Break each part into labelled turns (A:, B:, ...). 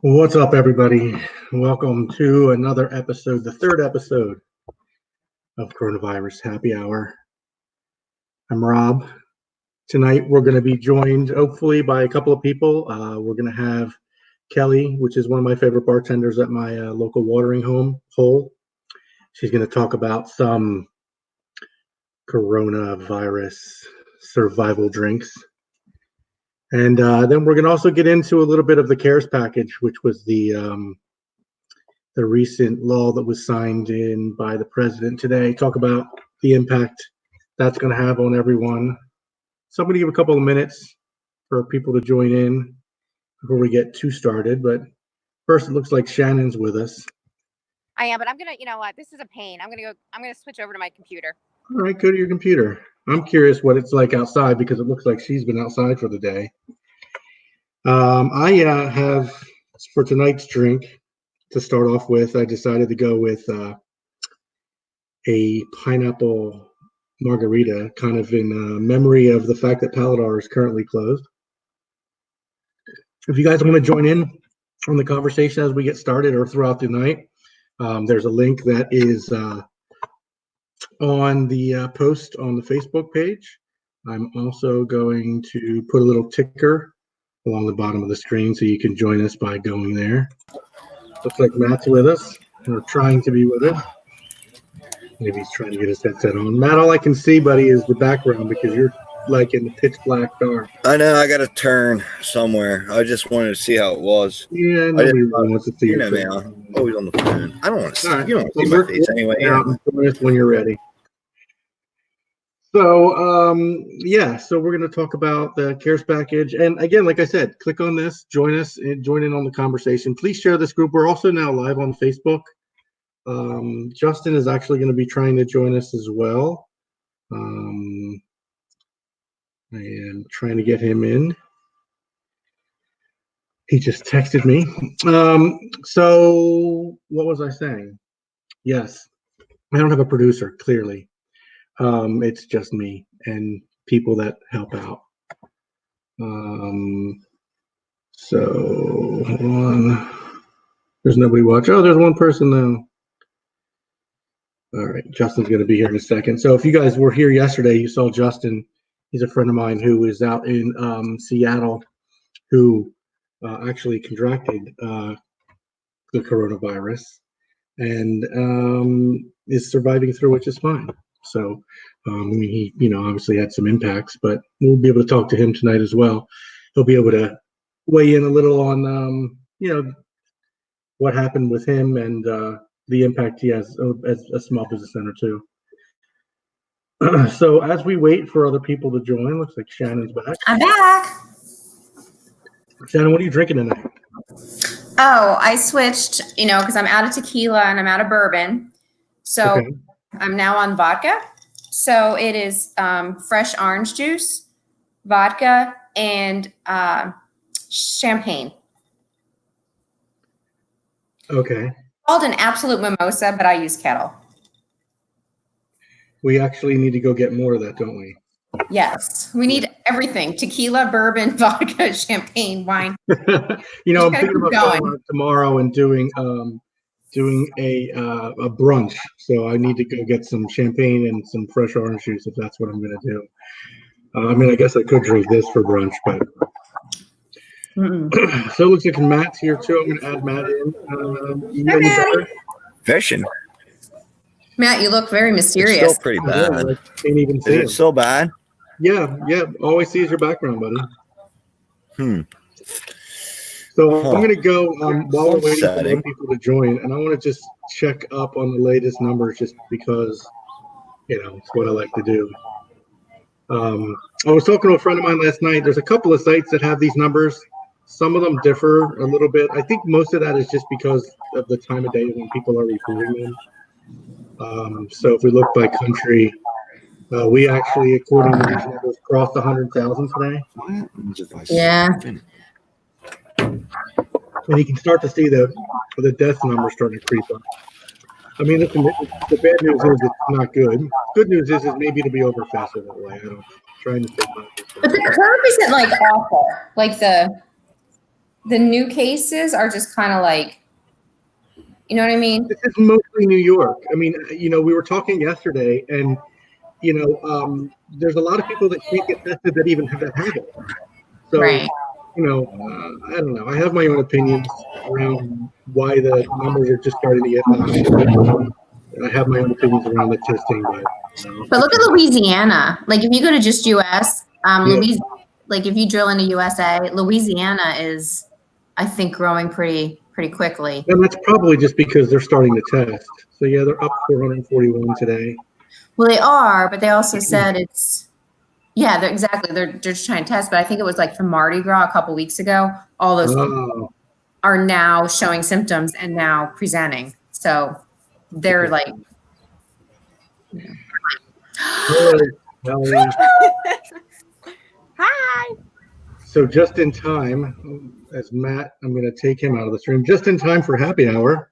A: What's up, everybody? Welcome to another episode, the third episode of Coronavirus Happy Hour. I'm Rob. Tonight, we're going to be joined, hopefully, by a couple of people. We're going to have Kelly, which is one of my favorite bartenders at my local watering hole. She's going to talk about some coronavirus survival drinks. And then we're going to also get into a little bit of the CARES package, which was the recent law that was signed in by the president today. Talk about the impact that's going to have on everyone. So I'm going to give a couple of minutes for people to join in before we get too started. But first, it looks like Shannon's with us.
B: I am, but I'm gonna, you know what? This is a pain. I'm gonna switch over to my computer.
A: All right, go to your computer. I'm curious what it's like outside because it looks like she's been outside for the day. I have, for tonight's drink, to start off with, I decided to go with a pineapple margarita, kind of in memory of the fact that Paladar is currently closed. If you guys want to join in on the conversation as we get started or throughout the night, there's a link that is on the post on the Facebook page. I'm also going to put a little ticker along the bottom of the screen so you can join us by going there. Looks like Matt's with us, or trying to be with us. Maybe he's trying to get his headset on. Matt, all I can see, buddy, is the background because you're like in the pitch black dark.
C: I know, I got to turn somewhere. I just wanted to see how it was.
A: Yeah, nobody really wants to see
C: you
A: your
C: know
A: face.
C: me, I'm always on the phone. I don't want to see,
A: Right.
C: you don't want to see my face anyway.
A: Yeah, join us when you're ready. So, yeah, so we're going to talk about the CARES package. And again, like I said, click on this, join us, and join in on the conversation. Please share this group. We're also now live on Facebook. Justin is actually going to be trying to join us as well. I am trying to get him in. He just texted me. So what was I saying? Yes, I don't have a producer, clearly. It's just me and people that help out. So hold on. There's nobody watching. Oh, there's one person though. All right, Justin's going to be here in a second. So if you guys were here yesterday, you saw Justin. He's a friend of mine who is out in Seattle, who actually contracted the coronavirus and is surviving through, which is fine. So he, obviously had some impacts, but we'll be able to talk to him tonight as well. He'll be able to weigh in a little on, what happened with him and the impact he has as a small business owner too. So as we wait for other people to join, looks like Shannon's back.
D: I'm back.
A: Shannon, what are you drinking tonight?
D: Oh, I switched, because I'm out of tequila and I'm out of bourbon. So
A: Okay.
D: I'm now on vodka. So it is fresh orange juice, vodka, and champagne.
A: Okay.
D: Called an absolute mimosa, but I use kettle.
A: We actually need to go get more of that, don't we?
D: Yes, we need everything: tequila, bourbon, vodka, champagne, wine.
A: I'm thinking about
D: going.
A: going out tomorrow and doing a brunch. So I need to go get some champagne and some fresh orange juice if that's what I'm going to do. I guess I could drink this for brunch, but so it looks like Matt's here too. I'm going to add Matt in.
D: Hi, Maddie.
C: Fishing.
D: Matt, you look very
C: It's
D: mysterious.
C: still pretty bad.
A: I can't even
C: Is
A: see
C: it
A: it.
C: so bad?
A: Yeah. All I see is your background, buddy. So I'm going to go while we're waiting for more people to join, and I want to just check up on the latest numbers just because, it's what I like to do. I was talking to a friend of mine last night. There's a couple of sites that have these numbers. Some of them differ a little bit. I think most of that is just because of the time of day when people are reporting them. So if we look by country, we actually, according to these numbers, crossed 100,000 today.
D: Yeah.
A: And you can start to see the death numbers starting to creep up. Listen, the bad news is it's not good. Good news is maybe it'll be over faster that way. I'm trying to think about this.
D: But the curve isn't like awful. Like the new cases are just kind of like, you know what I mean?
A: This is mostly New York. I mean, we were talking yesterday, and there's a lot of people that can't get tested that even have it. So,
D: Right.
A: I don't know. I have my own opinions around why the numbers are just starting to get high. I have my own opinions around the testing,
D: But look at Louisiana. Like if you go to just US, like if you drill into USA, Louisiana is, I think, growing pretty quickly.
A: And that's probably just because they're starting to test. So yeah, they're up 441 today.
D: Well, they are, but they also said it's, yeah, they're exactly. They're just trying to test. But I think it was like from Mardi Gras a couple weeks ago. All those are now showing symptoms and now presenting. So they're like.
B: Hi.
A: So just in time, as Matt, I'm going to take him out of the stream. Just in time for happy hour.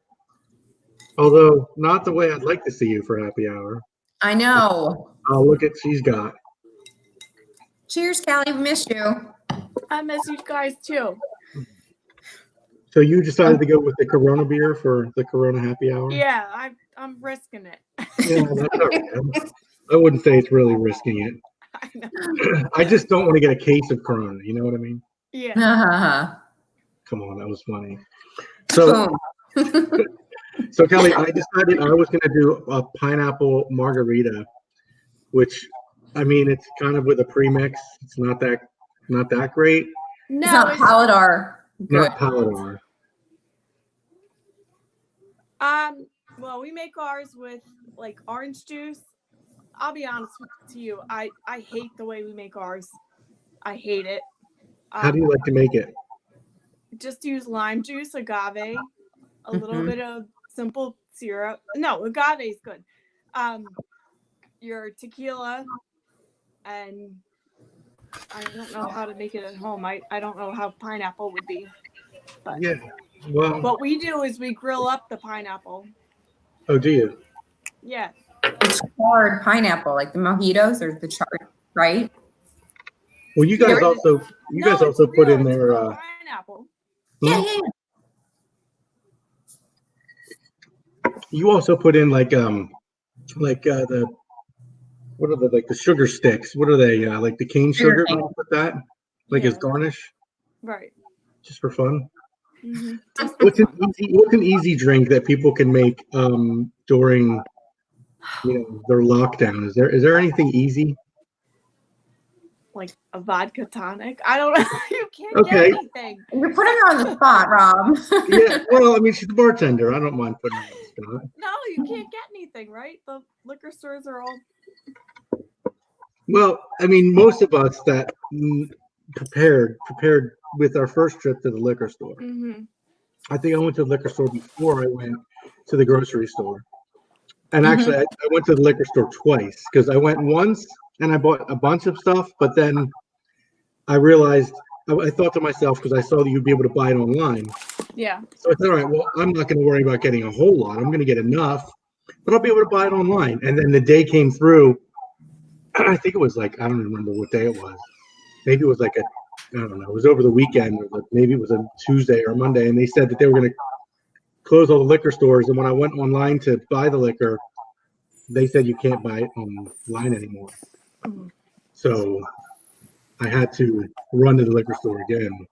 A: Although not the way I'd like to see you for happy hour.
D: I know.
A: Oh, look at she's got.
D: Cheers, Callie. We missed you.
E: I miss you guys too.
A: So you decided to go with the Corona beer for the Corona happy hour?
E: Yeah, I'm risking it.
A: Yeah, that's all right. I wouldn't say it's really risking it.
E: I know.
A: I just don't want to get a case of Corona. You know what I mean?
E: Yeah.
A: Come on, that was funny. So, so Kelly, I decided I was going to do a pineapple margarita, which, I mean, it's kind of with a premix. It's not that great.
E: No,
D: it's not Paladar.
A: Not Paladar.
E: Well, we make ours with like orange juice. I'll be honest with you. I hate the way we make ours. I hate it.
A: How do you like to make it?
E: Just use lime juice, agave, a little bit of simple syrup. No, agave is good. Your tequila, and I don't know how to make it at home. I don't know how pineapple would be. But
A: yeah. Well,
E: what we do is we grill up the pineapple.
A: Oh, do you?
E: Yeah.
D: It's charred pineapple, like the mojitos or the charred, right?
A: Well, you guys also put in there
E: pineapple.
D: Yeah.
A: You also put in like the what are the sugar sticks? What are they like the cane sugar? Put that like as garnish,
E: right?
A: Just for fun.
E: Mm-hmm.
A: What's an easy drink that people can make during their lockdown? Is there anything easy?
E: Like a vodka tonic? I don't know. You can't get anything.
D: You're putting her on the spot, Rob.
A: Yeah, well, I mean, she's a bartender. I don't mind putting her on the spot.
E: No, you can't get anything, right? The liquor stores are all.
A: Well, I mean, most of us that prepared with our first trip to the liquor store.
E: Mm-hmm.
A: I think I went to the liquor store before I went to the grocery store. And actually, I went to the liquor store twice because I went once and I bought a bunch of stuff, but then I realized, I thought to myself, because I saw that you'd be able to buy it online.
E: Yeah.
A: So I thought, all right, well, I'm not going to worry about getting a whole lot. I'm going to get enough, but I'll be able to buy it online. And then the day came through. I think it was like, I don't remember what day it was. Maybe it was like I don't know. It was over the weekend, or maybe it was a Tuesday or a Monday. And they said that they were going to close all the liquor stores. And when I went online to buy the liquor, they said you can't buy it online anymore.
E: Mm-hmm.
A: So I had to run to the liquor store again.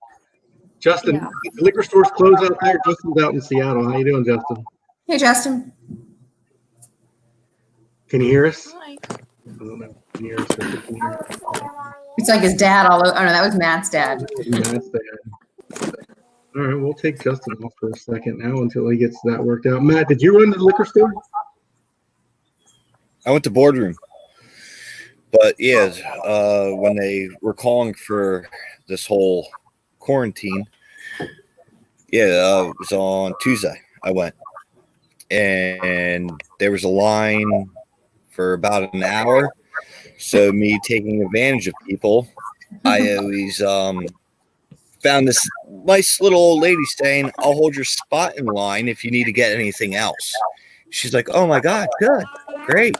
A: Justin, the liquor store's closed out there. Justin's out in Seattle. How you doing, Justin?
D: Hey, Justin.
A: Can you hear us?
E: Hi.
A: I don't know. Can you hear us?
D: It's like his dad all over. Oh, no, that was Matt's dad.
A: Matt's dad. All right, we'll take Justin off for a second now until he gets that worked out. Matt, did you run to the liquor store?
C: I went to boardroom. But yeah, when they were calling for this whole quarantine, it was on Tuesday. I went, and there was a line for about an hour. So me taking advantage of people, I always found this nice little old lady saying, "I'll hold your spot in line if you need to get anything else." She's like, "Oh my God, good, great."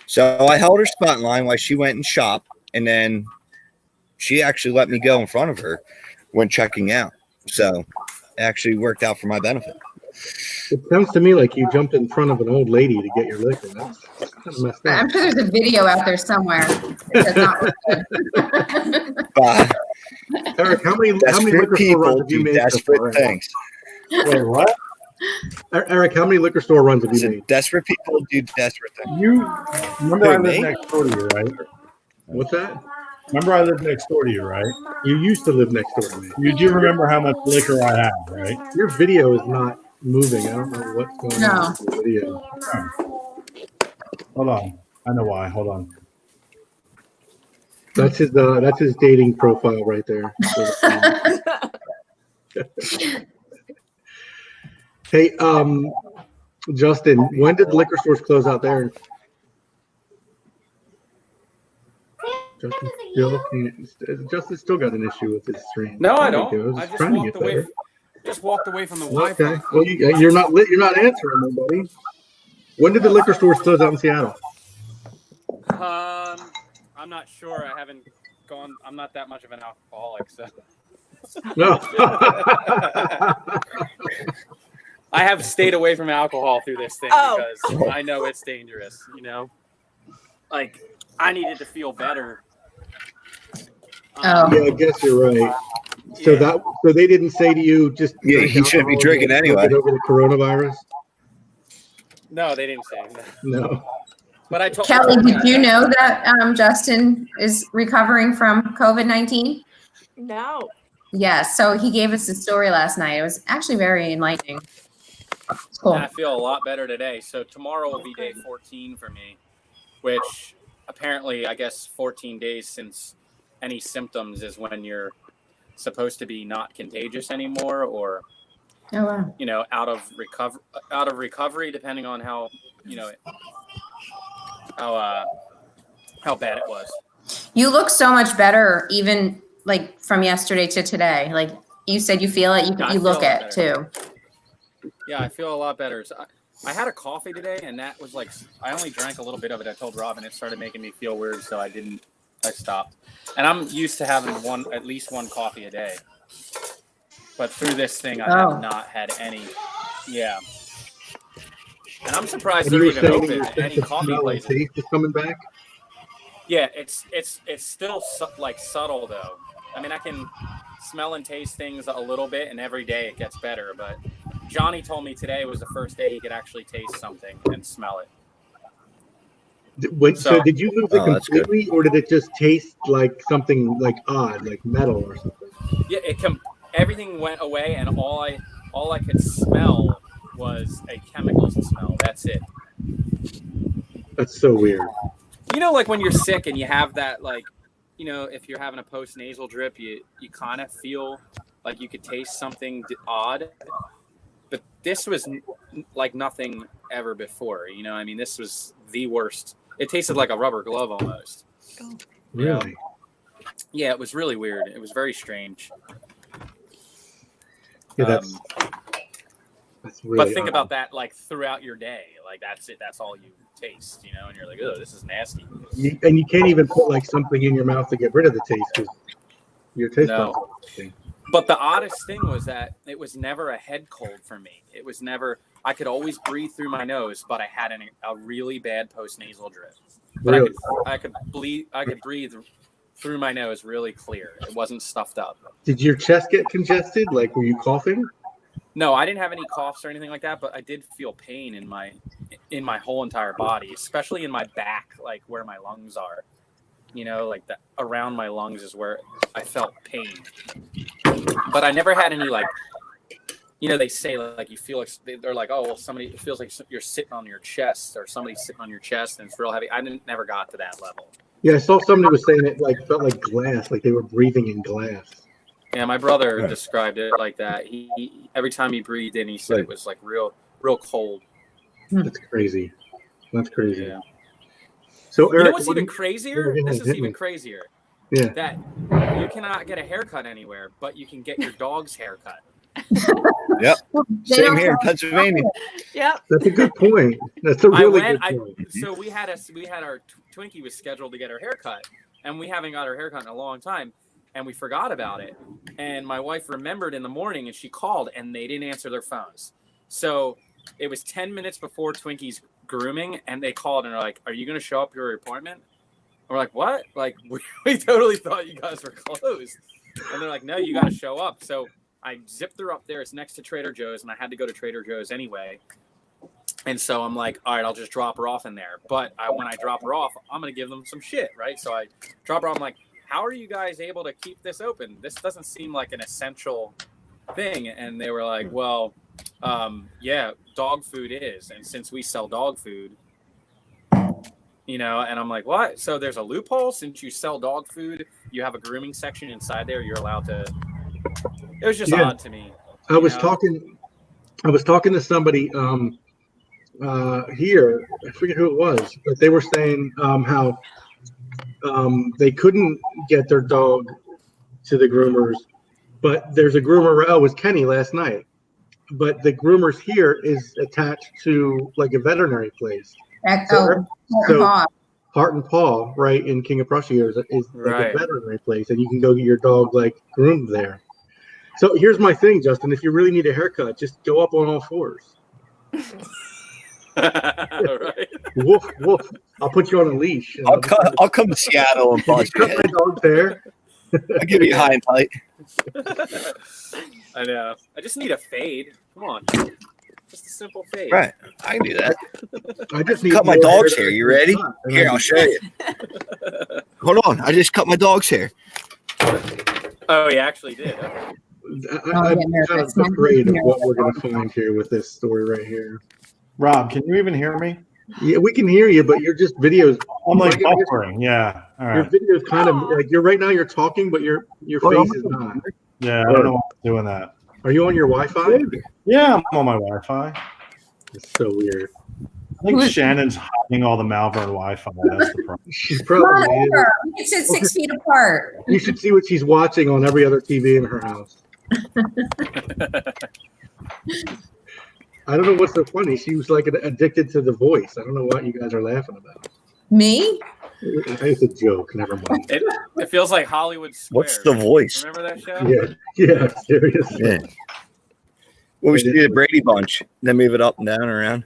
C: So I held her spot in line while she went and shopped, and then she actually let me go in front of her when checking out. So it actually worked out for my benefit.
A: It sounds to me like you jumped in front of an old lady to get your liquor. That's kind of messed up.
D: I'm sure there's a video out there somewhere. It does not look good.
A: Eric, how many
C: Desperate
A: liquor store runs
C: people
A: have you
C: do
A: made so
C: desperate
A: far?
C: things.
F: Wait, what?
A: Eric, how many liquor store runs have you
C: So
A: made?
C: desperate people do desperate things.
F: You remember I
C: Who,
F: lived
C: me?
F: next door to you, right?
A: What's that?
F: Remember I lived next door to you, right?
A: You used to live next door to me.
F: You do remember how much liquor I had, right?
A: Your video is not moving. I don't know what's going on with the video.
F: Hold on. I know why. Hold on.
A: That's his dating profile right there. Hey, Justin, when did liquor stores close out there? Justin still got an issue with his stream.
G: No, I
A: There he
G: don't.
A: goes.
G: I
A: It's
G: just
A: trying to
G: walked
A: get
G: away.
A: better.
G: Just walked away from the Wi-Fi.
A: Okay. Well, you're not lit. You're not answering me, buddy. When did the liquor stores close out in Seattle?
G: I'm not sure. I haven't gone. I'm not that much of an alcoholic, so
A: No.
G: I have stayed away from alcohol through this thing
E: Oh.
G: because I know it's dangerous. You know, like I needed to feel better.
D: Oh.
A: Yeah, I guess you're right. So
G: Yeah.
A: so they didn't say to you just
C: Yeah,
A: drink
C: he shouldn't be
A: alcohol
C: drinking
A: to
C: anyway.
A: get over the coronavirus.
G: No, they didn't say. No.
A: No.
G: But I told
D: Kelly, did you know that Justin is recovering from COVID-19?
E: No.
D: Yes. So he gave us the story last night. It was actually very enlightening. It's cool.
G: And I feel a lot better today. So tomorrow will be day 14 for me, which apparently, I guess 14 days since any symptoms is when you're supposed to be not contagious anymore, or
D: Oh, wow.
G: you know, out of recovery, depending on how, you know, how bad it was.
D: You look so much better, even like from yesterday to today. Like you said, you feel it.
G: Yeah, I
D: You
G: feel
D: look
G: a lot
D: it too.
G: Yeah, I feel a lot better. So I had a coffee today, and that was like, I only drank a little bit of it. I told Robin, it started making me feel weird, so I stopped. And I'm used to having at least one coffee a day. But through this thing, I
D: Oh.
G: have not had any. Yeah. And I'm surprised
A: And you
G: they're
A: were
G: even
A: saying
G: open.
A: your sense
G: Any
A: of
G: coffee
A: smell and
G: places.
A: taste is coming back.
G: Yeah, it's still like subtle though. I mean, I can smell and taste things a little bit, and every day it gets better. But Johnny told me today was the first day he could actually taste something and smell it.
A: Wait, so
G: So-
A: did you lose it
C: Oh, that's good.
A: completely, or did it just taste like something like odd, like metal or something?
G: Yeah, everything went away, and all I could smell was a chemical smell. That's it.
A: That's so weird.
G: You know, like when you're sick and you have that, like, you know, if you're having a post-nasal drip, you kind of feel like you could taste something odd. But this was like nothing ever before. You know, I mean, this was the worst. It tasted like a rubber glove almost.
A: Really?
G: Yeah, it was really weird. It was very strange.
A: Yeah, that's really.
G: But think
A: odd.
G: about that, like throughout your day, like that's it. That's all you taste, you know. And you're like, oh, this is nasty.
A: And you can't even put like something in your mouth to get rid of the taste because your taste
G: No.
A: buds are tasting.
G: But the oddest thing was that it was never a head cold for me. It was never. I could always breathe through my nose, but I had a really bad post-nasal drip. But
A: Really?
G: I could breathe through my nose really clear. It wasn't stuffed up.
A: Did your chest get congested? Like, were you coughing?
G: No, I didn't have any coughs or anything like that, but I did feel pain in my whole entire body, especially in my back, like where my lungs are. You know, like that around my lungs is where I felt pain. But I never had any like, you know, they say like you feel like they're like, oh, well, it feels like you're sitting on your chest or somebody's sitting on your chest and it's real heavy. I never got to that level.
A: Yeah, I saw somebody was saying it like felt like glass, like they were breathing in glass.
G: Yeah, my brother described it like that. He every time he breathed in, he said it was like real cold.
A: That's crazy. That's crazy.
G: Yeah.
A: So
G: You
A: Eric,
G: know what's even crazier?
A: Yeah,
G: This is
A: hit
G: even
A: me.
G: crazier.
A: Yeah.
G: That you cannot get a haircut anywhere, but you can get your dog's haircut.
C: Yep.
D: They
C: Same
D: don't
C: here in
D: have-
C: Pennsylvania.
E: Yep.
A: That's a good point. That's a really good point.
G: So we had our Twinkie was scheduled to get her haircut, and we haven't got her haircut in a long time. and we forgot about it. And my wife remembered in the morning, and she called, and they didn't answer their phones. So it was 10 minutes before Twinkie's grooming, and they called and they're like, "Are you going to show up to your appointment?" And we're like, "What? Like, we totally thought you guys were closed." And they're like, "No, you got to show up." So I zipped her up there. It's next to Trader Joe's, and I had to go to Trader Joe's anyway. And so I'm like, all right, I'll just drop her off in there. But when I drop her off, I'm going to give them some shit, right? So I drop her off. I'm like, how are you guys able to keep this open? This doesn't seem like an essential thing. And they were like, well, yeah, dog food is. And since we sell dog food, you know, and I'm like, what? So there's a loophole? Since you sell dog food, you have a grooming section inside there. You're allowed to. It was just odd to me.
A: I was talking to somebody here. I forget who it was, but they were saying how they couldn't get their dog to the groomers, but there's a groomer. Oh, it was Kenny last night, but the groomers here is attached to like a veterinary place. Heart and Paw, right in King of Prussia is like a veterinary place, and you can go get your dog like groomed there. So here's my thing, Justin. If you really need a haircut, just go up on all fours.
G: Right.
A: Woof woof. I'll put you on a leash.
C: I'll come to Seattle and bust your
A: cut
C: head.
A: my dog's hair.
C: I'll give you high and tight.
G: I know. I just need a fade. Come on. Just a simple fade.
C: Right. I can do that.
A: I just need
C: Cut my
A: more
C: dog's
A: hair
C: hair.
A: to
C: You ready?
A: cut, and
C: Here,
A: I
C: I'll
A: just-
C: show you. Hold on. I just cut my dog's hair.
G: Oh, you actually did.
A: I'm kind of afraid of what we're going to find here with this story right here.
F: Rob, can you even hear me?
A: Yeah, we can hear you, but you're just videos.
F: I'm like
A: Your
F: buffering. Yeah. All right.
A: video's kind of like you're right now. You're talking, but your face is not.
F: Yeah, I don't know why I'm doing that.
A: Are you on your Wi-Fi?
F: Yeah, I'm on my Wi-Fi.
A: It's so weird.
F: I think Shannon's hiding all the Malvern Wi-Fi. That's the problem.
A: She's
D: Come
A: probably.
D: on over. We can sit 6 feet apart.
A: You should see what she's watching on every other TV in her house. I don't know what's so funny. She was like addicted to The Voice. I don't know what you guys are laughing about.
D: Me?
A: It's a joke. Never mind.
G: It feels like Hollywood Squares.
C: What's The Voice?
G: Remember that show?
A: Yeah, seriously.
C: Yeah. Well, we should do the Brady Bunch, then move it up and down and around.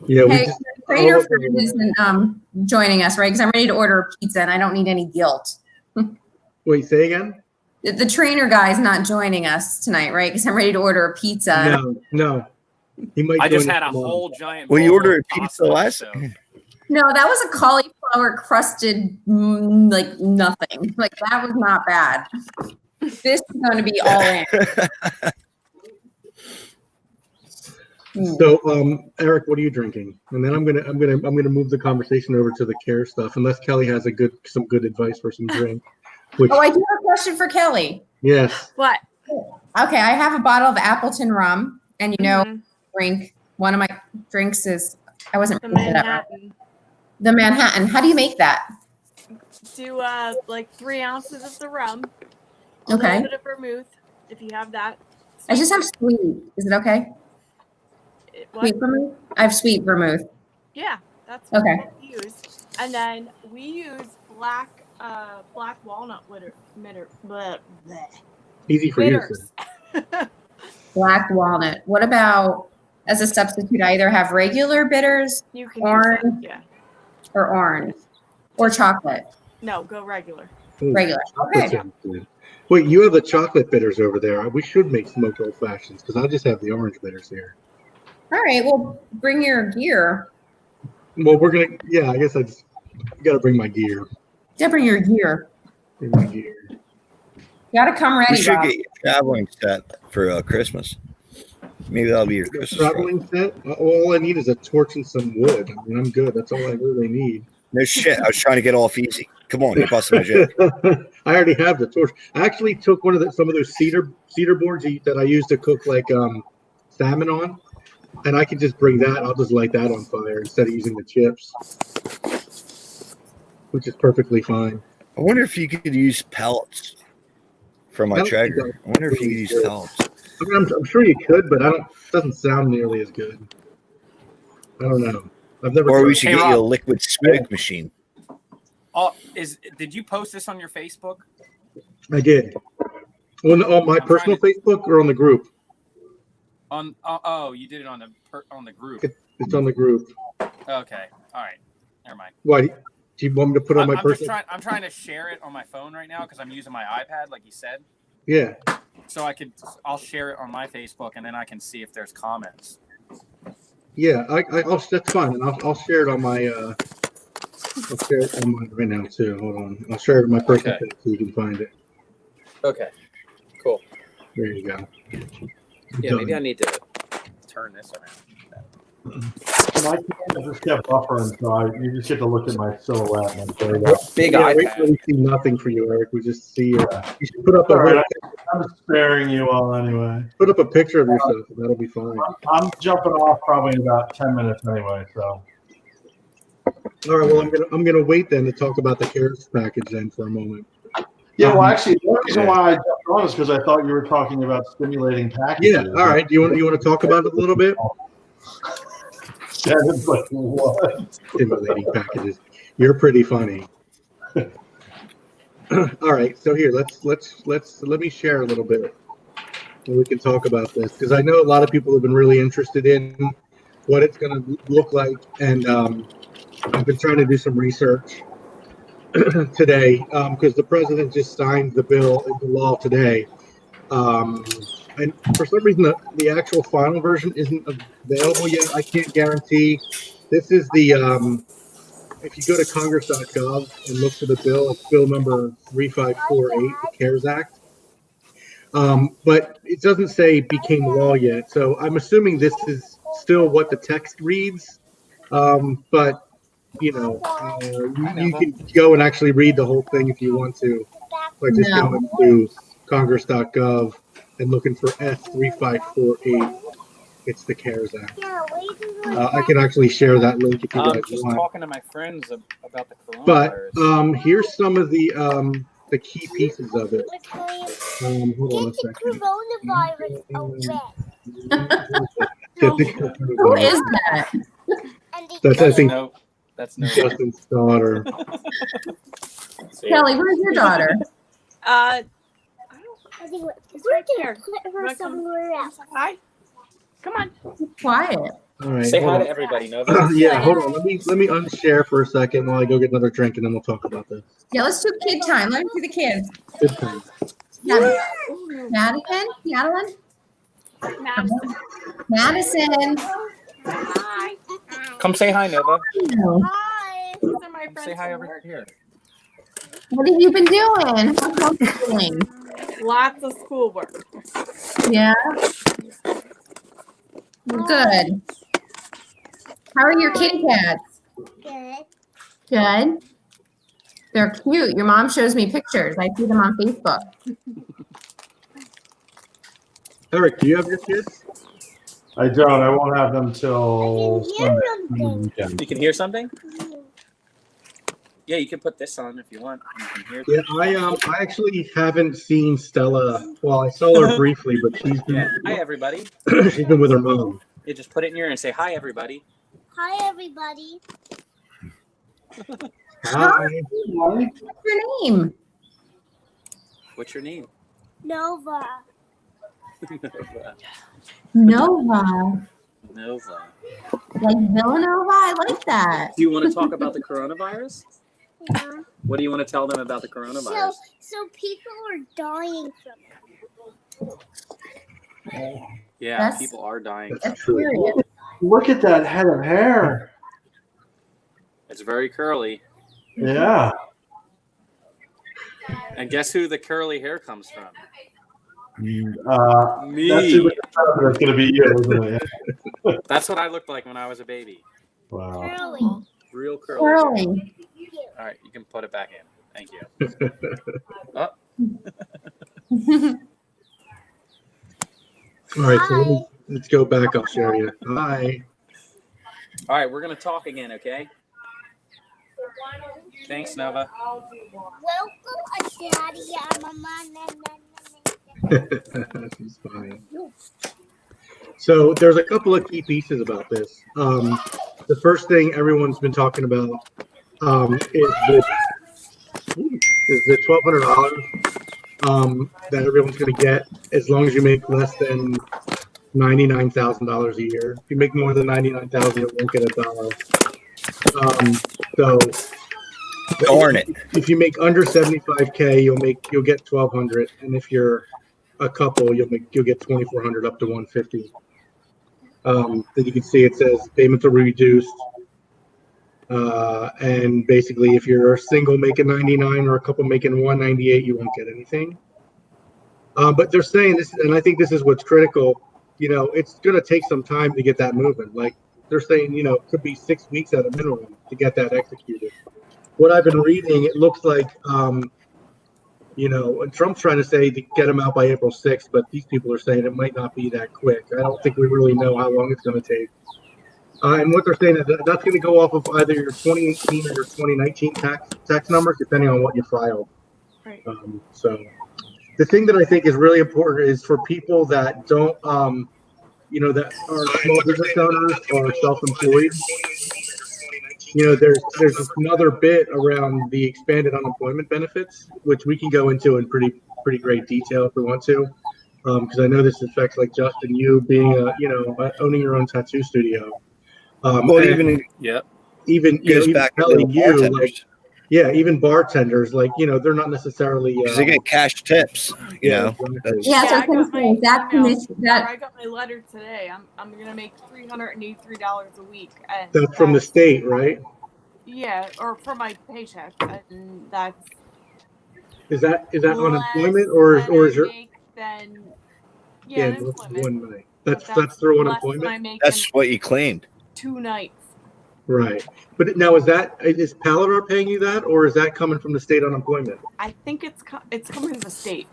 A: Yeah, we
D: Hey,
A: just,
D: the trainer friend isn't joining us, right? Because I'm ready to order a pizza and I don't need any guilt.
A: wait, say again?
D: The trainer guy's not joining us tonight, right? Because I'm ready to order a pizza.
A: No. He might.
G: I just
A: join
G: had a
A: us tomorrow.
G: whole giant.
C: Well, you
G: bowl
C: ordered
G: of
C: a pizza
G: pasta,
C: last
G: so-
D: No, that was a cauliflower crusted, like nothing. Like that was not bad. This is going to be all in.
A: So, Eric, what are you drinking? And then I'm gonna move the conversation over to the care stuff, unless Kelly has some good advice for some drink. Which,
D: Oh, I do have a question for Kelly.
A: yes,
B: What?
D: Okay, I have a bottle of Appleton rum, and you know,
E: Mhm.
D: drink. One of my drinks is I wasn't
E: The
D: picking it up.
E: Manhattan.
D: The Manhattan. How do you make that?
E: Do like 3 ounces of the rum. A
D: Okay.
E: little bit of vermouth, if you have that.
D: I just have sweet. Is it okay?
E: What?
D: Sweet vermouth? I have sweet vermouth.
E: Yeah, that's
D: Okay.
E: what we use. And then we use black walnut
A: easy for you. to
E: bitters.
A: say.
D: Black walnut. What about as a substitute? I either have regular bitters
E: You can
D: Orange.
E: use that. Yeah.
D: or orange or chocolate.
E: No, go regular.
A: Ooh,
D: Regular.
A: chocolate
D: Okay.
A: sounds good. Wait, you have the chocolate bitters over there. We should make smoked old fashions because I just have the orange bitters here.
D: All right. Well, bring your gear.
A: Well, I guess I got to bring my gear.
D: Yeah, bring your gear.
A: Bring my gear.
D: You got to come
C: We
D: ready,
C: should
D: Rob.
C: get you a traveling set for Christmas. Maybe that'll be your Christmas. present.
A: Traveling set. All I need is a torch and some wood. I mean, I'm good. That's all I really need.
C: No shit. I was trying to get off easy. Come on, you're busting my joke.
A: I already have the torch. I actually took some of those cedar boards that I used to cook like salmon on, and I can just bring that. I'll just light that on fire instead of using the chips, which is perfectly fine.
C: I wonder if you could use pellets from my
A: Pellets
C: Traeger. I wonder if you could use pellets.
A: I mean, I'm sure you could, but it doesn't sound nearly as good. I don't know. I've never.
C: Or we
A: tried.
C: should
G: Hey,
C: get you a
G: Rob.
C: liquid smoke machine.
G: Oh, did you post this on your Facebook?
A: I did. On my personal Facebook or on the group?
G: On you did it on the group.
A: It's on the group.
G: Okay, all right, never mind.
A: Why? Do you want me to put it on my personal?
G: I'm trying to share it on my phone right now because I'm using my iPad, like you said.
A: Yeah.
G: So I'll share it on my Facebook, and then I can see if there's comments.
A: Yeah, I'll that's fine, and I'll share it on my I'll share it on mine right now too. Hold on, I'll share it on my personal page so you can find it.
G: Okay, cool.
A: There you go.
G: Yeah, maybe I need to turn this around.
F: My camera just kept buffering, so you just get to look at my silhouette. And there you go.
G: Big
A: Yeah, right
G: iPad.
A: now we see nothing for you, Eric. We just see you. You should put up
F: All right,
A: a
F: I'm sparing you all anyway.
A: put up a picture of yourself. And that'll be fine.
F: I'm jumping off probably in about 10 minutes anyway. So
A: All right. Well, I'm gonna wait then to talk about the CARES package then for a moment.
F: yeah, well, actually, the reason why I jumped on is because I thought you were talking about stimulating packages.
A: Yeah. All right. Do you want to talk about it a little bit?
F: Shannon's like, what?
A: Stimulating packages. You're pretty funny. All right. So here, let me share a little bit, and we can talk about this because I know a lot of people have been really interested in what it's going to look like, and I've been trying to do some research today because the president just signed the bill into law today. And for some reason, the actual final version isn't available yet. I can't guarantee. This is the, if you go to congress.gov and look for the bill, it's bill number 3548, the CARES Act. But it doesn't say became law yet. So I'm assuming this is still what the text reads. But, you know, you can go and actually read the whole thing if you want to by just going to congress.gov and looking for F3548. It's the CARES Act. I can actually share that link if you guys
G: Just
A: want.
G: talking to my friends about the
A: But
G: coronavirus.
A: here's some of the key pieces of it. Hold on a second.
D: Who is that?
A: That's I think
G: That's no.
A: Justin's daughter.
D: Kelly, where's your daughter?
E: It's right there. Hi. Come on.
D: Quiet.
A: All right.
G: Say
A: hold
G: hi
A: on.
G: to everybody, Nova.
A: Yeah, hold on. Let me unshare for a second while I go get another drink, and then we'll talk about this.
D: Yeah, let's do kid time. Let me see the kids.
A: Good time.
D: Madison? Madeline? Madison.
E: Hi.
G: Come say hi, Nova.
E: Hi. These are my friends.
G: Say hi
E: from
G: over
E: work.
G: here.
D: What have you been doing? How's it going?
E: Lots of schoolwork.
D: Yeah. Good. How are your kitty cats?
H: Good.
D: Good. They're cute. Your mom shows me pictures. I see them on Facebook.
A: Eric, do you have your kids?
F: I don't. I won't have them till
H: I can hear
F: Sunday
H: something.
F: weekend.
G: You can hear something? Yeah, you can put this on if you want. You can hear.
A: Yeah, I actually haven't seen Stella. Well, I saw her briefly, but she's
G: Yeah.
A: been
G: Hi, everybody.
A: she's been with her mom.
G: You just put it in your ear and say hi, everybody.
H: Hi, everybody.
A: Hi.
D: What's your name?
G: What's your name?
H: Nova.
D: Nova.
G: Nova.
D: Like Villanova? I like that.
G: Do you want to talk about the coronavirus?
H: Yeah.
G: What do you want to tell them about the coronavirus?
H: So people are dying from it.
G: Yeah,
D: That's-
G: people are dying.
D: That's serious.
F: Look at that head of hair.
G: It's very curly.
F: Yeah.
G: And guess who the curly hair comes from?
F: Me.
G: Me.
F: That's going to be you, isn't it?
G: That's what I looked like when I was a baby.
F: Wow.
H: Curly.
G: Real curly. hair.
D: Curly.
G: All right, you can put it back in. Thank you.
A: All right, so let's go back. I'll share you. Hi.
G: All right, we're going to talk again, okay? Thanks, Nova.
H: Welcome, Daddy.
A: She's funny. So there's a couple of key pieces about this. The first thing everyone's been talking about is this. is the $1,200 that everyone's going to get as long as you make less than $99,000 a year. If you make more than $99,000, you won't get a dollar. So
C: Darn it.
A: if you make under 75K, you'll get $1,200, and if you're a couple, you'll get $2,400 up to $150. Then you can see it says payments are reduced. And basically, if you're a single making 99 or a couple making 198, you won't get anything. But they're saying this, and I think this is what's critical. It's going to take some time to get that moving. Like they're saying, it could be 6 weeks at a minimum to get that executed. What I've been reading, it looks like, and Trump's trying to say to get them out by April 6th, but these people are saying it might not be that quick. I don't think we really know how long it's going to take. And what they're saying is that's going to go off of either your 2018 or your 2019 tax numbers, depending on what you filed.
E: Right.
A: So the thing that I think is really important is for people that don't, that are small business owners or self-employed. There's another bit around the expanded unemployment benefits, which we can go into in pretty great detail if we want to, because I know this affects like Justin, you being owning your own tattoo studio.
C: Even goes back to the bartenders.
A: Even bartenders, they're not necessarily
C: because they get cash tips.
A: Exactly.
D: Yeah, so
E: I got my
D: that
E: email,
D: commission, that
E: I got my letter today. I'm gonna make $383 a week, and
A: That's from the state, right?
E: Yeah, or from my paycheck, and that's
A: Is that unemployment
E: less
A: or is
E: than I
A: your
E: make than
A: that's
E: unemployment.
A: 1 million? That's
E: But
A: through
E: less than I
A: unemployment,
E: make
C: That's
E: in
C: what you claimed.
E: 2 nights.
A: right? But now is Paladar paying you that, or is that coming from the state unemployment?
E: I think it's coming from the state.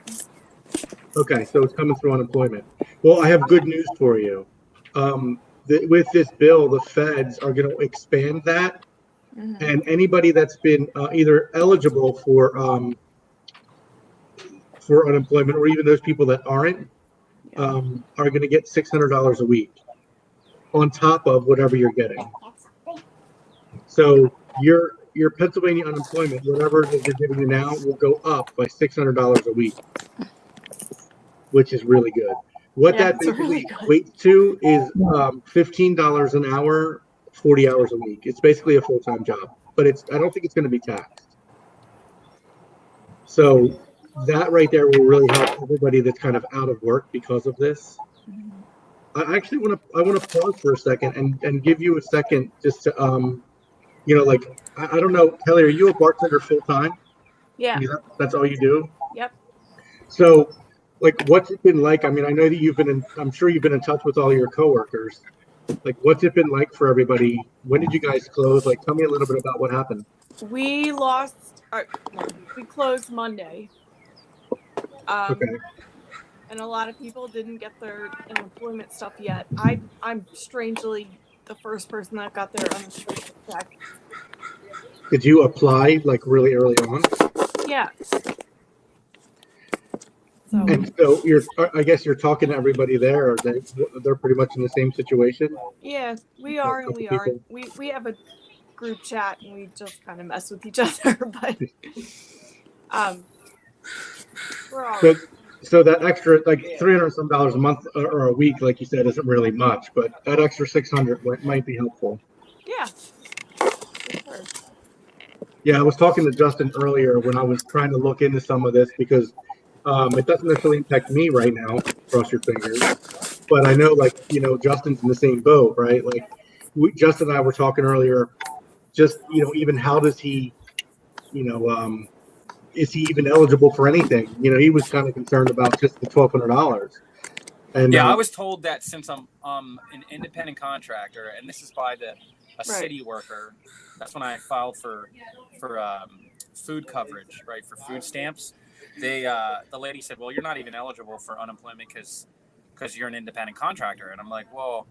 A: Okay, so it's coming through unemployment. Well, I have good news for you. With this bill, the feds are going to expand that, and anybody that's been either eligible for unemployment, or even those people that aren't, are going to get $600 a week on top of whatever you're getting. So your Pennsylvania unemployment, whatever they're giving you now, will go up by $600 a week, which is really good. What that basically equates to is $15 an hour, 40 hours a week. It's basically a full-time job, but I don't think it's going to be taxed. So that right there will really help everybody that's kind of out of work because of this. I actually want to pause for a second and give you a second just to I don't know, Kelly, are you a bartender full time?
E: Yeah.
A: That's all you do?
E: Yep.
A: So what's it been like? I mean, I know that I'm sure you've been in touch with all your coworkers. What's it been like for everybody? When did you guys close? Tell me a little bit about what happened.
E: We closed Monday.
A: Okay.
E: And a lot of people didn't get their unemployment stuff yet. I'm strangely the first person that got their unemployment check.
A: Did you apply really early on?
E: Yeah.
A: And so I guess you're talking to everybody there. They're pretty much in the same situation.
E: Yeah, we are and we aren't. We have a group chat and we just kind of mess with each other, but we're all right.
A: So that extra $300 some a month or a week, like you said, isn't really much, but that extra $600 might be helpful.
E: Yeah. Sure.
A: Yeah, I was talking to Justin earlier when I was trying to look into some of this because it doesn't necessarily impact me right now, cross your fingers, but I know Justin's in the same boat, right? Justin and I were talking earlier, just, even how does he, is he even eligible for anything? He was kind of concerned about just the $1,200. And
G: I was told that since I'm an independent contractor, and this is by a city worker, that's when I filed for food coverage, right, for food stamps. The lady said, well, you're not even eligible for unemployment because you're an independent contractor. And I'm like, well,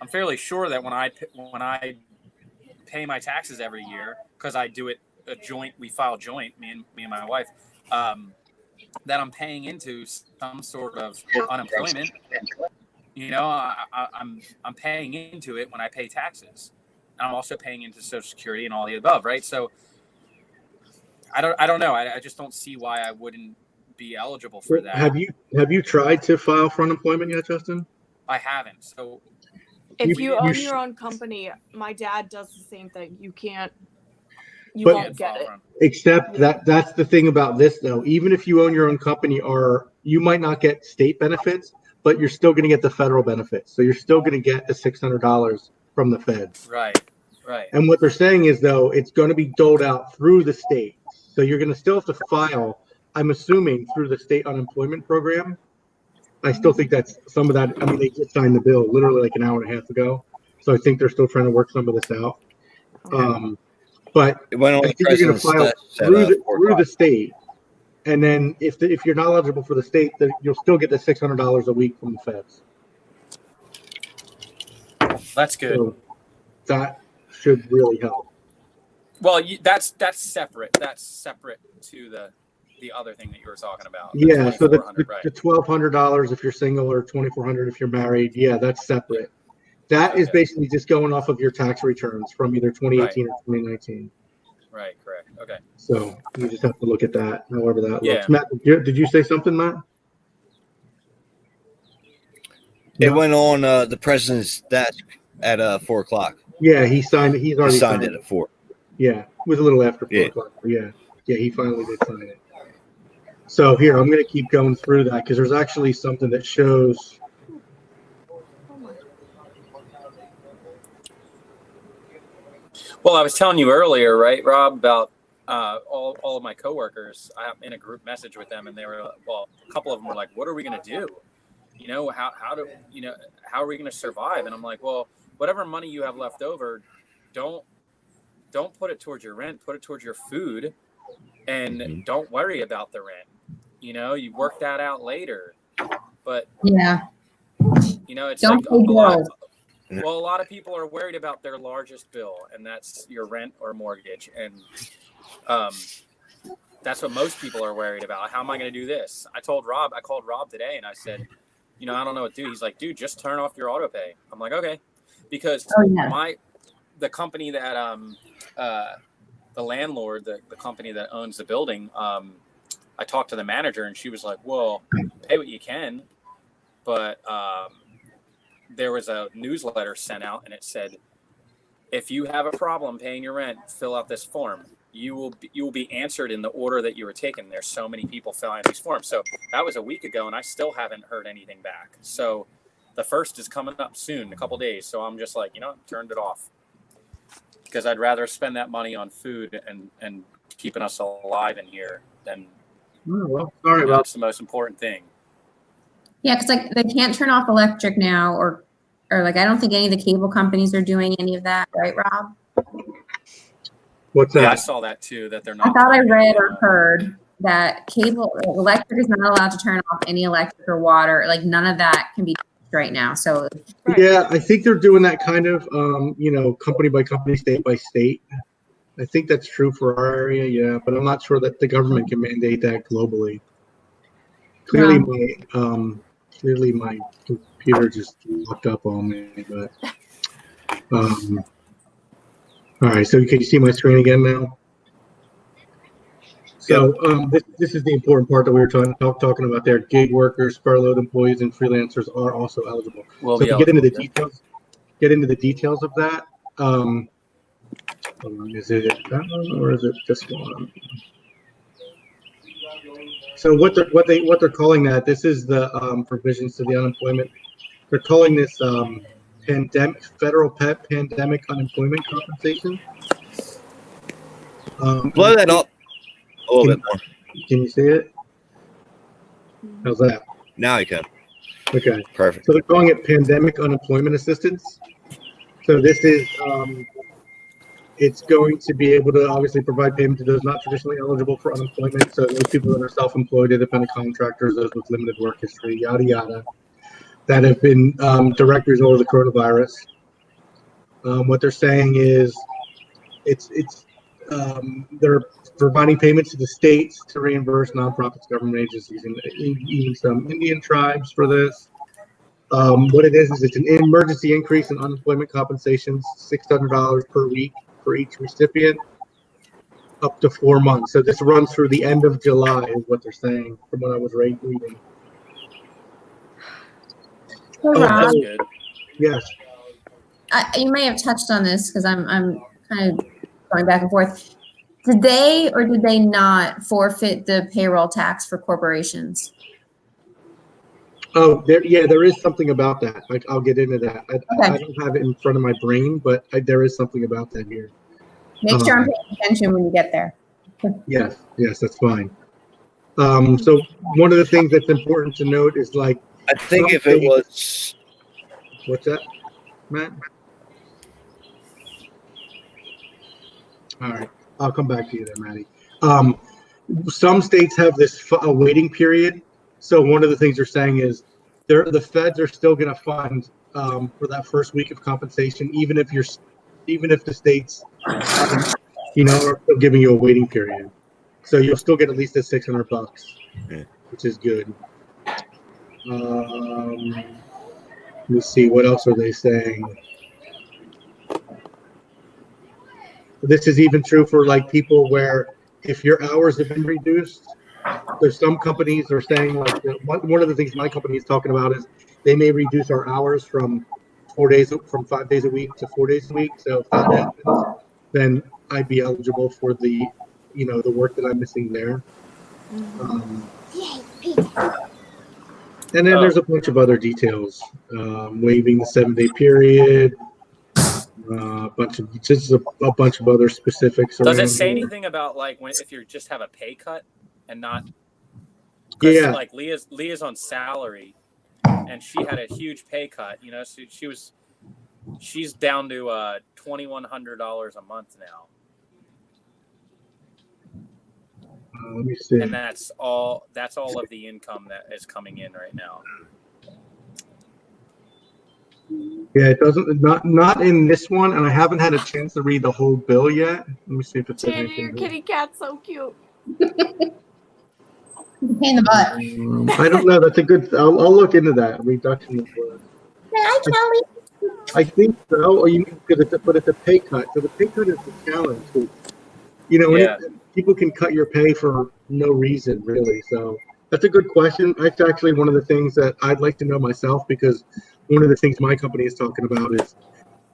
G: I'm fairly sure that when I pay my taxes every year, because I do it we file joint, me and my wife, that I'm paying into some sort of unemployment. I'm paying into it when I pay taxes. And I'm also paying into Social Security and all the above, right? So I don't know. I just don't see why I wouldn't be eligible for that.
A: Have you tried to file for unemployment yet, Justin?
G: I haven't. So
E: If
A: You-
E: you
A: you
E: own
A: sh-
E: your own company, my dad does the same thing. You can't. You
A: But-
E: won't get it.
A: Except that's the thing about this though. Even if you own your own company, or you might not get state benefits, but you're still going to get the federal benefits. So you're still going to get the $600 from the feds.
G: Right.
A: And what they're saying is though, it's going to be doled out through the state. So you're going to still have to file, I'm assuming, through the state unemployment program. I still think that's some of that. I mean, they just signed the bill literally like an hour and a half ago. So I think they're still trying to work some of this out. But
C: It went on
A: I
C: the
A: think you're going
C: president's
A: to file
C: desk at,
A: through
C: 4
A: through the
C: o'clock.
A: state. And then if you're not eligible for the state, then you'll still get the $600 a week from the feds.
G: That's good.
A: So that should really help.
G: Well, that's separate. That's separate to the other thing that you were talking about. The
A: Yeah, so the
G: $2,400, right.
A: $1,200 if you're single or $2,400 if you're married, yeah, that's separate. That is
G: Okay.
A: basically just going off of your tax returns from either 2018 or 2019.
G: Right, correct. Okay.
A: So you just have to look at that, however that
G: Yeah.
A: looks. Matt, did you say something, Matt?
C: It
A: No?
C: went on the president's desk at 4 o'clock.
A: Yeah, he signed it. He's
C: He
A: already
C: signed it at 4.
A: Yeah, it was a little after 4
C: Yeah.
A: o'clock. But yeah, he finally did sign it. So here, I'm going to keep going through that because there's actually something that shows.
G: Well, I was telling you earlier, right, Rob, about all of my coworkers. I'm in a group message with them, and they were, well, a couple of them were like, "What are we going to do? You know, how are we going to survive?" And I'm like, "Well, whatever money you have left over, don't put it towards your rent. Put it towards your food, and don't worry about the rent. You know, you work that out later." But
D: Yeah.
G: you know, it's
D: Don't
G: like
D: pay
G: a lot.
D: bills.
G: Well, a lot of people are worried about their largest bill, and that's your rent or mortgage. And that's what most people are worried about. How am I going to do this? I called Rob today, and I said, I don't know what to do. He's like, dude, just turn off your auto pay. I'm like, okay. Because
D: Oh, yeah.
G: the company that, the landlord, the company that owns the building, I talked to the manager, and she was like, well, pay what you can. But there was a newsletter sent out, and it said, if you have a problem paying your rent, fill out this form. You will be answered in the order that you were taken. There's so many people filling out these forms. So that was a week ago, and I still haven't heard anything back. So the first is coming up soon, a couple days. So I'm just like, turned it off, because I'd rather spend that money on food and keeping us alive in here than
A: Oh, well, sorry about
G: that's the most important thing.
D: Yeah, because like they can't turn off electric now, or like I don't think any of the cable companies are doing any of that, right, Rob?
A: what's
G: Yeah, I
A: that.
G: saw that too. That they're not.
D: I thought I
G: doing
D: read
G: any,
D: or heard that electric is not allowed to turn off any electric or water. Like none of that can be touched right now. So
E: Right.
A: Yeah, I think they're doing that kind of, company by company, state by state. I think that's true for our area, yeah, but I'm not sure that the government can mandate that globally. Clearly, my computer just locked up on me, but all right. So can you see my screen again now? So this is the important part that we were talking about there. Gig workers, furloughed employees, and freelancers are also eligible.
G: Will
A: So
G: be
A: to get into the
G: eligible,
A: details of that, is it that one or is it this one? So what they're calling that, this is the provisions to the unemployment. They're calling this federal pandemic unemployment compensation.
C: Blow that up a little bit more.
A: Can you see it? How's that?
C: Now you can.
A: Okay.
C: Perfect.
A: So they're calling it pandemic unemployment assistance. So this is, it's going to be able to obviously provide payment to those not traditionally eligible for unemployment. So those people that are self-employed, independent contractors, those with limited work history, yada, yada, that have been direct result of the coronavirus. What they're saying is they're providing payments to the states to reimburse nonprofits, government agencies, and even some Indian tribes for this. What it is it's an emergency increase in unemployment compensations, $600 per week for each recipient. up to 4 months. So this runs through the end of July is what they're saying from what I was reading.
D: Hey,
A: Oh,
D: Rob,
G: That's good.
A: Yes.
D: you may have touched on this because I'm kind of going back and forth. Did they or did they not forfeit the payroll tax for corporations?
A: Oh, there is something about that. I'll get into that. I don't have it in front of my brain, but there is something about that here.
D: Make sure I'm paying attention when you get there.
A: Yes, that's fine. So one of the things that's important to note is like,
C: I think if it was,
A: what's that, Matt? All right, I'll come back to you there, Maddie. Some states have this a waiting period. So one of the things they're saying is the feds are still going to fund for that first week of compensation, even if the states, are still giving you a waiting period. So you'll still get at least the $600, which is good. Let me see, what else are they saying? This is even true for like people where if your hours have been reduced, there's some companies are saying like one of the things my company is talking about is they may reduce our hours from 5 days a week to 4 days a week. So if that happens, then I'd be eligible for the work that I'm missing there. And then there's a bunch of other details, waiving the 7-day period, a bunch of other specifics.
G: Does it say anything about like if you just have a pay cut and not?
A: Yeah.
G: Like Leah's on salary, and she had a huge pay cut. So she's down to $2,100 a month now.
A: Let me see.
G: And that's all of the income that is coming in right now.
A: Yeah, it doesn't not in this one, and I haven't had a chance to read the whole bill yet. Let me see if it's
E: Jana,
A: anything.
E: your kitty cat's so cute.
D: Pain in the butt.
A: I don't know. That's a good. I'll look into that reduction of work.
D: Hi, Kelly.
A: I think so. Or but it's a pay cut. So the pay cut is the challenge. So, people can cut your pay for no reason, really. So that's a good question. That's actually one of the things that I'd like to know myself, because one of the things my company is talking about is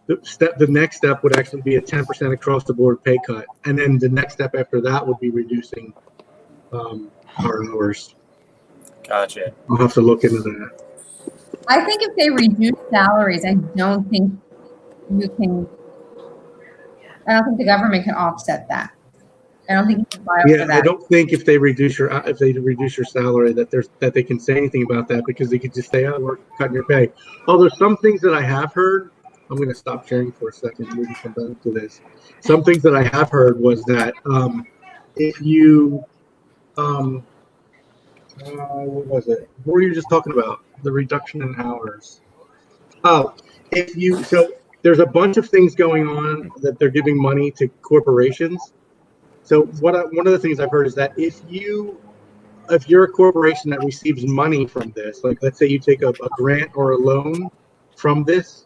A: the next step would actually be a 10% across the board pay cut, and then the next step after that would be reducing our hours.
G: Gotcha.
A: I'll have to look into that.
D: I think if they reduce salaries, I don't think the government can offset that. I don't think you can file for that.
A: I don't think if they reduce your salary that they can say anything about that, because they could just say, "Oh, we're cutting your pay." Although some things that I have heard, I'm going to stop sharing for a second. Maybe come back to this. Some things that I have heard was that if you what was it? What were you just talking about? The reduction in hours. So there's a bunch of things going on that they're giving money to corporations. So one of the things I've heard is that if you're a corporation that receives money from this, like let's say you take a grant or a loan from this,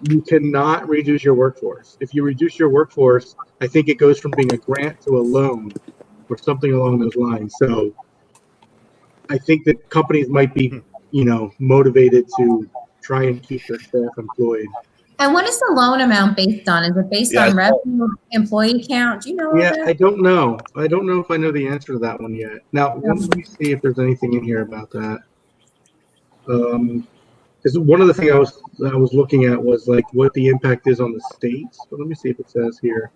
A: you cannot reduce your workforce. If you reduce your workforce, I think it goes from being a grant to a loan or something along those lines. So I think that companies might be, motivated to try and keep their staff employed.
D: And what is the loan amount based on? Is it based on revenue, employee count? Do you know?
A: Yeah, I don't know. I don't know if I know the answer to that one yet. Now, let me see if there's anything in here about that. Because one of the things I was looking at was like what the impact is on the states. But let me see if it says here.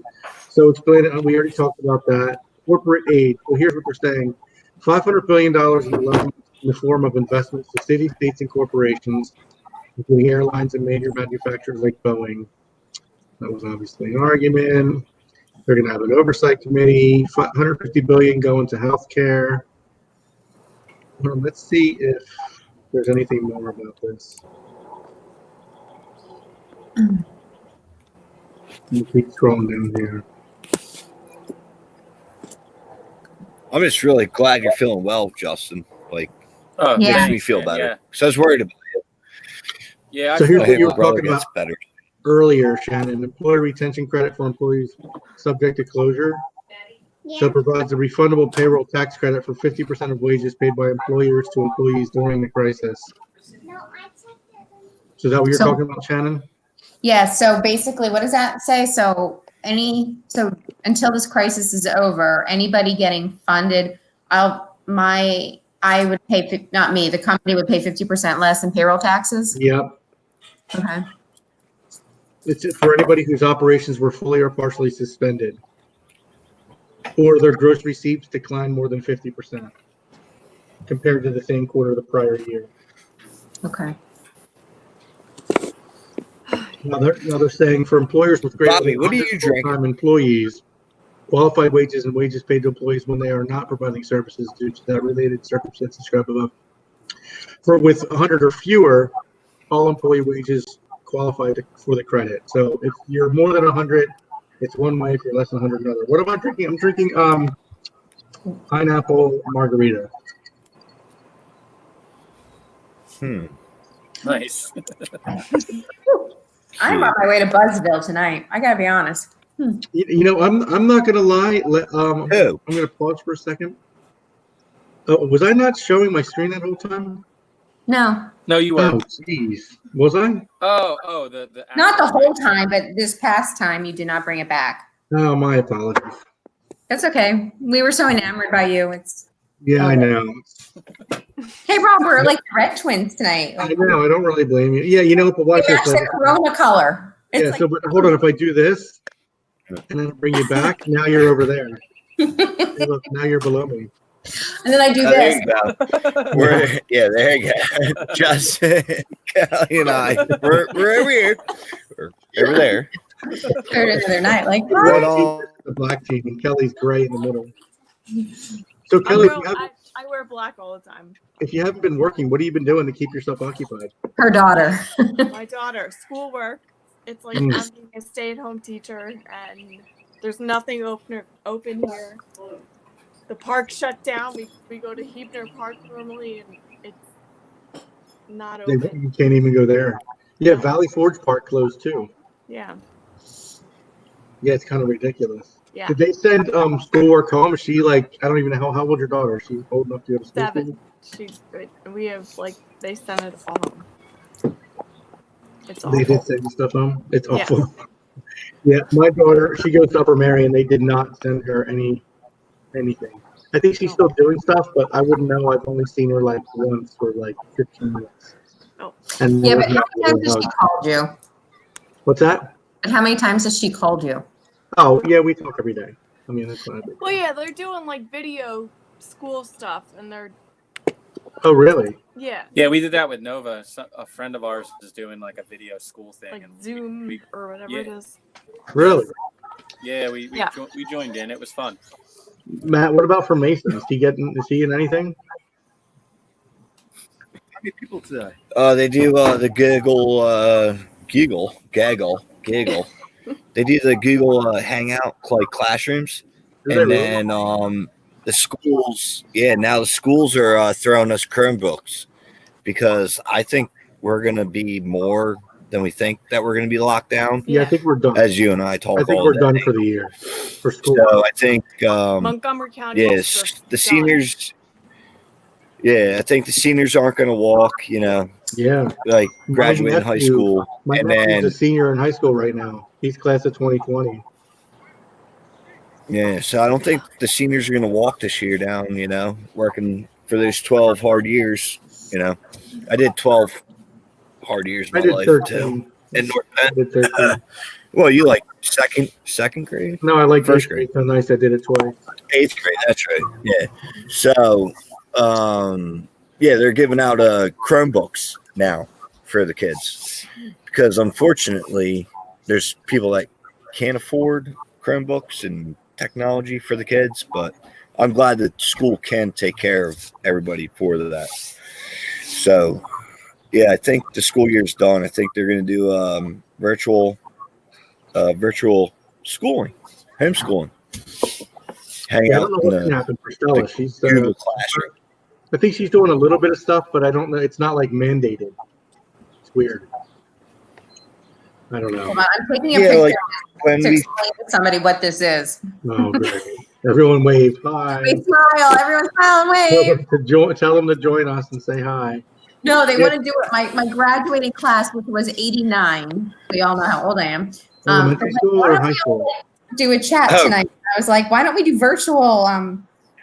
A: So explain it. We already talked about that. Corporate aid. Well, here's what they're saying: $500 billion in loans in the form of investments to cities, states, and corporations, including airlines and major manufacturers like Boeing. That was obviously an argument. They're going to have an oversight committee. $150 billion going to healthcare. Let's see if there's anything more about this. You keep scrolling down here.
C: I'm just really glad you're feeling well, Justin. Like, makes me feel better.
G: Yeah.
C: So I was worried about it.
G: Yeah.
A: So here's what you were
C: my brother
A: talking
C: gets
A: about
C: better.
A: earlier, Shannon. Employee retention credit for employees subject to closure. So it provides a refundable payroll tax credit for 50% of wages paid by employers to employees during the crisis.
H: No, I checked it.
A: So is that what you're
D: So-
A: talking about, Shannon?
D: Yeah, so basically, what does that say? So until this crisis is over, anybody getting funded, I would pay, not me, the company would pay 50% less in payroll taxes?
A: Yep.
D: Okay.
A: It's for anybody whose operations were fully or partially suspended, or their gross receipts declined more than 50% compared to the same quarter of the prior year.
D: Okay.
A: Now they're saying for employers with greater
C: Bobby,
A: than
C: what are
A: 100
C: you drinking?
A: full-time employees, qualified wages and wages paid to employees when they are not providing services due to that related circumstance described above. For with 100 or fewer, all employee wages qualify for the credit. So if you're more than 100, it's one way. If you're less than 100, another. What am I drinking? I'm drinking pineapple margarita.
G: Nice.
D: I'm on my way to Buzzville tonight. I gotta be honest.
A: You know, I'm not gonna lie.
C: Who?
A: I'm gonna pause for a second. Oh, was I not showing my screen that whole time?
D: No,
G: No, you were.
A: Oh, jeez. Was I?
G: Oh, the
D: not the whole time, but this past time you did not bring it back.
A: Oh, my apologies.
D: That's okay. We were so enamored by you.
A: Yeah, I know.
D: Hey, Rob, we're like the Red Twins tonight.
A: I know. I don't really blame you. Yeah, you know, but watch
D: We're
A: this.
D: actually Corona color. It's
A: Yeah,
D: like,
A: so but hold on. If I do this and then bring you back, now you're over there. Hey, look, now you're below me.
D: and then I do
C: Oh, there
D: this.
C: you go. There you go. Justin, Kelly, and I, we're over here. We're over there.
D: Heard it the other night. Like,
C: Right
A: Red
C: on.
A: team, the black team, and Kelly's gray in the middle. So Kelly,
E: I wear black all the time.
A: if you haven't been working, what have you been doing to keep yourself occupied?
D: her daughter.
E: My daughter, schoolwork. It's like
A: Mm.
E: I'm being a stay-at-home teacher, and there's nothing open here. The park shut down. We go to Hebner Park normally, and it's not open.
A: You can't even go there. Yeah, Valley Forge Park closed too.
E: Yeah,
A: Yeah, it's kind of ridiculous.
E: yeah.
A: Did they send schoolwork home? Is she like, I don't even know how old your daughter? Is she old enough to go to school?
E: 7. She's good. We have they sent it all home. It's awful.
A: They did send stuff home. It's
E: Yeah.
A: awful. Yeah, my daughter, she goes to Upper Mary, and they did not send her anything. I think she's still doing stuff, but I wouldn't know. I've only seen her like once for like 15 minutes.
E: Oh.
A: And
D: Yeah,
A: there
D: but
A: was
D: how many
A: no
D: times has she
A: hug.
D: called you?
A: What's that?
D: But how many times has she called you?
A: Oh, yeah, we talk every day. I mean, that's not a big
E: Well, yeah, they're doing like video school stuff, and they're
A: Oh, really?
E: yeah,
G: Yeah, we did that with Nova. A friend of ours is doing like a video school thing,
E: like
G: and
E: Zoom
G: we-
E: or whatever
G: yeah.
E: it is.
A: Really?
G: yeah, we
E: Yeah.
G: we joined in. It was fun.
A: Matt, what about for Mason? Is he in anything?
I: How many people today?
C: They do the giggle. They do the Google Hangout like classrooms,
A: Is that
C: and
A: really?
C: then the schools. Yeah, now the schools are throwing us Chromebooks because I think we're gonna be more than we think that we're gonna be locked down,
A: Yeah, I think we're done.
C: as you and I talk
A: I think
C: all
A: we're
C: day.
A: done for the year for school.
C: So I think
E: Montgomery County. is
C: yes,
E: just
C: the
E: done.
C: seniors. Yeah, I think the seniors aren't gonna walk.
A: Yeah.
C: Like graduating high
A: nephew-
C: school,
A: My
C: and
A: nephew's
C: then
A: a senior in high school right now. He's class of 2020.
C: yeah, so I don't think the seniors are going to walk this year down, working for those 12 hard years. I did 12 hard years in
A: I
C: my
A: did
C: life too.
A: 13.
C: In North
A: I
C: Bend.
A: did 13.
C: Well, you like second grade?
A: No, I like
C: First
A: first grade. So nice. I did it twice.
C: 8th grade, that's right. Yeah. So, yeah, they're giving out Chromebooks now for the kids because unfortunately there's people that can't afford Chromebooks and technology for the kids, but I'm glad that school can take care of everybody for that. So, yeah, I think the school year's done. I think they're going to do virtual schooling, homeschooling. Hang
A: Yeah, I
C: out
A: don't know
C: in
A: what's gonna
C: the
A: happen for Stella. She's
C: Google Classroom.
A: I think she's doing a little bit of stuff, but I don't know. It's not like mandated. It's weird. I don't know.
D: Hold on, I'm taking a
C: Yeah,
D: picture
C: like when
D: to
C: we
D: explain to somebody what this is.
A: Oh, great. Everyone wave hi.
D: They smile. Everyone smile and
A: Tell
D: wave.
A: them to join. Tell them to join us and say hi.
D: No, they
A: Yeah.
D: want to do it. My graduating class, which was 89. We all know how old I am.
A: Elementary school
D: why
A: or
D: don't
A: high
D: we
A: school?
D: do a chat
C: Oh.
D: tonight? I was like, why don't we do virtual?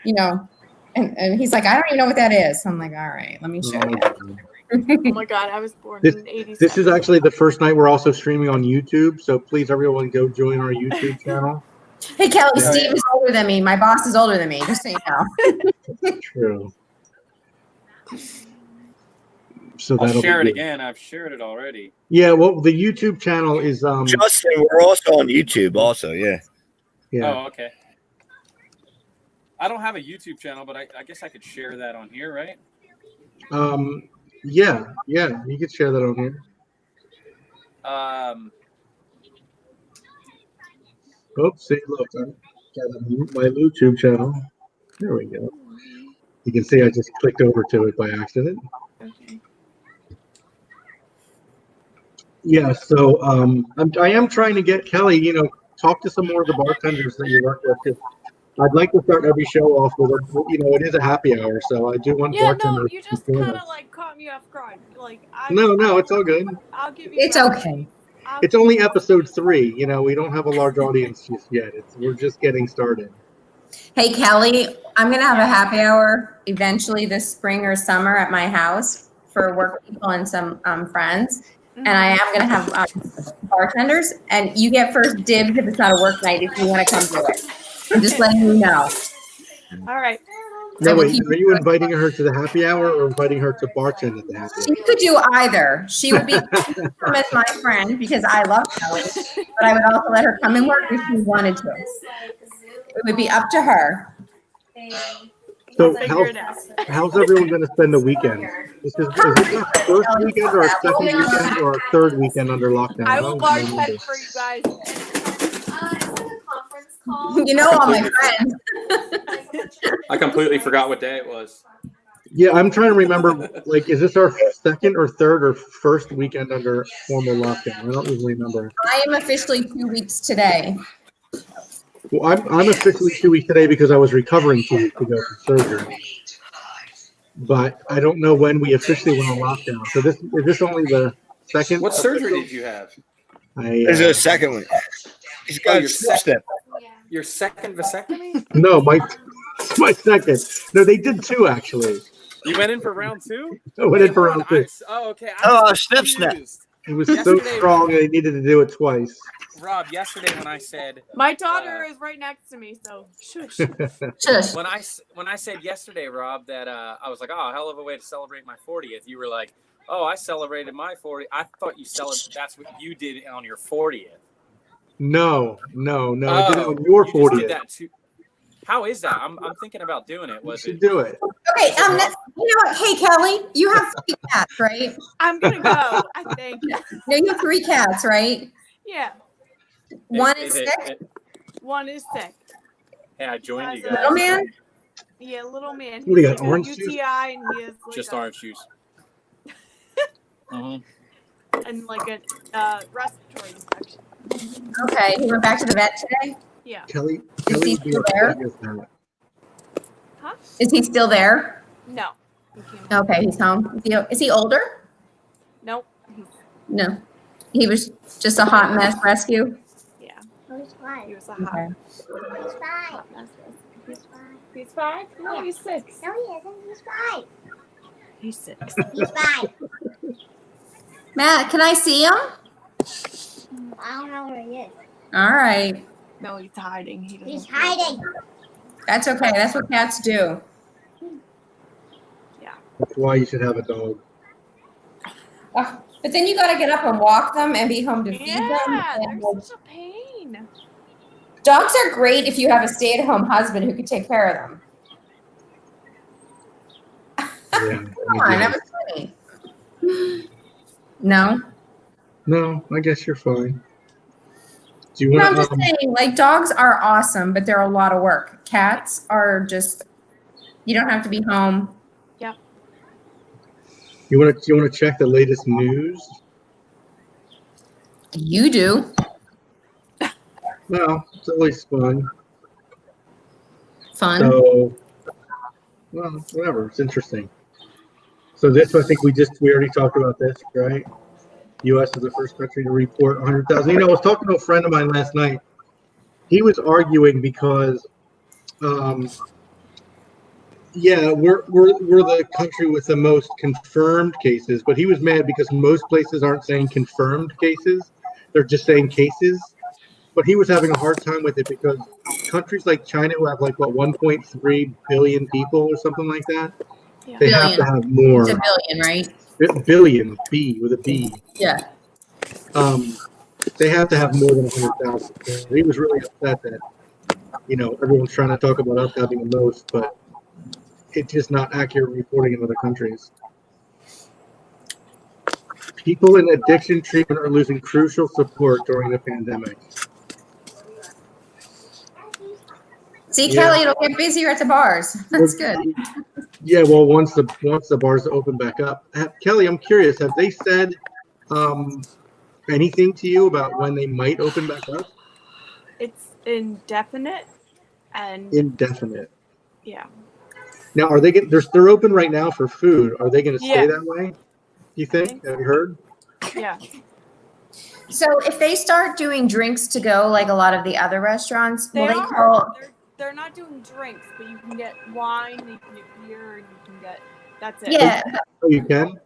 D: You know, and he's like, I don't even know what that is. I'm like, all right, let me show you.
E: Oh my god, I was born
A: This-
E: in '87.
A: This is actually the first night we're also streaming on YouTube, so please everyone go join our YouTube channel.
D: Hey, Kelly,
A: Yeah.
D: Steve is older than me. My boss is older than me, just so you know.
A: True. So
G: I'll
A: that'll
G: share it
A: be good.
G: again. I've shared it already.
A: Yeah, well, the YouTube channel is
C: Justin, we're also on YouTube. Also, yeah.
A: yeah.
G: Oh, okay. I don't have a YouTube channel, but I guess I could share that on here, right?
A: Yeah, you could share that on here. Oops, see, look, I got my YouTube channel. There we go. You can see I just clicked over to it by accident.
E: Okay.
A: Yeah, so I am trying to get Kelly, talk to some more of the bartenders that you work with. 'Cause I'd like to start every show off with, it is a happy hour, so I do want
E: Yeah, no,
A: bartenders
E: you
A: to
E: just
A: join
E: kind
A: us.
E: of like caught me off guard. Like
A: No, it's all good.
E: I'll give you.
D: It's okay.
A: It's only episode 3. We don't have a large audience just yet. We're just getting started.
D: Hey, Kelly, I'm going to have a happy hour eventually this spring or summer at my house for work people and some friends. And I am going to have bartenders, and you get first dibs if it's not a work night if you want to come do it. I'm just letting you know.
E: All right.
A: No,
D: I will
A: wait,
D: keep
A: are you inviting her to the happy hour or inviting her to bartend at the happy
D: She could do either. She would be come as my friend because I love Kelly, but I would also let her come and work if she wanted to. It would be up to her.
A: So
E: Figure it out.
A: how's everyone going to spend the weekend? Is this our first weekend or our second weekend or our third weekend under lockdown?
E: I
A: don't
E: will
A: remember.
E: bartend for you guys.
D: You know all my friends.
G: I completely forgot what day it was.
A: Yeah, I'm trying to remember, is this our second or third or first weekend under formal lockdown? I don't even remember.
D: I am officially 2 weeks today.
A: Well, I'm officially 2 weeks today because I was recovering 2 weeks ago from surgery. But I don't know when we officially went on lockdown. So is this only the second?
G: What surgery did you have?
C: There's a second one. He's got
G: your
C: step.
G: Your second vasectomy?
A: No, my second. No, they did 2 actually.
G: You went in for round 2?
A: I went in for round 2.
G: Okay.
C: Snip.
A: It was so strong they needed to do it twice.
G: Rob, yesterday when I said
E: My daughter is right next to me, so shush.
D: Shush.
G: when I said yesterday, Rob, that I was like, oh, hell of a way to celebrate my 40th. You were like, oh, I celebrated my 40th. I thought you celebrated. That's what you did on your 40th.
A: No. I did it on
G: Oh,
A: your
G: you just
A: 40th.
G: did that too. How is that? I'm thinking about doing it.
A: You
G: Was
A: should
G: it?
A: do it.
D: Okay, you know what? Hey, Kelly, you have 3 cats, right?
E: I'm gonna go. I think.
D: No, you have 3 cats, right?
E: Yeah.
D: One is sick.
E: One is sick.
G: Hey, I joined you
E: Has a-
G: guys.
D: Little man?
E: Yeah, little man.
A: What do you
E: He's
A: got,
E: like a
A: orange
E: UTI,
A: juice?
E: and he has like
G: Just orange juice.
E: and like a respiratory infection.
D: Okay, he went back to the vet today.
E: Yeah.
A: Kelly
D: he
A: would be
D: still there?
A: upset with that.
E: Huh?
D: Is he still there?
E: No. He came.
D: Okay, he's home. Is he older?
E: Nope. He's,
D: No. He was just a hot mess rescue.
E: yeah.
H: Who's five?
E: He was a hot,
D: Okay.
H: Who's five?
E: hot mess.
H: Who's five?
E: He's 5? No, he's 6.
H: No, he isn't. He's five.
E: He's 6.
H: He's five.
D: Matt, can I see him?
H: I don't know where he is.
D: All right.
E: No, he's hiding. He doesn't
H: He's
E: feel
H: hiding.
D: That's okay. That's what cats do.
A: That's why you should have a dog.
D: Ugh, but then you got to get up and walk them and be home to feed them.
E: Yeah,
D: And
E: they're such a pain.
D: dogs are great if you have a stay-at-home husband who can take care of them.
A: Yeah.
D: Come on, that was funny. No?
A: No, I guess you're fine. Do you
D: No, I'm
A: want
D: just
A: to?
D: saying, like, dogs are awesome, but they're a lot of work. Cats are just, you don't have to be home.
A: You want to check the latest news?
D: You do.
A: Well, it's always fun.
D: Fun.
A: So, well, whatever. It's interesting. So this, I think we already talked about this, right? U.S. is the first country to report 100,000. You know, I was talking to a friend of mine last night. He was arguing because, yeah, we're the country with the most confirmed cases, but he was mad because most places aren't saying confirmed cases; they're just saying cases. But he was having a hard time with it because countries like China, who have like what 1.3 billion people or something like that,
E: Yeah.
A: they have to
D: Billion.
A: have more.
D: It's a billion, right?
A: Billion, B with a B.
D: Yeah.
A: They have to have more than 100,000. So he was really upset that, you know, everyone's trying to talk about us having the most, but it's just not accurate reporting in other countries. People in addiction treatment are losing crucial support during the pandemic.
D: See,
A: Yeah.
D: Kelly, it'll get busier at the bars. That's good.
A: Yeah, well, once the bars open back up, Kelly, I'm curious. Have they said anything to you about when they might open back up?
E: It's indefinite and
A: Indefinite.
E: yeah.
A: Now, are they they're open right now for food? Are they going to stay
E: Yeah.
A: that way? Do you think? Have you heard?
E: Yeah.
D: So if they start doing drinks to go like a lot of the other restaurants,
E: They
D: will they
E: are.
D: call
E: They're not doing drinks, but you can get wine, you can get beer, and you can get that's it.
D: yeah.
A: Oh, you can. Well,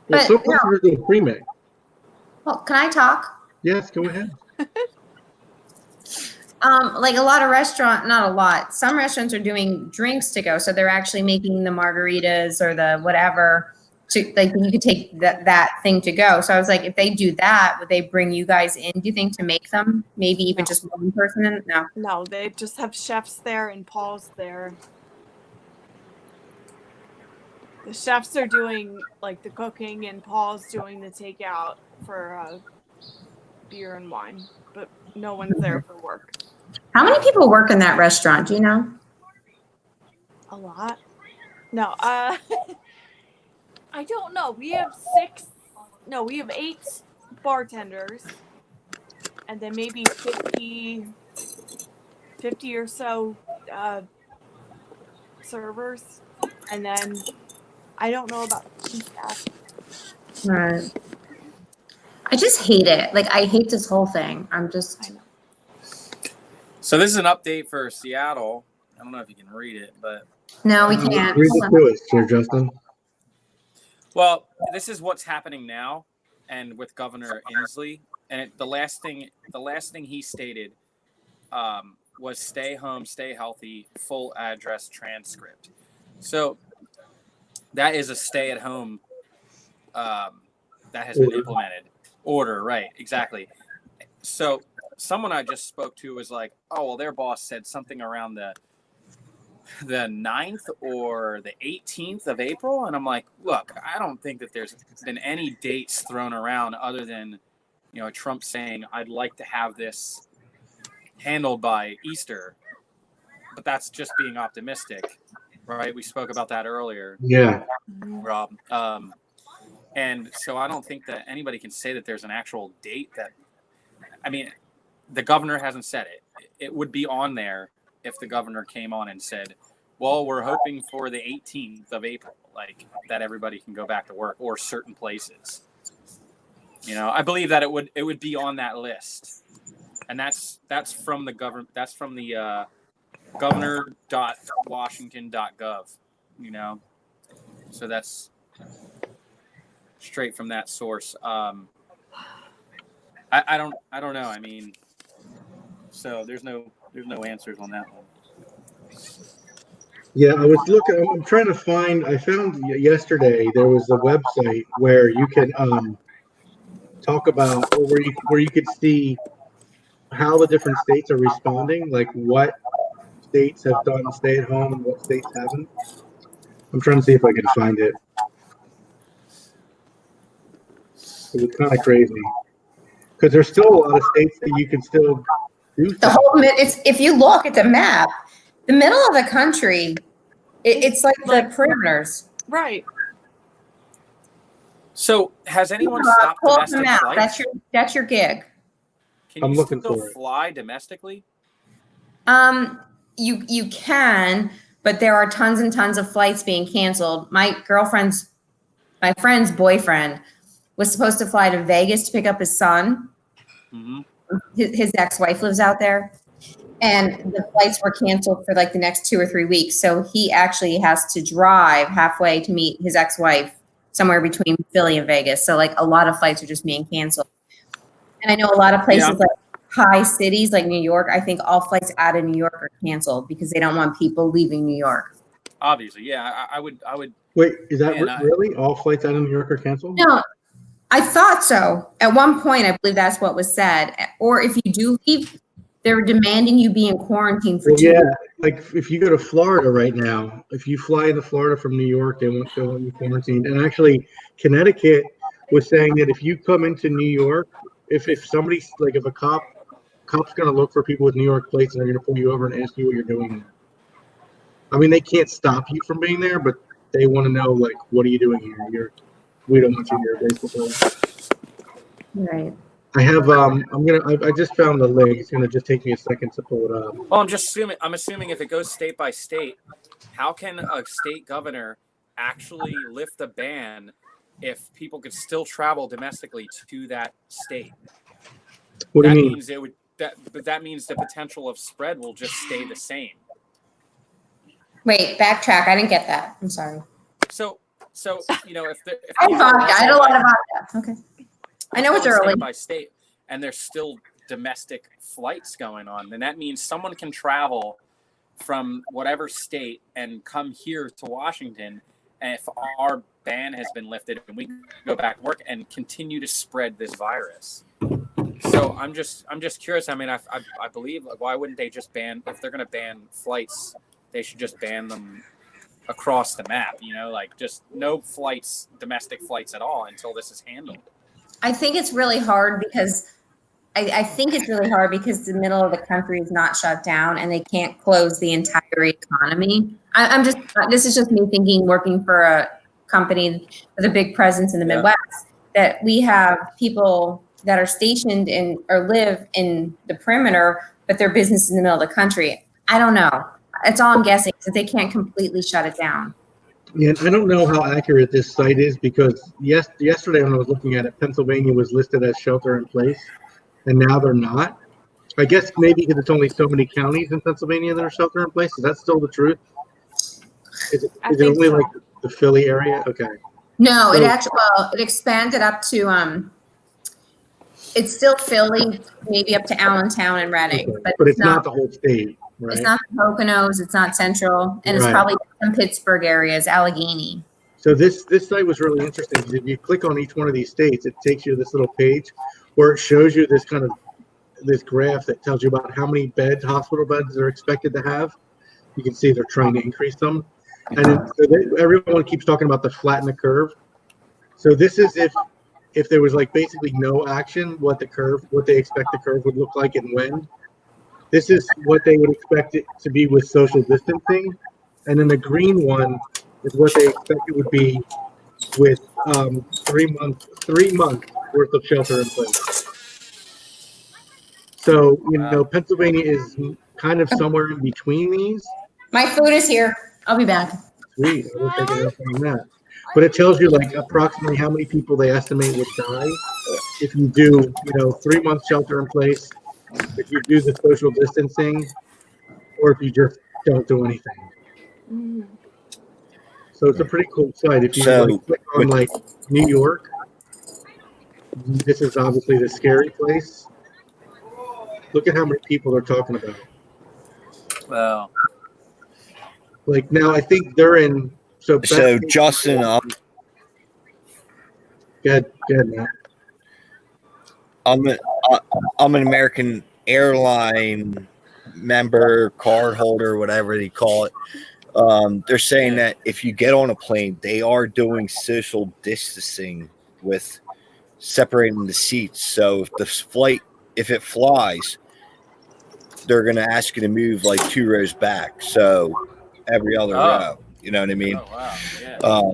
D: But
A: so far we're doing pre-mix.
D: Well, can I talk?
A: Yes, go ahead.
D: Like a lot of not a lot. Some restaurants are doing drinks to go, so they're actually making the margaritas or the whatever to like you could take that thing to go. So I was like, if they do that, would they bring you guys in? Do you think to make them? Maybe even just one person? In? No.
E: No, they just have chefs there and Paul's there. The chefs are doing like the cooking and Paul's doing the takeout for beer and wine, but no one's there for work.
D: How many people work in that restaurant? Do you know?
E: A lot. No, I don't know. We have 8 bartenders and then maybe 50 or so servers. And then I don't know about staff.
D: Right. I just hate it. Like I hate this whole thing.
E: I know.
G: So this is an update for Seattle. I don't know if you can read it, but
D: No, we can't.
A: Read
D: Hold
A: it
D: on.
A: to us, Sir Justin.
G: well, this is what's happening now, and with Governor Inslee. And the last thing he stated was "Stay home, stay healthy." Full address transcript. So that is a stay-at-home that has been implemented. Order, right? Exactly. So someone I just spoke to was like, "Oh, well, their boss said something around the 9th or the 18th of April," and I'm like, "Look, I don't think that there's been any dates thrown around other than, you know, Trump saying I'd like to have this handled by Easter, but that's just being optimistic, right? We spoke about that earlier,
A: Yeah.
G: Rob. And so I don't think that anybody can say that there's an actual date that, I mean, the governor hasn't said it. It would be on there if the governor came on and said, well, we're hoping for the 18th of April, like that everybody can go back to work or certain places. You know, I believe that it would be on that list. And that's from the government. That's from the governor.washington.gov, you know, so that's straight from that source. I don't know. I mean, so there's no answers on that one.
A: Yeah, I was looking. I'm trying to find. I found yesterday there was a website where you can talk about or where you could see how the different states are responding, like what states have done stay at home and what states haven't. I'm trying to see if I can find it. It's kind of crazy because there's still a lot of states that you can still do
D: The
A: stuff.
D: whole if you look at the map, the middle of the country, it's like the perimeters.
E: Right.
G: So has anyone
D: Pull
G: stopped
D: up the
G: domestic
D: map.
G: flights?
D: That's your gig.
G: Can
A: I'm
G: you
A: looking
G: still
A: for it.
G: fly domestically?
D: you can, but there are tons and tons of flights being canceled. My friend's boyfriend was supposed to fly to Vegas to pick up his son.
G: Mm-hmm.
D: His ex-wife lives out there, and the flights were canceled for like the next 2 or 3 weeks. So he actually has to drive halfway to meet his ex-wife somewhere between Philly and Vegas. So like a lot of flights are just being canceled. And I know a lot of places like high cities like New York, I think all flights out of New York are canceled because they don't want people leaving New York.
G: Obviously, yeah. I would.
A: Wait, is that
G: Man,
A: really all flights out of New York are canceled?
D: No, I thought so. At one point, I believe that's what was said. Or if you do leave, they're demanding you be in quarantine for
A: Well,
D: 2
A: yeah,
D: weeks.
A: like if you go to Florida right now, if you fly into Florida from New York, they want you quarantined. And actually, Connecticut was saying that if you come into New York, if somebody's like if a cop's going to look for people with New York plates and they're going to pull you over and ask you what you're doing. I mean, they can't stop you from being there, but they want to know like, what are you doing here? We don't want you here, basically.
D: Right.
A: I have I just found the link. It's gonna just take me a second to pull it up.
G: Well, I'm assuming if it goes state by state, how can a state governor actually lift the ban if people could still travel domestically to that state?
A: What do
G: That
A: you mean?
G: means that means the potential of spread will just stay the same.
D: Wait, backtrack. I didn't get that. I'm sorry.
G: So if
D: I had
G: people are
D: vodka. I had a lot of vodka. Okay. I know it's early.
G: state by state, and there's still domestic flights going on, then that means someone can travel from whatever state and come here to Washington. And if our ban has been lifted and we can go back to work and continue to spread this virus. So I'm just curious. I mean, I believe, why wouldn't they just ban, if they're going to ban flights, they should just ban them across the map, like just no flights, domestic flights at all until this is handled.
D: I think it's really hard because the middle of the country is not shut down and they can't close the entire economy. This is just me thinking, working for a company with a big presence in the Midwest, that we have people that are stationed in or live in the perimeter, but their business is in the middle of the country. I don't know. That's all I'm guessing, because they can't completely shut it down.
A: Yeah, I don't know how accurate this site is because yesterday when I was looking at it, Pennsylvania was listed as shelter in place, and now they're not. I guess maybe because it's only so many counties in Pennsylvania that are shelter in place. Is that still the truth? Is it only
E: so.
A: like the Philly area? Okay.
D: No,
A: So-
D: it expanded up to it's still Philly, maybe up to Allentown and Reading,
A: Okay. But it's not the whole state, right?
D: It's not the Poconos, it's not Central, and it's
A: Right.
D: probably some Pittsburgh areas, Allegheny.
A: So this site was really interesting because if you click on each one of these states, it takes you to this little page where it shows you this graph that tells you about how many hospital beds they're expected to have. You can see they're trying to increase them, and everyone keeps talking about the flatten the curve. So this is if there was like basically no action, what they expect the curve would look like and when. This is what they would expect it to be with social distancing, and then the green one is what they expect it would be with 3 months worth of shelter in place. So Pennsylvania is kind of somewhere in between these.
D: My food is here. I'll be back.
A: Sweet, I wish I could have found that. But it tells you like approximately how many people they estimate would die if you do 3 months shelter in place, if you do the social distancing, or if you just don't do anything. So it's a pretty cool site. If you click on like New York, this is obviously the scary place. Look at how many people they're talking about.
G: Well,
A: like now, I think they're in. So
C: Justin,
A: go ahead, Matt.
C: I'm an American airline member, card holder, whatever they call it. They're saying that if you get on a plane, they are doing social distancing with separating the seats. So if it flies, they're going to ask you to move like 2 rows back. So every other row, you know what I mean?
G: oh wow, yeah.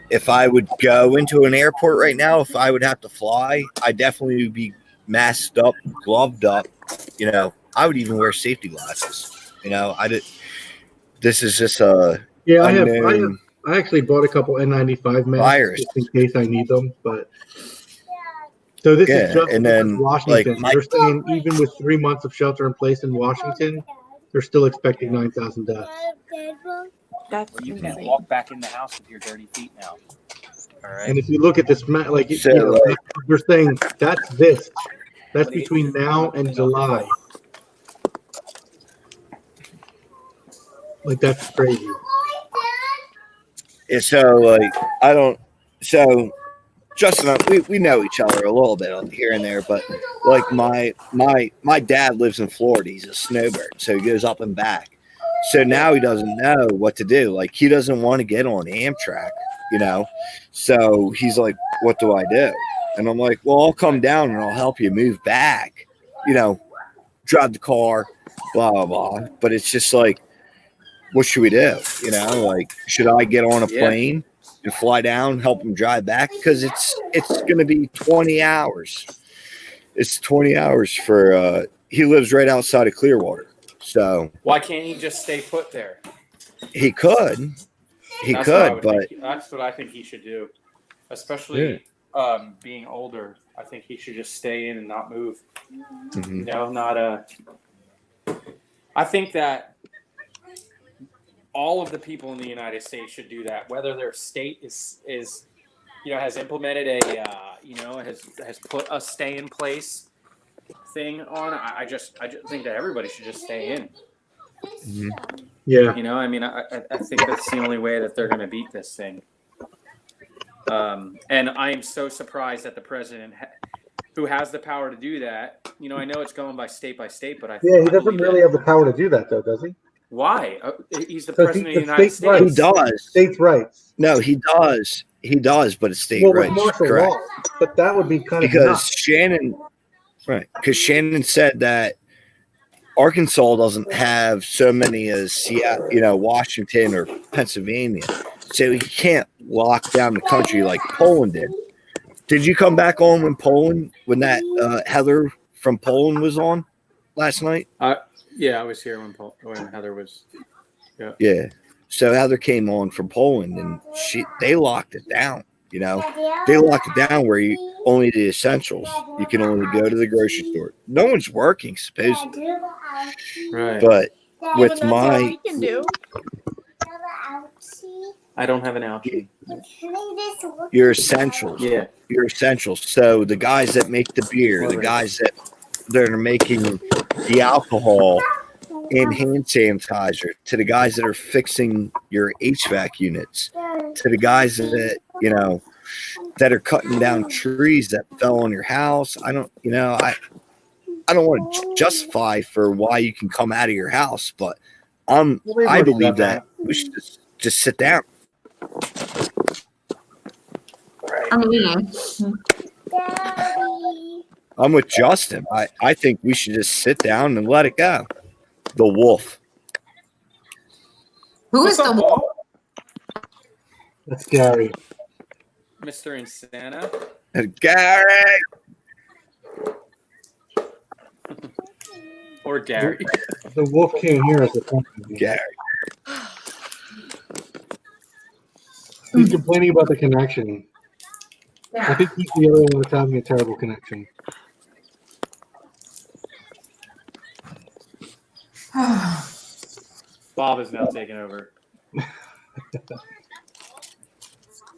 C: If I would go into an airport right now, if I would have to fly, I definitely would be masked up, gloved up. I would even wear safety glasses. You know, this is just a
A: Yeah,
C: unknown
A: I actually bought a couple N95 masks
C: virus.
A: just in case I need them. But so this
C: Yeah,
A: is just
C: and
A: because
C: then,
A: Washington.
C: like,
A: They're saying even with 3 months of shelter in place in Washington, they're still expecting 9,000 deaths.
E: That's
G: You can't
E: insane.
G: walk back in the house with your dirty feet now. All right.
A: And if you look at this map, like
C: So,
A: you know,
C: like-
A: they're saying that's between now and July. Like that's crazy.
C: Yeah, so like I don't. So Justin, and I, we know each other a little bit here and there, but like my dad lives in Florida. He's a snowbird, so he goes up and back. So now he doesn't know what to do. Like he doesn't want to get on Amtrak, you know. So he's like, "What do I do?" And I'm like, "Well, I'll come down and I'll help you move back. You know, drive the car, blah blah blah." But it's just like, what should we do? You know, like, should I get on a plane and fly down, help him drive back? Because it's going to be 20 hours. It's 20 hours for. He lives right outside of Clearwater, so
G: Why can't he just stay put there?
C: he could. He
G: That's what I
C: could,
G: would
C: but
G: think. That's what I think he should do. Especially being older, I think he should just stay in and not move.
C: mhm.
G: You know, not I think that all of the people in the United States should do that. Whether their state is has implemented a has put a stay in place thing on. I just think that everybody should just stay in.
C: Mhm.
A: Yeah.
G: You know, I mean, I think that's the only way that they're going to beat this thing. And I am so surprised that the president, who has the power to do that, you know, I know it's going by state, but I
A: Yeah, he
G: I
A: doesn't
G: believe
A: really
G: that-
A: have the power to do that, though, does he?
G: Why? He's the
A: Because
G: president of
A: the
G: the United
A: state's right.
C: He
G: States.
C: does.
A: States' rights.
C: No, he does. He does, but it's state
A: Well, with
C: rights.
A: martial
C: Correct.
A: law, but that would be kind of
C: Because
A: nuts.
C: Shannon, right? Because Shannon said that Arkansas doesn't have so many as Seattle, you know, Washington or Pennsylvania, so he can't lock down the country like Poland did. Did you come back on when that Heather from Poland was on last night?
G: Yeah, I was here when Heather was.
C: Yeah. So Heather came on from Poland, and they locked it down. You know, they locked it down where only the essentials. You can only go to the grocery store. No one's working, supposedly.
G: Right.
C: But with
E: That's all
C: my
E: we can do.
G: I don't have an ouchie.
C: your essentials,
G: Yeah.
C: your essentials. So the guys that make the beer, the guys that are making the alcohol and hand sanitizer, to the guys that are fixing your HVAC units, to the guys that, you know, that are cutting down trees that fell on your house. I don't want to justify for why you can come out of your house, but
A: Well, they've
C: I
A: already
C: believe
A: done
C: that we should just sit down.
D: I'm leaving.
C: I'm with Justin. I think we should just sit down and let it go. The wolf.
D: Who is
G: What's
D: the
G: up,
D: wolf?
G: Paul?
A: That's Gary.
G: Mr. Insana.
C: Gary.
G: Or Gary.
A: The wolf can't hear us.
C: Gary.
A: He's complaining about the connection. I
D: Yeah.
A: think he's the other one that's having a terrible connection.
G: Bob is now taking over.
A: I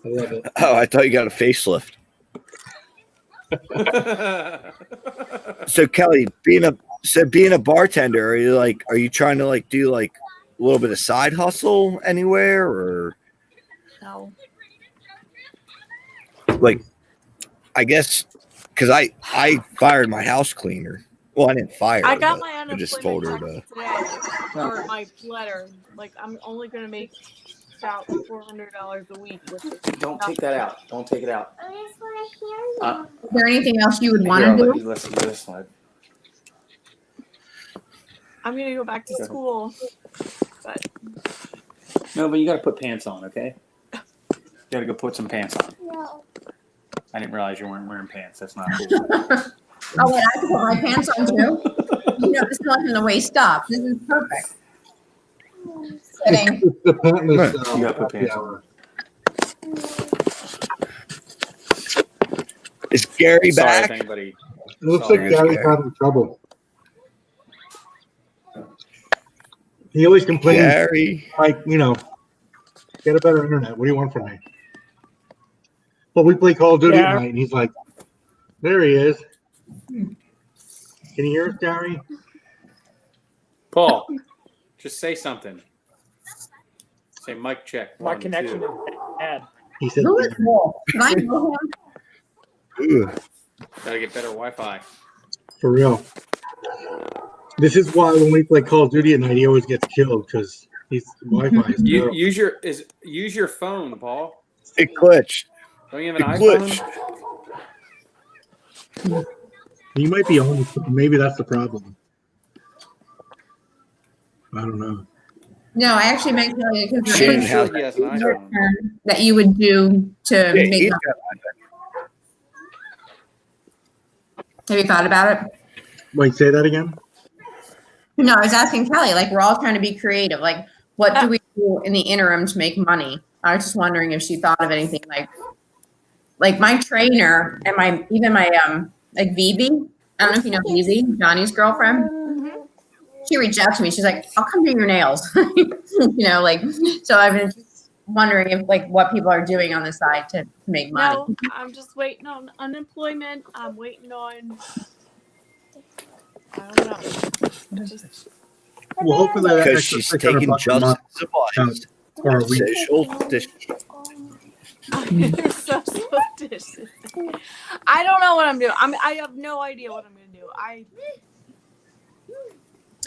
A: love it.
C: Oh, I thought you got a facelift. So Kelly, being a bartender, are you trying to like do like a little bit of side hustle anywhere, or
E: No.
C: like, I guess because I fired my house cleaner. Well, I didn't fire her.
E: I got
C: but
E: my
C: I
E: unemployment
C: just told her
E: check
C: to.
E: today, or my letter. Like, I'm only gonna make about $400 a week. Which is
G: Don't take that out. Don't take it out.
H: I just want to hear you.
D: Is there anything else you would
G: Here,
D: want
G: I'll
D: to
G: let
D: do?
G: you listen to this one.
E: I'm gonna go back to school. But
G: No, but you got to put pants on, okay? You got to go put some pants on.
H: No.
G: I didn't realize you weren't wearing pants. That's not cool.
D: Oh, wait, I can put my pants on too. You know, it's not in the waist up. This is perfect. Kidding.
A: It's the Pantless
I: You gotta put
A: happy
I: pants on.
A: hour.
C: Is Gary
G: Sorry if
C: back?
G: anybody.
A: It looks
G: Sorry,
A: like Gary's
C: Gary.
A: having trouble. He always complains,
C: Gary.
A: like, get a better internet. What do you want from me? Well, we play Call of Duty at night, and he's like, there he is. Can you hear us, Gary?
G: Paul, just say something. Say mic check.
J: My
G: 1,
J: connection
G: 2.
J: is bad.
A: He said,
D: Who is Wolf? Can I know him?
C: Ooh.
G: Gotta get better Wi-Fi.
A: for real. This is why when we play Call of Duty at night, he always gets killed because his Wi-Fi is
G: You
A: terrible.
G: use your phone, Paul.
C: It glitched.
G: Don't you have an
C: It
G: iPhone?
C: glitched.
A: He might be on. Maybe that's the problem. I don't know.
D: No, I actually meant to tell you because
C: Shane,
G: I'm
C: how-
G: sure he has an iPhone.
D: that you would do to
C: Yeah,
D: make
C: he's
D: money.
C: got-
D: Have you thought about it?
A: Wait, say that again?
D: No, I was asking Kelly, like, we're all trying to be creative. Like, what do we do in the interim to make money? I was just wondering if she thought of anything like my trainer and like Vivi. I don't know if you know Vivi, Johnny's girlfriend. She reached out to me. She's like, I'll come do your nails. So I've been just wondering if what people are doing on the side to make money.
E: No, I'm just waiting on unemployment. I'm waiting on. I don't know. Just,
A: Well, hopefully that
C: Because
A: extra
C: she's
A: $600
C: taking
A: a
C: just
A: month
C: advised.
A: or a week.
C: Social distance.
E: I'm social distancing. I don't know what I'm doing. I have no idea what I'm gonna do.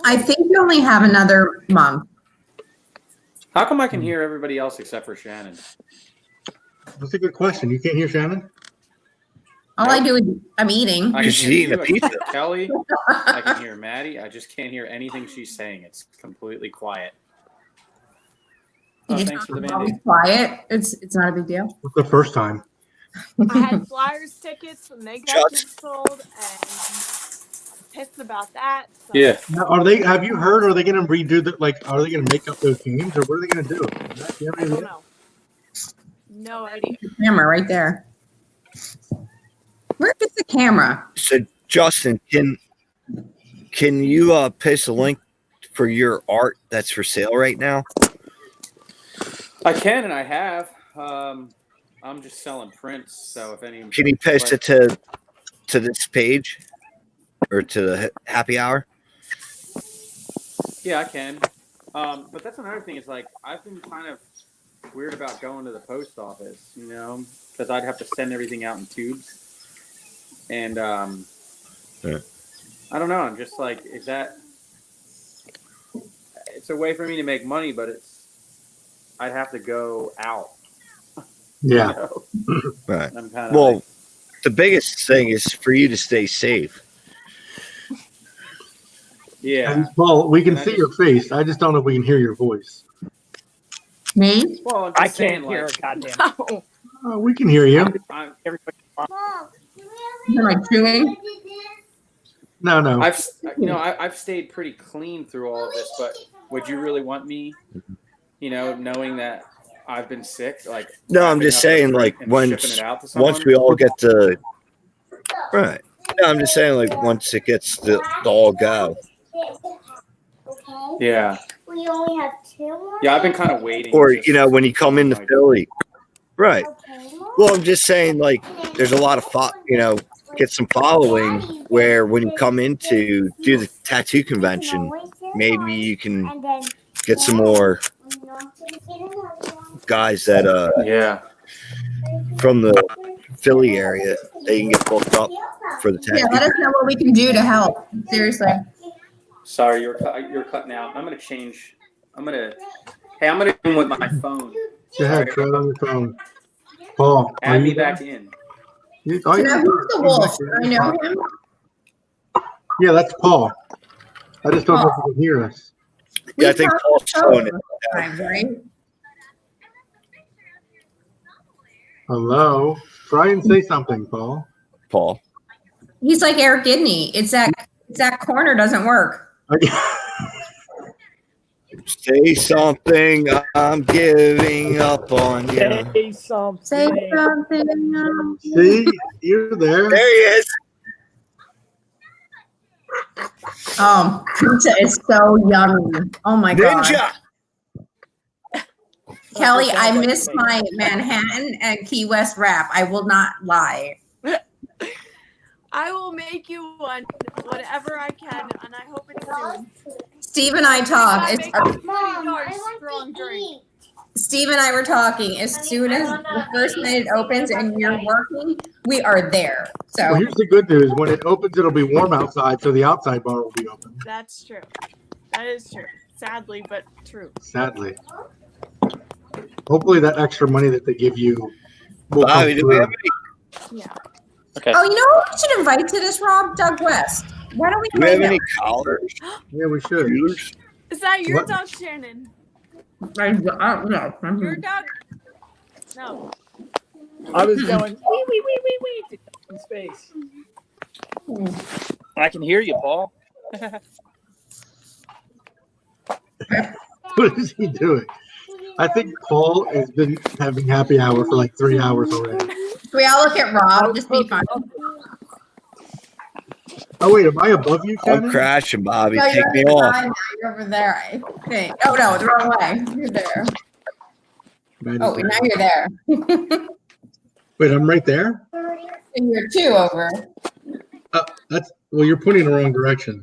D: I think you only have another month.
G: How come I can hear everybody else except for Shannon?
A: That's a good question. You can't hear Shannon?
D: All I do is I'm eating.
G: I can
C: Because she's
G: hear
C: eating
G: you,
C: a
G: I can
C: pizza.
G: hear Kelly. I can hear Maddie. I just can't hear anything she's saying. It's completely quiet.
D: You
G: Oh,
D: just
G: thanks for the
D: always
G: Band-Aid.
D: quiet. It's not a big deal.
A: It's the first time.
E: I had Flyers tickets when they got canceled, and I'm pissed about that. So.
G: Yeah.
A: Now, have you heard, are they going to redo that? Like, are they going to make up those games or what are they going to do? Do you have
E: I
A: any
E: don't
A: idea?
E: know. No idea.
D: Camera right there. Where is the camera?
C: So Justin, can you paste a link for your art that's for sale right now?
G: I can and I have. I'm just selling prints, so if any.
C: Can you paste it to this page or to the happy hour?
G: Yeah, I can. But that's another thing. Is like I've been kind of weird about going to the post office, because I'd have to send everything out in tubes, and
C: Yeah.
G: I don't know. I'm just like, is that? It's a way for me to make money, but I'd have to go out.
A: Yeah.
C: Right.
G: I'm kind of
C: Well, the biggest thing is for you to stay safe.
G: yeah.
A: And Paul, we can
G: And I
A: see
G: just-
A: your face. I just don't know if we can hear your voice.
D: Me?
G: Well, I'm
J: I
G: just saying,
J: can't hear a
G: like,
J: goddamn.
A: Oh, we can hear you.
G: I'm,
J: Everybody.
D: Am I chewing?
A: No.
G: I've stayed pretty clean through all of this, but would you really want me, knowing that I've been sick? Like,
C: No, I'm just saying, like,
G: and
C: once
G: shipping it out to someone?
C: we all get to right. No, I'm just saying, like, once it gets to all go.
H: Okay.
G: Yeah,
H: We only have 2 more.
G: yeah, I've been kind of waiting.
C: Or
G: just-
C: when you come into Philly, right?
H: Okay, Mom.
C: Well, I'm just saying, like, there's a lot of get some following where when you come in to do the tattoo convention, maybe you can
H: And then
C: get some more guys that
G: Yeah,
C: from the Philly area. They can get booked up for the
D: Yeah, let
C: tattoo.
D: us know what we can do to help. Seriously.
G: sorry, you're cutting out. I'm gonna change. I'm gonna do with my phone.
A: Go ahead, try it on your phone. Paul, are
G: Add me
A: you
G: back in.
A: You,
D: So now who's the wolf? Do I know him?
A: Yeah, that's Paul. I just don't know if you can hear us.
C: Yeah, I think
D: talked
C: Paul's
D: to
C: showing it.
D: Paul times, right?
A: Hello. Try and say something, Paul.
C: Paul.
D: He's like Eric Gidney. It's that corner doesn't work.
C: Say something. I'm giving up on you.
I: Say something.
D: Say something.
A: See, you're there.
C: There he is.
D: Pizza is so yummy. Oh my god.
C: Ninja.
D: Kelly,
I: Sounds
D: I
I: like
D: miss
I: me.
D: my Manhattan and Key West wrap. I will not lie.
E: I will make you one, whatever I can, and I hope it's soon.
D: Steve and I talk.
E: I
D: It's,
E: make a
H: Mom,
E: $3
H: I
E: strong
H: want to
E: drink.
H: eat.
D: Steve and I were talking. As soon as the first night it opens and you're working, we are there.
A: Well,
D: So
A: here's the good news. When it opens, it'll be warm outside, so the outside bar will be open.
E: That's true. That is true. Sadly, but true.
A: Sadly. Hopefully that extra money that they give you will come
C: Bobby, do we
A: through.
C: have any,
E: Yeah.
G: Okay.
D: oh, you know who we should invite to this, Rob? Doug West. Why don't we
C: do we have
D: invite
C: any
D: him?
C: collars?
A: Yeah, we should.
E: Is that your
A: What?
E: dog, Shannon?
D: I don't know.
E: Your dog? No.
I: I was going wee in space.
G: I can hear you, Paul.
A: What is he doing? I think Paul has been having happy hour for like 3 hours already.
D: We all look at Rob. Just be fun.
A: Oh wait, am I above you,
C: I'm
A: Shannon?
C: crashing, Bobby.
D: No,
C: Take
D: you're
C: me
D: on the
C: off.
D: side now. You're over there, I think. Oh no, the wrong way. You're there. Oh, now you're there.
A: Wait, I'm right there?
D: And you're two over.
A: That's well, you're pointing in the wrong direction.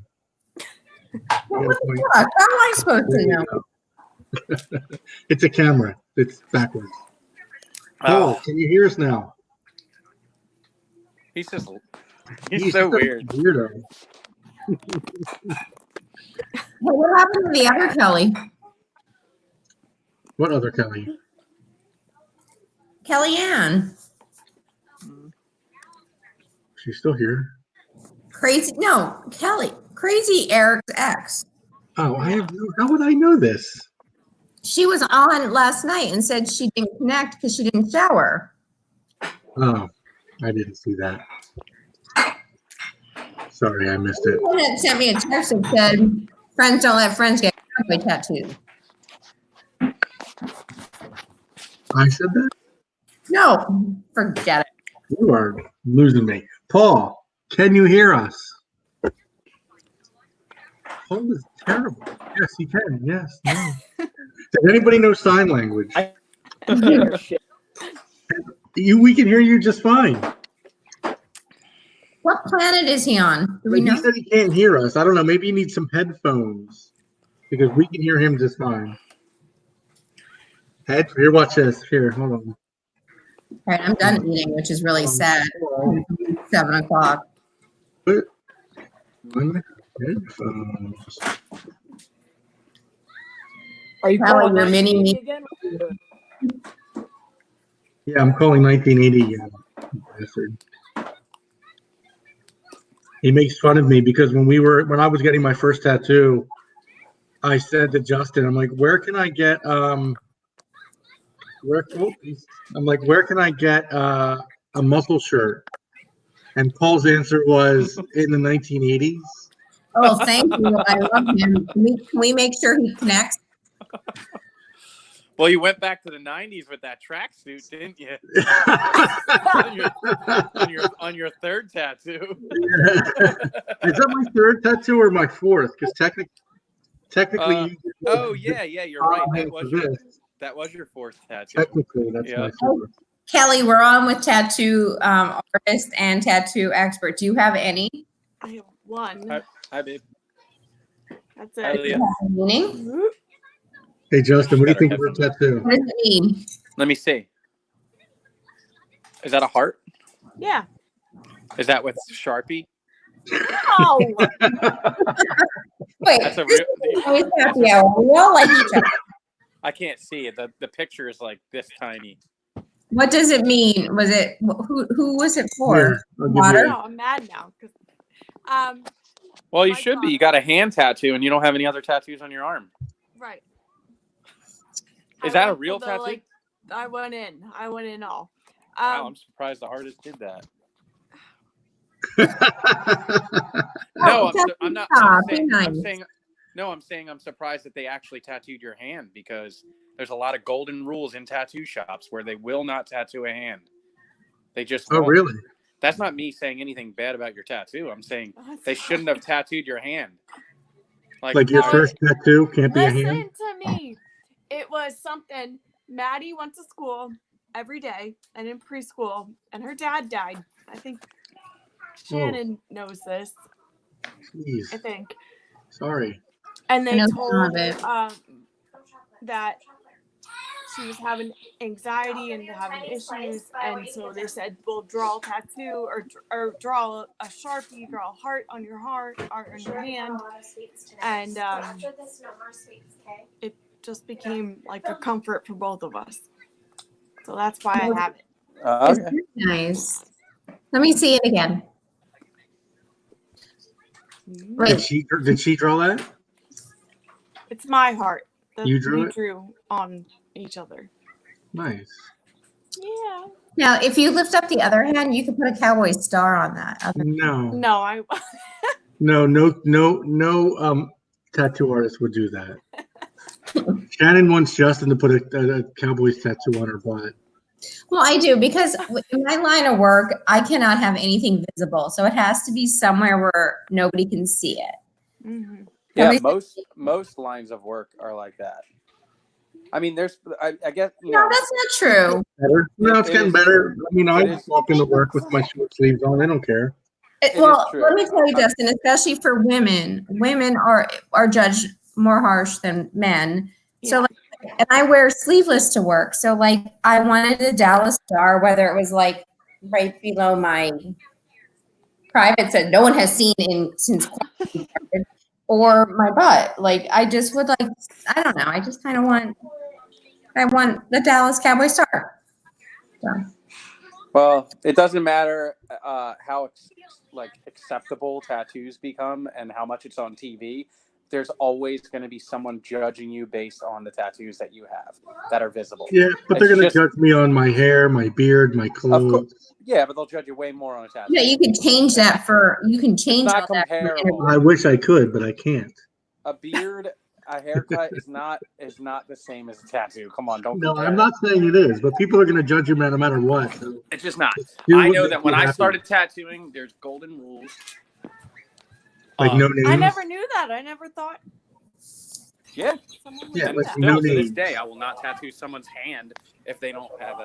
A: You
D: What
A: gotta
D: the
A: point-
D: fuck? How am I supposed
A: there
D: to
A: you
D: know?
A: go. It's a camera. It's backwards. Paul, can you hear us now?
G: He's just
A: He's
G: he's so
A: such a
G: weird.
A: Weirdo.
D: Hey, what happened to the other Kelly?
A: What other Kelly?
D: Kellyanne.
A: She's still here.
D: Crazy. No, Kelly. Crazy Eric's ex.
A: Oh, I have. How would I know this?
D: She was on last night and said she didn't connect because she didn't shower.
A: Oh, I didn't see that. Sorry, I missed it.
D: Someone had sent me a text that said, "Friends don't let friends get cowboy tattoos."
A: I said that.
D: No, forget it.
A: You are losing me, Paul. Can you hear us? Paul is terrible. Yes, he can. Yes. No. Does anybody know sign language? We can hear you just fine.
D: What planet is he on? Do we
A: He
D: know?
A: said he can't hear us. I don't know. Maybe you need some headphones because we can hear him just fine. Here, watch this. Here, hold on.
D: All right, I'm done eating, which is really sad. 7 o'clock.
A: Headphones.
I: Are you
D: Kelly,
I: calling
D: your
I: that
D: mini me.
I: again?
A: Yeah, I'm calling 1980 again. Bastard. He makes fun of me because when I was getting my first tattoo, I said to Justin, I'm like, where can I get where can I get a muscle shirt? And Paul's answer was in the 1980s.
D: Oh, thank you. I love him. Can we make sure he connects?
G: Well, you went back to the '90s with that tracksuit, didn't you? on your third tattoo.
A: Is that my third tattoo or my fourth? Because technically,
G: Oh yeah, you're right. That was your fourth tattoo.
A: Technically, that's
G: Yeah.
A: my fourth.
D: Kelly, we're on with tattoo artist and tattoo expert. Do you have any?
E: I have one.
G: Hi, babe.
E: That's
G: Hi,
E: it.
G: Leah.
D: Meaning?
A: Hey, Justin, what do you think of
G: Better
A: your tattoo?
D: What does it mean?
G: Let me see. Is that a heart?
E: Yeah.
G: Is that with Sharpie?
E: Oh,
D: Wait,
G: That's a
D: this
G: real.
D: is always happy hour. We all like each other.
G: I can't see it. The picture is like this tiny.
D: What does it mean? Was it who was it for?
A: Here, I'll give you
D: Water?
E: no, I'm mad now. 'Cause,
G: Well, you
E: My
G: should be.
E: God.
G: You got a hand tattoo, and you don't have any other tattoos on your arm.
E: right.
G: Is
E: I
G: that a
E: went for
G: real
E: the,
G: tattoo?
E: like, I went in all.
G: Wow, I'm surprised the artist did that.
D: Oh,
G: No,
D: tattoo
G: I'm not.
D: shop,
G: I'm
D: be nice.
G: saying No, I'm saying I'm surprised that they actually tattooed your hand, because there's a lot of golden rules in tattoo shops where they will not tattoo a hand. They just
A: Oh,
G: won't.
A: really?
G: That's not me saying anything bad about your tattoo. I'm saying they shouldn't have tattooed your hand.
A: Like your
E: No,
A: first tattoo can't be a hand?
E: Listen to me. It was something. Maddie went to school every day and in preschool, and her dad died. I think Shannon knows this.
A: Jeez.
E: I think.
A: Sorry.
E: And
D: I
E: they
D: know some
E: told
D: of it.
E: that she was having anxiety and having issues, and so they said, "We'll draw a tattoo or draw a Sharpie, draw a heart on your heart or on your hand," and it just became like a comfort for both of us. So that's why I have it.
G: Okay.
D: Nice. Let me see it again. Wait,
A: Did she draw that?
E: It's my heart that
A: You drew
E: we
A: it?
E: drew on each other.
A: Nice.
E: Yeah.
D: now if you lift up the other hand, you can put a cowboy star on that.
A: No.
E: No, I.
A: No, tattoo artist would do that. Shannon wants Justin to put a Cowboys tattoo on her butt.
D: Well, I do, because in my line of work, I cannot have anything visible. So it has to be somewhere where nobody can see it.
E: Mm-hmm.
G: Yeah,
D: least-
G: most lines of work are like that. I mean, I guess
D: No, that's not true.
A: Better? No, it's
G: It
A: getting
G: is
A: better. I mean, I
G: It
A: just
G: is.
A: walk into work with my short sleeves on. I don't care.
G: It
D: Well,
G: is true.
D: let me tell you, Justin, especially for women, women are judged more harsh than men. So, like, and I wear sleeveless to work. So, like, I wanted a Dallas star, whether it was like right below my privates that no one has seen since quarantine started, or my butt. Like, I just would like, I don't know. I just kind of want the Dallas Cowboy star. So.
G: Well, it doesn't matter how acceptable tattoos become and how much it's on TV. There's always going to be someone judging you based on the tattoos that you have that are visible.
A: Yeah, but they're
G: It's
A: going to
G: just-
A: judge me on my hair, my beard, my
G: Of
A: clothes.
G: course, yeah, but they'll judge you way more on a tattoo.
D: Yeah, you can change that you can change
G: not
D: all that. for
G: comparable.
A: I wish I could, but I can't.
G: A beard, a haircut is not the same as a tattoo. Come on, don't
A: No,
G: compare.
A: I'm not saying it is, but people are going to judge you no matter what. So
G: It's just not.
A: do
G: I
A: what
G: know
A: makes
G: that when
A: you
G: I
A: happy.
G: started tattooing, there's golden rules.
A: Like no names.
E: I never knew that. I never thought.
G: Yeah.
E: Someone would
A: Yeah,
E: do
A: like
E: that.
G: Still,
A: no
G: to this
A: names.
G: day, I will not tattoo someone's hand if they don't have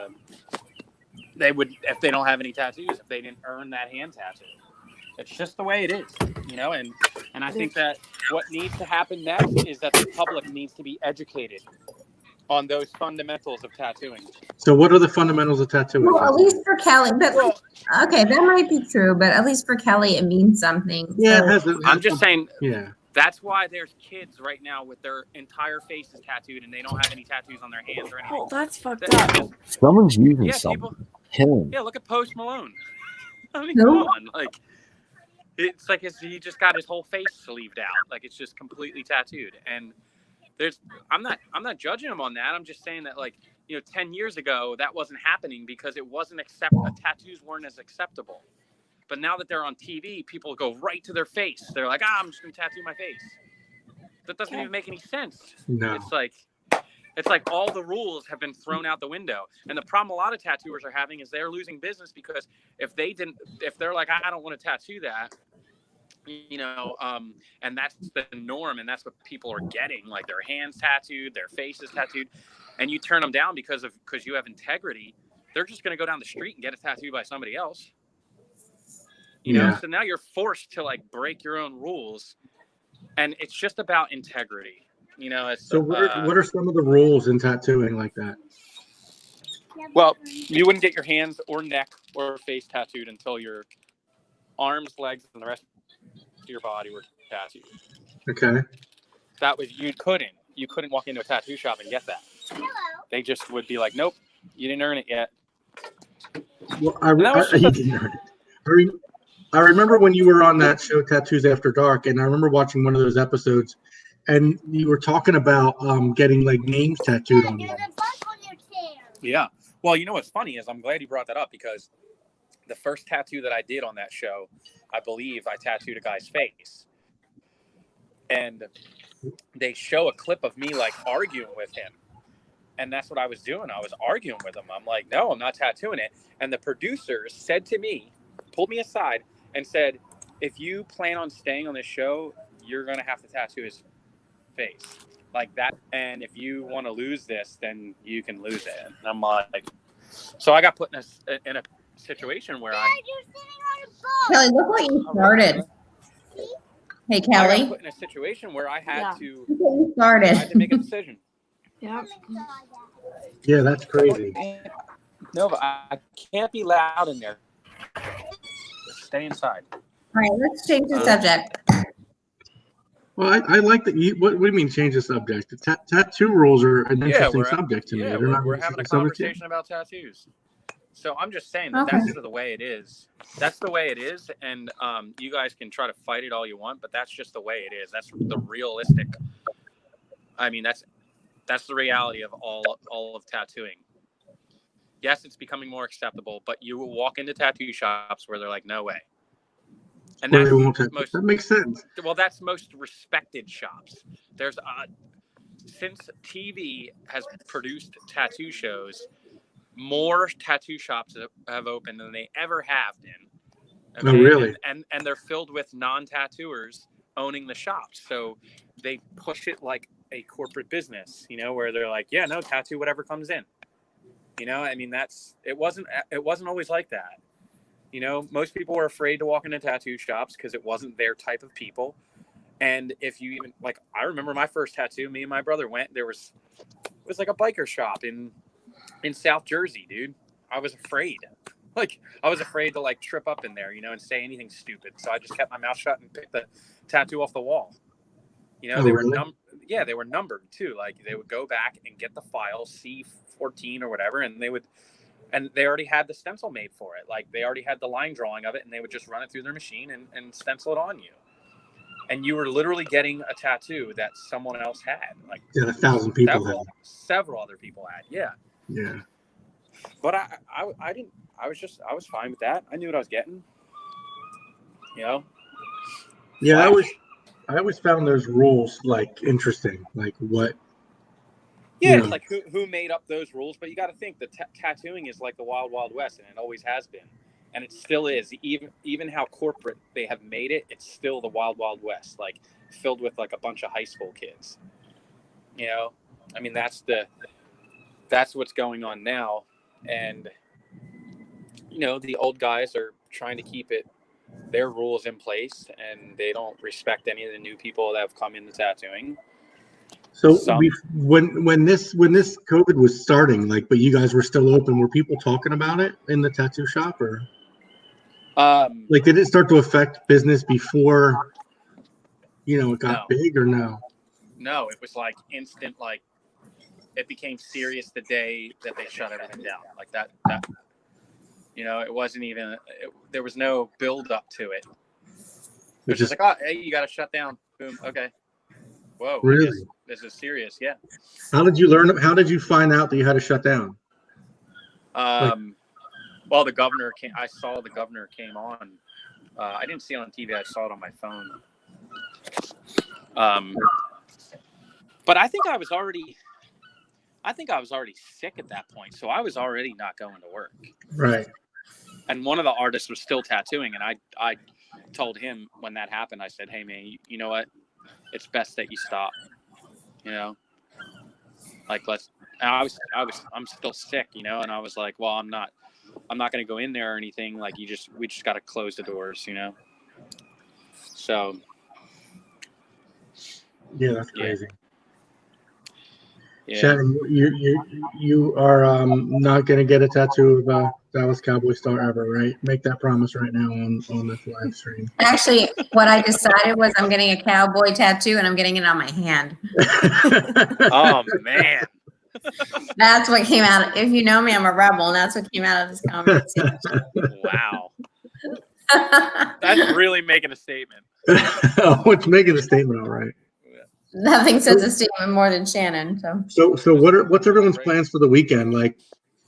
G: if they don't have any tattoos, if they didn't earn that hand tattoo. It's just the way it is, and I think that what needs to happen next is that the public needs to be educated on those fundamentals of tattooing.
A: So what are the fundamentals of tattooing?
D: Well, at least for Kelly, but
G: Well,
D: okay, that might be true, but at least for Kelly, it means something.
A: Yeah,
D: So-
G: I'm just saying
A: Yeah.
G: that's why there's kids right now with their entire faces tattooed and they don't have any tattoos on their hands or anything.
E: Oh, that's fucked up.
C: Someone's using
G: Yeah,
C: something.
G: people.
C: Kill him.
G: Yeah, look at Post Malone. I mean,
D: Who?
G: come on, like it's like he just got his whole face sleeved out, like it's just completely tattooed. And I'm not judging him on that. I'm just saying that 10 years ago that wasn't happening because it wasn't tattoos weren't as acceptable. But now that they're on TV, people go right to their face. They're like, I'm just gonna tattoo my face. That doesn't even make any sense.
A: No.
G: It's like all the rules have been thrown out the window. And the problem a lot of tattooers are having is they're losing business because if they're like, I don't want to tattoo that, and that's the norm and that's what people are getting, like their hands tattooed, their faces tattooed, and you turn them down because you have integrity, they're just going to go down the street and get a tattoo by somebody else. So now you're forced to break your own rules, and it's just about integrity.
A: So what are some of the rules in tattooing like that?
G: Well, you wouldn't get your hands or neck or face tattooed until your arms, legs, and the rest of your body were tattooed.
A: Okay.
G: That was you couldn't walk into a tattoo shop and get that. They just would be like, nope, you didn't earn it yet.
A: Well, I remember when you were on that show Tattoos After Dark, and I remember watching one of those episodes, and you were talking about getting names tattooed on you.
G: Yeah. Well, what's funny is I'm glad you brought that up because the first tattoo that I did on that show, I believe I tattooed a guy's face. and they show a clip of me like arguing with him. And that's what I was doing. I was arguing with him. I'm like, no, I'm not tattooing it. And the producers said to me, pulled me aside and said, if you plan on staying on this show, you're going to have to tattoo his face like that. And if you want to lose this, then you can lose it. And I'm like, so I got put in a situation where
D: Kelly, look what you started. Hey,
G: I
D: Kelly.
G: got put in a situation where I had to
D: Look what you started.
G: I had to make a decision.
E: Yeah.
A: Yeah, that's crazy.
G: No, but I can't be loud in there. Stay inside.
D: All right, let's change the subject.
A: Well, I like that. What do you mean change the subject? The tattoo rules are an interesting subject to me.
G: Yeah,
A: They're not
G: we're
A: really
G: having a
A: subject to you.
G: conversation about tattoos. So I'm just saying that
D: Okay.
G: that's the way it is. That's the way it is, and you guys can try to fight it all you want, but that's just the way it is. That's the realistic. I mean, that's the reality of all of tattooing. Yes, it's becoming more acceptable, but you will walk into tattoo shops where they're like, no way. And
A: Well,
G: that's
A: they won't tattoo. That makes sense.
G: well, that's most respected shops. There's since TV has produced tattoo shows, more tattoo shops have opened than they ever have been.
A: Oh, really?
G: And they're filled with non-tattooers owning the shops. So they push it like a corporate business, you know, where they're like, yeah, no, tattoo whatever comes in. You know, I mean, it wasn't always like that. You know, most people were afraid to walk into tattoo shops because it wasn't their type of people. And if you even, like, I remember my first tattoo, me and my brother went, it was like a biker shop in South Jersey, dude. I was afraid. Like, I was afraid to, like, trip up in there, you know, and say anything stupid. So I just kept my mouth shut and picked the tattoo off the wall. You know,
A: Oh,
G: they
A: really?
G: were they were numbered too. Like, they would go back and get the file C14 or whatever, and they already had the stencil made for it. Like, they already had the line drawing of it, and they would just run it through their machine and stencil it on you. And you were literally getting a tattoo that someone else had. Like,
A: Yeah, 1,000 people have.
G: several other people had. Yeah.
A: Yeah.
G: But I didn't. I was fine with that. I knew what I was getting. You know.
A: Yeah,
G: Flash.
A: I always found those rules like interesting. Like what?
G: Yeah,
A: you
G: it's
A: know.
G: like who made up those rules? But you got to think that tattooing is like the wild, wild west, and it always has been, and it still is. Even how corporate they have made it, it's still the wild, wild west, like filled with like a bunch of high school kids. You know, I mean that's what's going on now, and you know the old guys are trying to keep their rules in place, and they don't respect any of the new people that have come into tattooing.
A: So
G: Some.
A: when this COVID was starting, like, but you guys were still open, were people talking about it in the tattoo shop, or like did it start to affect business before, you know, it got
G: No.
A: big, or no?
G: No, it was like instant. Like it became serious the day that they shut everything down. Like that. You know, it wasn't even. There was no build up to it. It was just like, oh, hey, you got to shut down. Boom. Okay. Whoa.
A: Really?
G: This is serious. Yeah.
A: How did you learn? How did you find out that you had to shut down?
G: Well, the governor came. I saw the governor came on. I didn't see it on TV. I saw it on my phone. But I think I was already sick at that point, so I was already not going to work.
A: Right.
G: And one of the artists was still tattooing, and I told him when that happened, I said, "Hey man, you know what? It's best that you stop. You know, like I'm still sick, you know." And I was like, "Well, I'm not going to go in there or anything. Like we just got to close the doors, you know." So.
A: Yeah, that's crazy.
G: Yeah.
A: Shannon, you are not going to get a tattoo of a Dallas Cowboy star ever, right? Make that promise right now on this live stream.
D: Actually, what I decided was I'm getting a cowboy tattoo and I'm getting it on my hand.
G: Oh man.
D: That's what came out. If you know me, I'm a rebel, and that's what came out of this conversation.
G: Wow. That's really making a statement.
A: What's making a statement, all right?
D: Nothing says a statement more than Shannon. So
A: So what's everyone's plans for the weekend? Like,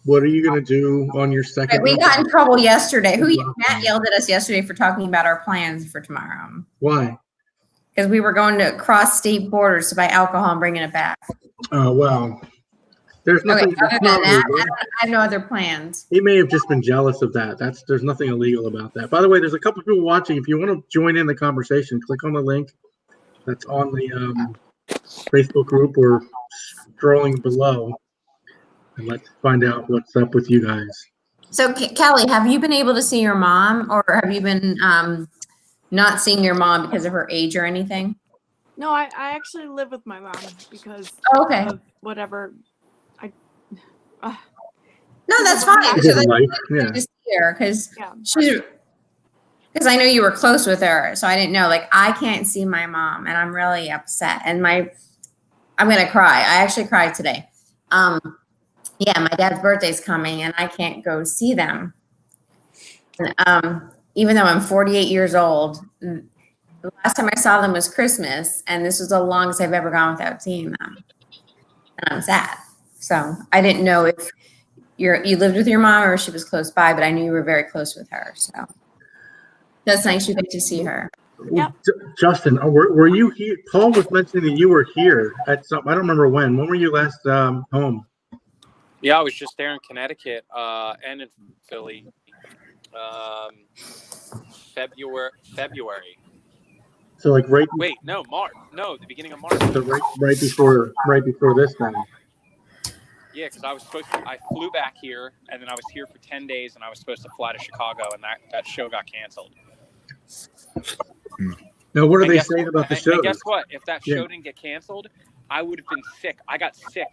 A: what are you gonna do on your second?
D: we got in trouble yesterday. Matt yelled at us yesterday for talking about our plans for tomorrow.
A: Why?
D: because we were going to cross state borders to buy alcohol and bringing it back.
A: Oh, well, there's
D: Okay,
A: nothing.
D: other
A: That's
D: than
A: not
D: that,
A: legal.
D: I have no other plans.
A: He may have just been jealous of that. There's nothing illegal about that. By the way, there's a couple of people watching. If you want to join in the conversation, click on the link that's on the Facebook group or scrolling below, and let's find out what's up with you guys.
D: So Kelly, have you been able to see your mom, or have you been not seeing your mom because of her age or anything?
E: No, I actually live with my mom because
D: Oh, okay.
E: of whatever.
D: No, that's fine. So
A: Different
D: that's
A: life, yeah.
D: just here because
E: Yeah.
D: because I know you were close with her, so I didn't know. Like, I can't see my mom, and I'm really upset. And I'm gonna cry. I actually cried today. Yeah, my dad's birthday's coming, and I can't go see them. And, even though I'm 48 years old, the last time I saw them was Christmas, and this was the longest I've ever gone without seeing them. And I'm sad. So I didn't know if you lived with your mom or she was close by, but I knew you were very close with her. So that's nice you get to see her.
E: Yep.
A: Justin, were you here? Paul was mentioning that you were here at some. I don't remember when. When were you last home?
G: Yeah, I was just there in Connecticut and in Philly. February.
A: So like right.
G: Wait, no, March. No, the beginning of March.
A: So right before this then.
G: Yeah, because I flew back here, and then I was here for 10 days, and I was supposed to fly to Chicago, and that show got canceled.
A: Now, what are
G: And
A: they
G: guess
A: saying
G: what-
A: about the
G: and
A: show?
G: guess what? If that
A: Yeah.
G: show didn't get canceled, I would have been sick. I got sick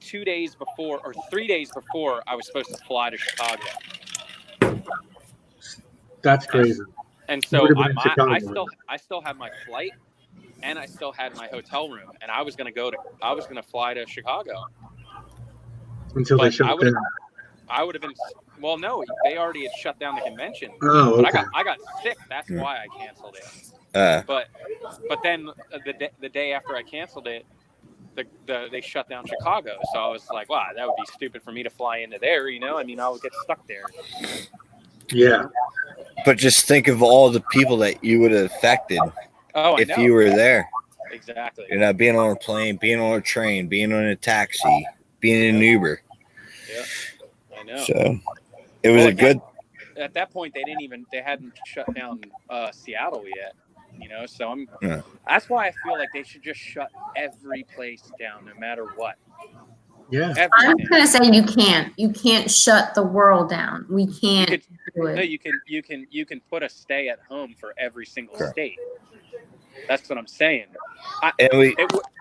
G: 2 days before, or 3 days before I was supposed to fly to Chicago.
A: That's crazy.
G: And so
A: Would have been in Chicago.
G: I still had my flight, and I still had my hotel room, and I was gonna fly to Chicago.
A: Until they
G: But
A: shut it down.
G: I would have been. Well, no, they already had shut down the convention.
A: Oh,
G: But
A: okay.
G: I got sick. That's why I canceled it. But then the day after I canceled it, they shut down Chicago. So I was like, wow, that would be stupid for me to fly into there. I mean, I would get stuck there.
A: Yeah.
C: But just think of all the people that you would have affected
G: Oh,
C: if
G: I know.
C: you were there.
G: Exactly.
C: Being on a plane, being on a train, being on a taxi, being in an Uber.
G: Yeah, I know.
C: So it was a good.
G: At that point, they hadn't shut down Seattle yet. So that's why I feel like they should just shut every place down, no matter what.
A: Yeah.
D: I'm
G: Everything.
D: gonna say you can't shut the world down. We can't do
G: No,
D: it.
G: you can put a stay at home for every single
C: Correct.
G: state. That's what I'm saying.
C: And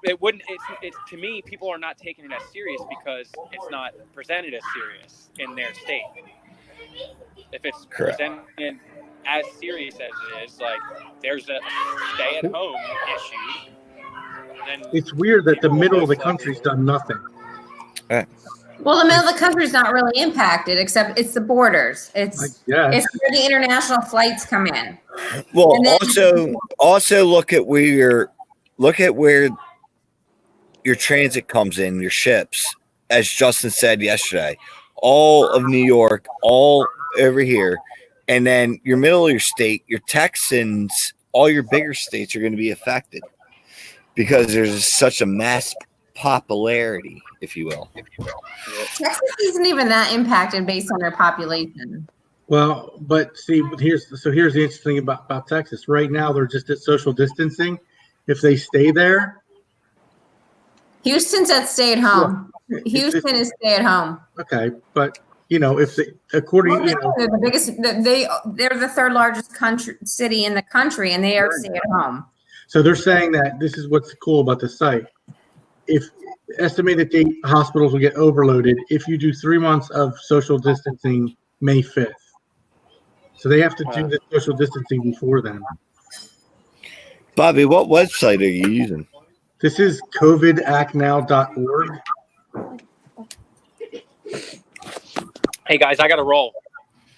G: It wouldn't. It's to me, people are not taking it as serious because it's not presented as serious in their state. If it's
C: Correct.
G: presented as serious as it is, like there's a stay at home issue, then
A: It's weird that the
G: people will
A: middle of the
G: most likely-
A: country's done nothing.
D: Well, the middle of the country's not really impacted, except it's the borders.
A: I
D: It's
A: guess.
D: where the international flights come in.
C: well,
D: And then-
C: also look at where your transit comes in, your ships. As Justin said yesterday, all of New York, all over here, and then your middle of your state, your Texans, all your bigger states are going to be affected because there's such a mass popularity, if you will.
D: Texas isn't even that impacted based on their population.
A: Well, but see, here's the interesting thing about Texas. Right now, they're just at social distancing. If they stay there,
D: Houston's at stay at home. Houston is stay at home.
A: okay. But if they, according,
D: They're the biggest. They're the third largest city in the country, and they are stay at home.
A: so they're saying that this is what's cool about the site. If estimated date hospitals will get overloaded if you do 3 months of social distancing May 5th. So they have to do the social distancing before then.
C: Bobby, what website are you using?
A: This is covidactnow.org.
G: Hey guys, I got to roll.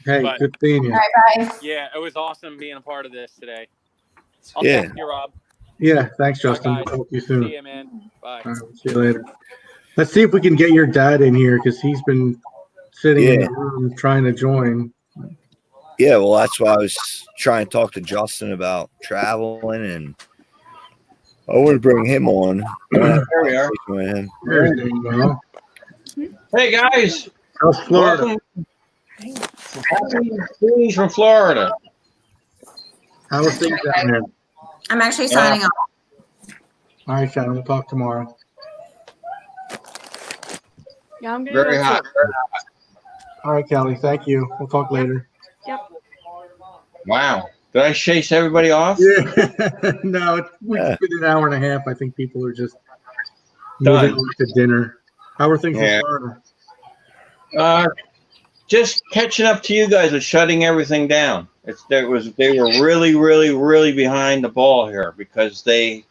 A: Hey,
G: But-
A: good seeing you.
D: All right, bye.
G: Yeah, it was awesome being a part of this today. I'll
C: Yeah.
G: text you, Rob.
A: Yeah, thanks, Justin.
G: guys.
A: Talk to you soon.
G: See you, man. Bye.
A: All right, see you later. Let's see if we can get your dad in here because he's been sitting in
C: Yeah.
A: the room trying to join.
C: Yeah, well, that's why I was trying to talk to Justin about traveling and I want to bring him on.
J: There we are.
A: There you go.
J: Hey guys,
A: How's Florida?
J: welcome. Greetings from Florida.
A: How are things down there?
D: I'm actually signing off.
A: All right, Shannon, we'll talk tomorrow.
E: Yeah, I'm gonna
J: Very
E: go
J: hot.
E: too.
A: All right, Kelly, thank you. We'll talk later.
E: Yep.
J: Wow. Did I chase everybody off?
A: Yeah, no, we've been an hour and a half. I think people are just moving
J: Done.
A: on to dinner. How are things
J: Yeah.
A: in Florida?
J: Just catching up to you guys with shutting everything down. They were really behind the ball here because the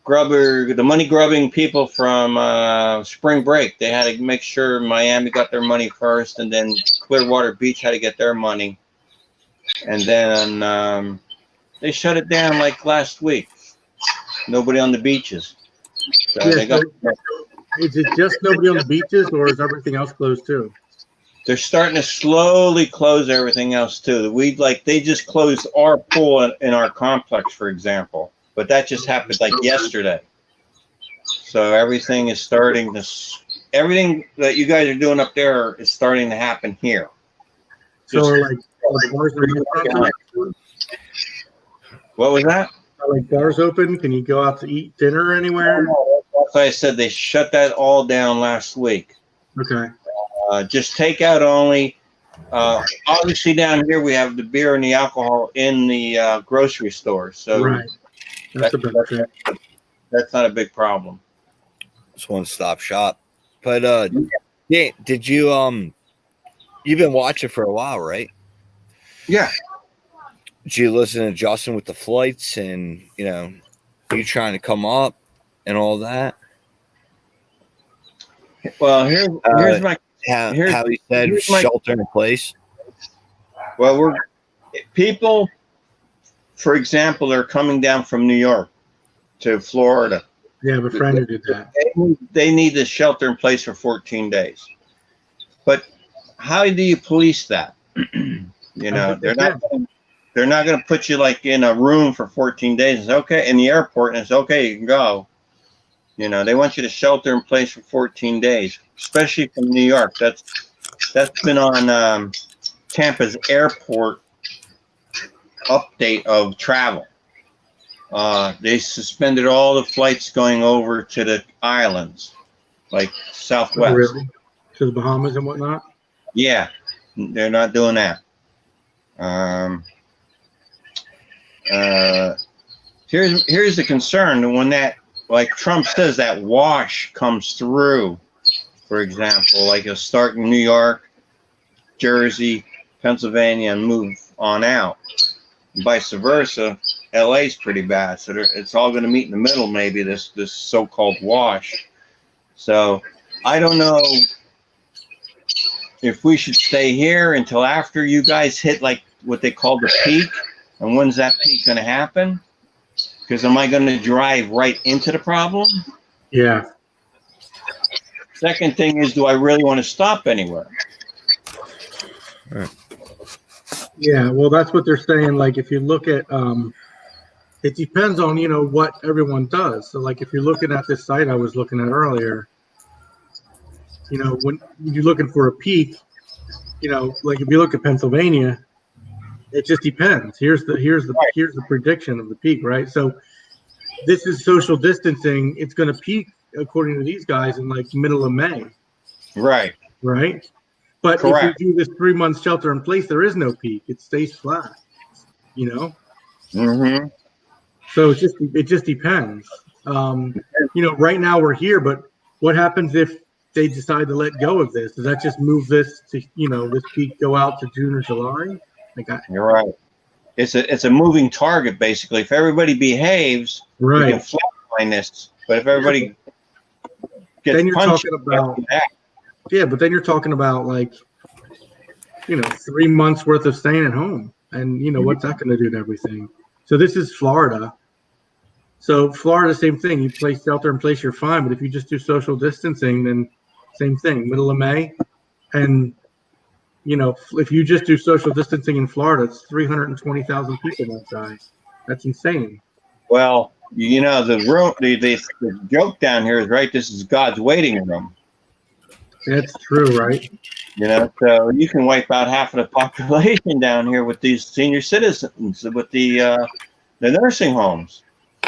J: money grubbing people from spring break. They had to make sure Miami got their money first, and then Clearwater Beach had to get their money, and then they shut it down like last week. Nobody on the beaches. So
A: Yeah,
J: they got.
A: Is it just nobody on the beaches, or is everything else closed too?
J: They're starting to slowly close everything else too. They just closed our pool in our complex, for example, but that just happened like yesterday. So everything is starting to, everything that you guys are doing up there is starting to happen here.
A: So
J: Just-
A: are like bars and restaurants open?
J: What was that?
A: Are like bars open? Can you go out to eat dinner anywhere?
J: That's why I said they shut that all down last week.
A: Okay.
J: Just takeout only. Obviously down here we have the beer and the alcohol in the grocery store. So
A: Right. That's a benefit.
J: that's not a big problem.
C: It's one stop shop. But yeah, did you you've been watching for a while, right?
J: Yeah.
C: Did you listen to Justin with the flights and you trying to come up and all that?
J: Well, here's my
C: How
J: Here's-
C: he said
J: here's my-
C: shelter in place.
J: well, people, for example, are coming down from New York to Florida.
A: Yeah, I have a friend who did that.
J: They need to shelter in place for 14 days. But how do you police that? They're not going to put you like in a room for 14 days. It's okay in the airport, and it's okay, you can go. They want you to shelter in place for 14 days, especially from New York. That's been on Tampa's airport update of travel. They suspended all the flights going over to the islands, like Southwest.
A: Really? To the Bahamas and whatnot?
J: Yeah, they're not doing that. Here's the concern. When that, like Trump says, that wash comes through, for example, like it'll start in New York, Jersey, Pennsylvania, and move on out. And vice versa, LA's pretty bad. So it's all going to meet in the middle, maybe, this so-called wash. So I don't know if we should stay here until after you guys hit like what they call the peak. And when's that peak going to happen? Because am I going to drive right into the problem?
A: Yeah.
J: Second thing is, do I really want to stop anywhere?
A: Yeah, well, that's what they're saying. Like, if you look at, it depends on, what everyone does. So, like, if you're looking at this site I was looking at earlier, when you're looking for a peak, like if you look at Pennsylvania, it just depends. Here's the prediction of the peak, right? So this is social distancing. It's going to peak, according to these guys, in like middle of May.
J: Right.
A: Right. But
J: Correct.
A: if you do this 3 month shelter in place, there is no peak. It stays flat.
J: Mm-hmm.
A: So it just depends. Right now we're here, but what happens if they decide to let go of this? Does that just move this to this peak go out to June or July?
J: You're right. It's a moving target, basically. If everybody behaves, we
A: Right.
J: can flatline this. But if everybody gets
A: Then you're
J: punched,
A: talking about but then you're talking about 3 months worth of staying at home, and what's that going to do to everything? So this is Florida. So Florida, same thing. You place shelter in place, you're fine. But if you just do social distancing, then same thing. Middle of May, and if you just do social distancing in Florida, it's 320,000 people that die. That's insane.
J: Well, you know, the room, the joke down here is, right, this is God's waiting room.
A: That's true, right?
J: You know, so you can wipe out half of the population down here with these senior citizens, with the nursing homes.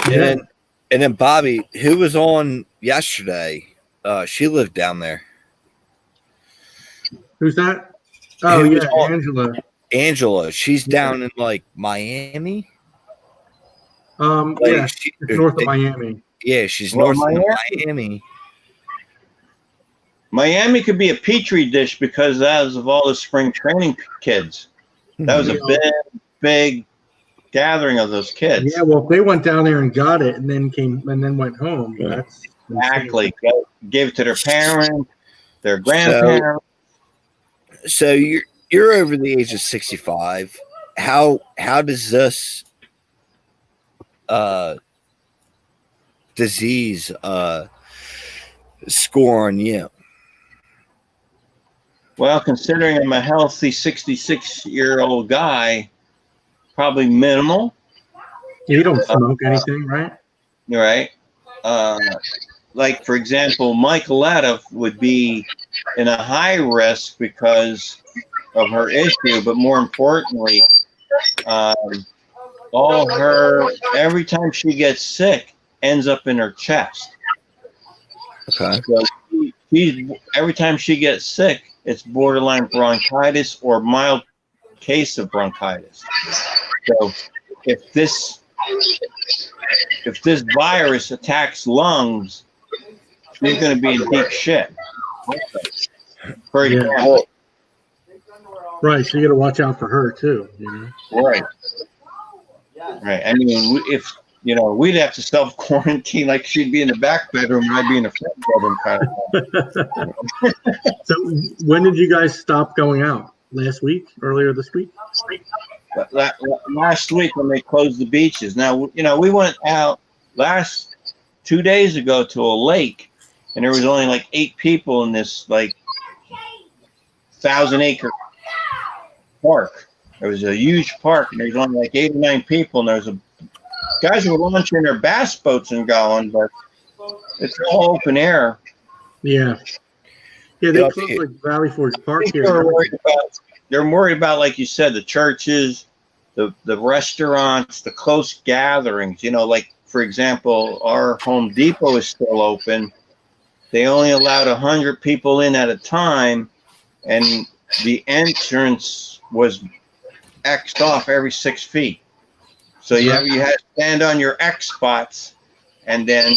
C: And then Bobby, who was on yesterday, she lived down there.
A: Who's that? Oh,
C: Who was
A: yeah,
C: on-
A: Angela.
C: Angela, she's down in like Miami. Like,
A: Yeah, it's north of Miami.
C: Yeah, she's
J: Well,
C: north of
J: Miami-
C: Miami.
J: Miami could be a petri dish because that was of all the spring training kids. That was a big gathering of those kids.
A: Yeah, well, if they went down there and got it and then went home, that's
J: Exactly. Gave it to their parents, their grandparents.
C: So you're over the age of 65. How does this disease score on you?
J: Well, considering I'm a healthy 66-year-old guy, probably minimal.
A: You don't smoke anything, right?
J: Right. Like, for example, Michaeletta would be in a high risk because of her issue, but more importantly, every time she gets sick, ends up in her chest.
C: Okay.
J: So every time she gets sick, it's borderline bronchitis or mild case of bronchitis. So if this virus attacks lungs, she's going to be in deep shit. For example,
A: Right, so you got to watch out for her too. You know?
J: right. I mean, if we'd have to self quarantine, like she'd be in the back bedroom and I'd be in the front bedroom, kind of thing.
A: So when did you guys stop going out? Last week? Earlier this week?
J: Last week when they closed the beaches. Now, we went out 2 days ago to a lake, and there was only like 8 people in this like 1,000-acre park. It was a huge park, and there was only like 8 or 9 people, and there was guys who were launching their bass boats and going, but it's all open air.
A: Yeah. Yeah, they closed like Valley Forge Park here.
J: They're worried about, like you said, the churches, the restaurants, the close gatherings. Like, for example, our Home Depot is still open. They only allowed 100 people in at a time, and the entrance was X'd off every 6 feet. So you had to stand on your X spots, and then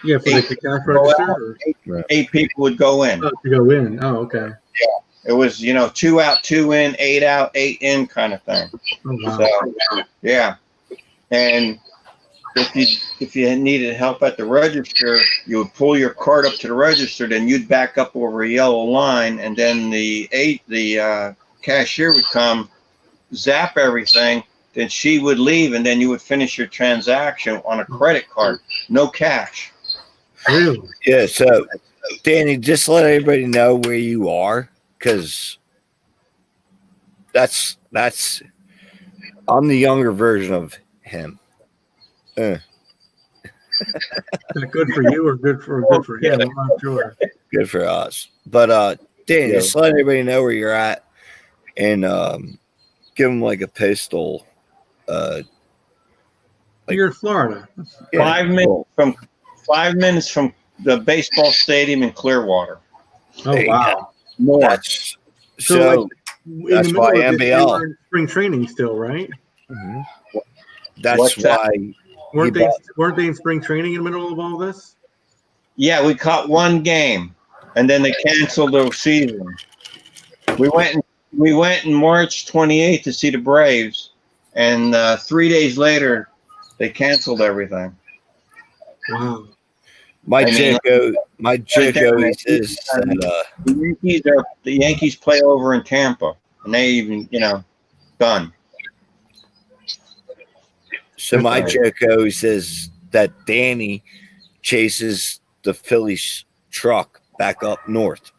A: for the cash register?
J: 8 people would go in.
A: Oh, to go in. Oh, okay.
J: Yeah. It was, 2 out, 2 in, 8 out, 8 in kind of thing.
A: Oh, wow.
J: So, yeah. And if you needed help at the register, you would pull your card up to the register, then you'd back up over a yellow line, and then the cashier would come, zap everything, then she would leave, and then you would finish your transaction on a credit card, no cash.
A: Really?
C: Yeah. So, Danny, just let everybody know where you are, because that's I'm the younger version of him.
A: Is that good for you or good for him? I'm not sure.
C: Good for us. But Danny, just let everybody know where you're at, and give them like a postal.
A: You're in Florida.
J: 5 minutes from the baseball stadium in Clearwater.
A: Oh, wow.
C: That's
A: So
C: that's why NBL.
A: We're in spring training still, right?
C: Mm-hmm. That's
J: What's that?
C: why.
A: Weren't they in spring training in the middle of all this?
J: Yeah, we caught 1 game, and then they canceled the season. We went in March 28th to see the Braves, and 3 days later, they canceled everything.
A: Wow.
C: My joke always is that
J: the Yankees play over in Tampa, and they even done.
C: So my joke always is that Danny chases the Phillies truck back up north.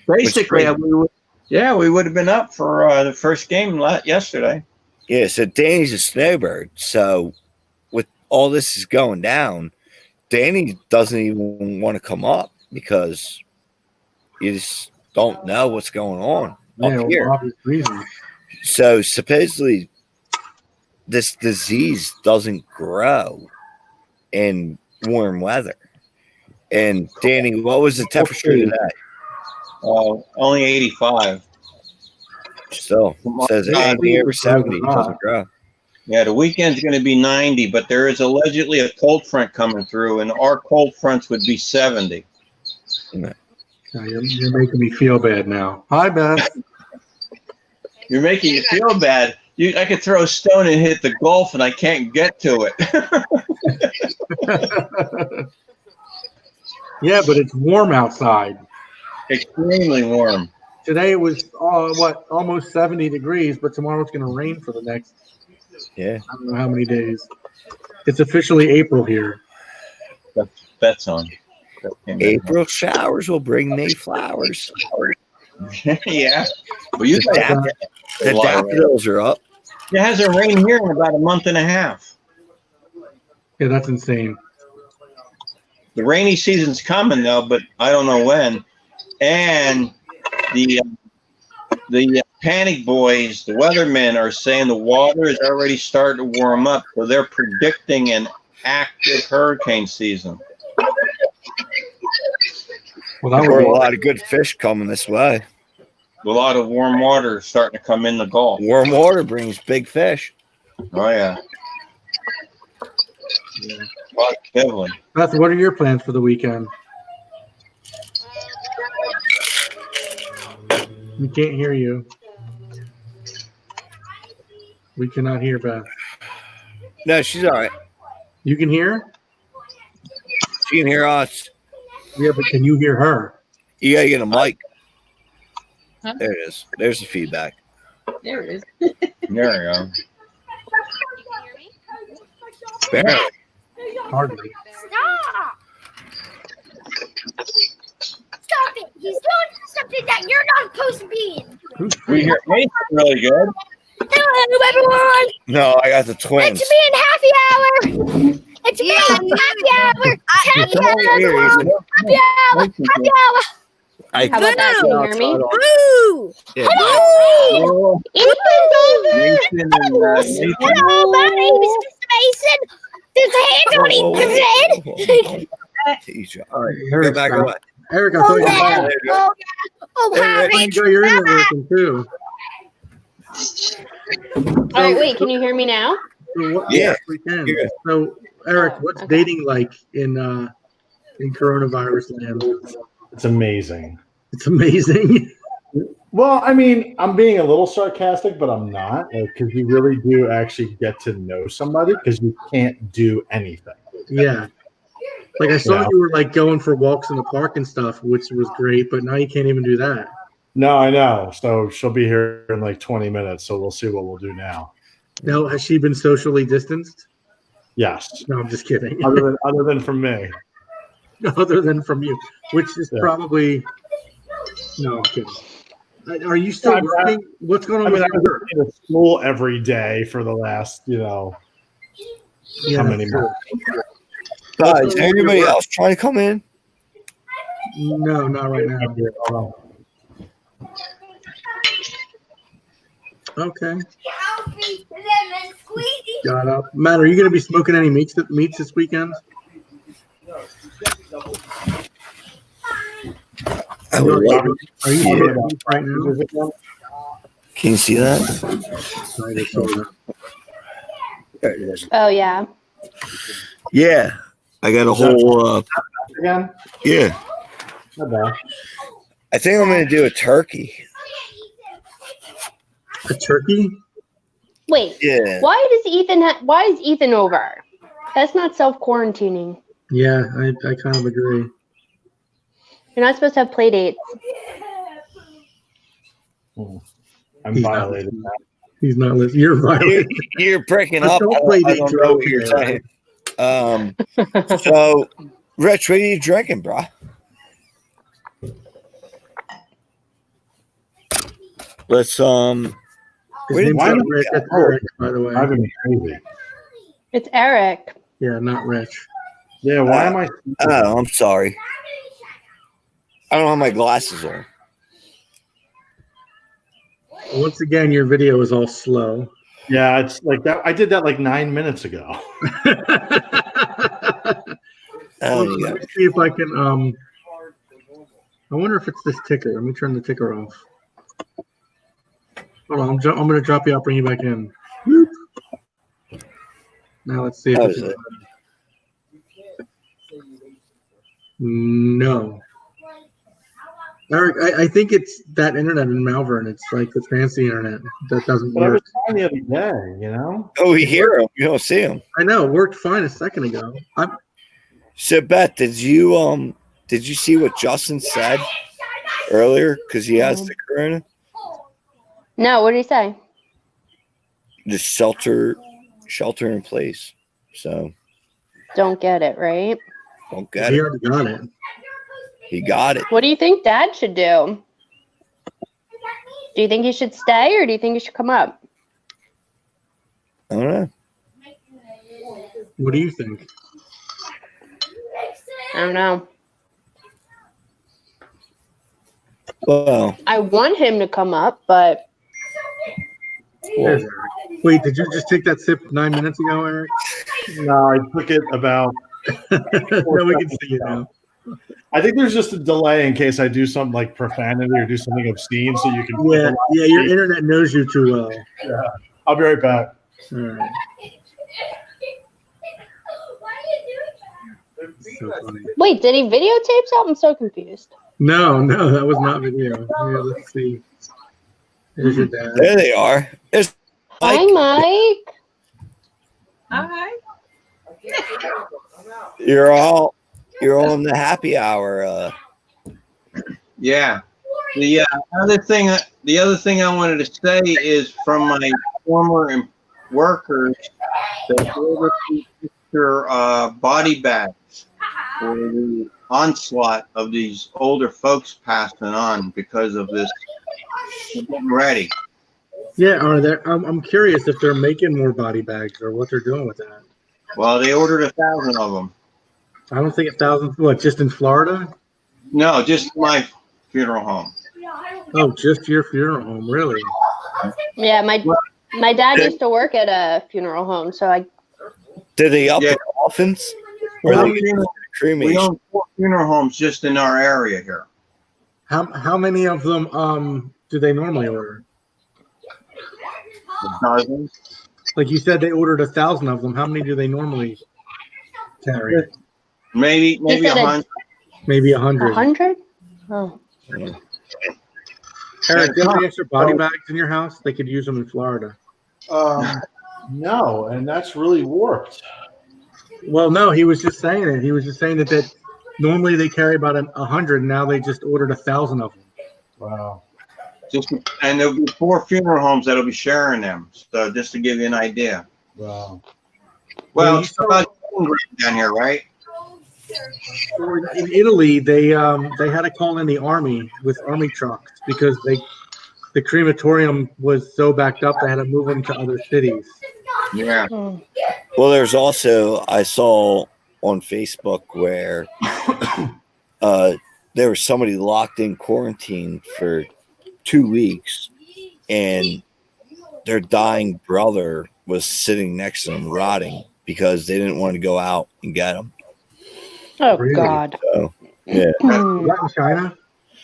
J: Basically, we would have been up for the first game yesterday.
C: Yeah, so Danny's a snowbird. So all this is going down, Danny doesn't even want to come up because you just don't know what's going on up here.
A: For obvious reasons.
C: So supposedly this disease doesn't grow in warm weather. And Danny, what was the temperature today?
J: Only 85.
C: Still says anything over 70 doesn't grow.
J: Yeah, the weekend's going to be 90, but there is allegedly a cold front coming through, and our cold fronts would be 70.
A: You're making me feel bad now. Hi, Beth.
J: You're making you feel bad. I could throw a stone and hit the Gulf, and I can't get to it.
A: Yeah, but it's warm outside.
J: Extremely warm.
A: Today it was almost 70 degrees, but tomorrow it's going to rain for the next I don't know how many days. It's officially April here.
J: That's on.
C: April showers will bring May flowers.
J: Yeah. Well, you
C: the daffodils are up.
J: It hasn't rained here in about a month and a half.
A: Yeah, that's insane.
J: The rainy season's coming though, but I don't know when. And the panic boys, the weathermen, are saying the water is already starting to warm up, so they're predicting an active hurricane season.
C: Well, there were a lot of good fish coming this way.
J: A lot of warm water starting to come in the Gulf.
C: Warm water brings big fish.
J: Oh yeah. A lot of killing.
A: Beth, what are your plans for the weekend? We can't hear you. We cannot hear Beth.
C: No, she's all right.
A: You can hear?
C: She can hear us.
A: Yeah, but can you hear her?
C: You gotta get a mic. Huh? There it is. There's the feedback.
K: There it is.
J: There we go.
C: Barely.
A: Hardly.
H: Stop! Stop it! He's doing something that you're not supposed to be in.
J: We hear Mason really good.
H: Hello, everyone!
C: No, I got the twins.
H: It's me and Happy Hour! It's me and Happy Hour! Happy Hour, everyone! Happy Hour! Happy Hour!
K: How about that? Can you hear me?
H: Woo!
C: Yeah.
H: Hello! Ethan's over!
J: Mason and, Nathan.
H: Hello, my name is Mr. Mason! There's a hand on his head!
C: Teacher. All right,
A: Eric,
C: go back away.
A: Eric, I thought you
H: yeah.
A: were
H: Oh, hi,
A: Thank God you're in there working too.
K: All right, wait. Can you hear me now?
C: Yeah.
A: We can.
C: Yeah.
A: So, Eric, what's dating like in coronavirus land?
F: It's amazing.
A: It's amazing.
F: Well, I mean, I'm being a little sarcastic, but I'm not, because you really do actually get to know somebody because you can't do anything.
A: Yeah. Like I saw you were like going for walks in the park and stuff, which was great, but now you can't even do that.
F: No, I know. So she'll be here in like 20 minutes, so we'll see what we'll do now.
A: Now, has she been socially distanced?
F: Yes.
A: No, I'm just kidding.
F: Other than from me.
A: Other than from you, which is probably no. I'm kidding. Are you still working? What's going on with
F: I've
A: your work?
F: been to school every day for the last, how many months?
C: Is anybody else trying to come in?
A: No, not right now. Okay. Got up. Matt, are you going to be smoking any meats this weekend?
C: I would love it.
A: Are you smoking meat right now?
C: Can you see that? There it is.
K: Oh yeah.
C: Yeah. I got a whole
F: Again?
C: yeah.
F: Not bad.
C: I think I'm gonna do a turkey.
A: A turkey?
K: Wait.
C: Yeah.
K: Why is Ethan over? That's not self-quarantining.
A: Yeah, I kind of agree.
K: You're not supposed to have play dates.
F: I'm
A: He's
F: violated.
A: He's not listening. You're violated.
C: You're breaking
A: But
C: up.
A: don't
C: I
A: play
C: don't
A: dates
C: know what
A: over
C: you're
A: there.
C: saying. So, Rich, what are you drinking, bro? Let's
A: His name's
C: why
A: not
C: don't
A: Rick, that's Eric, by the way.
F: Driving me crazy.
K: It's Eric.
A: Yeah, not Rich.
F: Yeah, why am I?
C: Oh, I'm sorry. I don't have my glasses on.
A: Once again, your video is all slow.
F: Yeah, it's like that. I did that like 9 minutes ago.
C: Oh,
A: Let me see if I can. I wonder if it's this ticker. Let me turn the ticker off. Hold on, I'm going to drop you out, bring you back in. Whoop. Now let's see if it's. No. Eric, I think it's that internet in Malvern. It's like the fancy internet that doesn't
F: But I was
A: work.
F: trying the other day, you know.
C: Oh, we hear him. You don't see him.
A: I know. It worked fine a second ago.
C: So, Beth, did you see what Justin said earlier? Because he has the corona.
K: No, what did he say?
C: The shelter in place. So
K: Don't get it, right?
C: don't get
A: He
C: it.
A: already got it.
C: He got it.
K: What do you think Dad should do? Do you think he should stay or do you think he should come up?
C: I don't know.
A: What do you think?
K: I don't know.
C: Well,
K: I want him to come up, but
A: There's Eric. Wait, did you just take that sip 9 minutes ago, Eric?
F: No, I took it about.
A: No, we can see it now.
F: I think there's just a delay in case I do something like profanity or do something obscene, so you can.
A: Yeah, your internet knows you too well.
F: Yeah. I'll be right back.
A: All right. So funny.
K: wait, did he videotape something? I'm so confused.
A: No, that was not video. Here, let's see. There's your dad.
C: there they are. There's
K: Hi, Mike.
E: Hi.
C: you're all in the happy hour.
J: Yeah. The other thing I wanted to say is from my former workers that ordered their body bags for the onslaught of these older folks passing on because of this. They're getting ready.
A: Yeah, are there? I'm curious if they're making more body bags or what they're doing with that.
J: Well, they ordered 1,000 of them.
A: I don't think 1,000. What? Just in Florida?
J: No, just my funeral home.
A: Oh, just your funeral home, really?
K: Yeah, my dad used to work at a funeral home, so I
C: Did they up
J: Yeah.
C: the coffins? Or
J: Well,
C: they
J: we
C: cremation?
J: own 4 funeral homes just in our area here.
A: How many of them do they normally order?
J: Dozens.
A: Like you said, they ordered 1,000 of them. How many do they normally carry?
J: Maybe
K: said
J: 100.
A: Maybe 100.
K: 100. Oh,
A: Eric, do you have any extra body bags in your house? They could use them in Florida.
F: No, and that's really warped.
A: Well, no, he was just saying it. He was just saying that normally they carry about 100. Now they just ordered 1,000 of them.
F: Wow.
J: And there'll be 4 funeral homes that'll be sharing them. So just to give you an idea.
F: Wow.
J: Well, it's about down here, right?
A: In Italy, they had to call in the army with army trucks because the crematorium was so backed up they had to move them to other cities.
J: Yeah.
C: Well, there's also, I saw on Facebook where there was somebody locked in quarantine for 2 weeks and their dying brother was sitting next to them rotting because they didn't want to go out and get him.
K: oh
A: Really?
C: So,
K: God.
C: yeah.
A: Is that in China?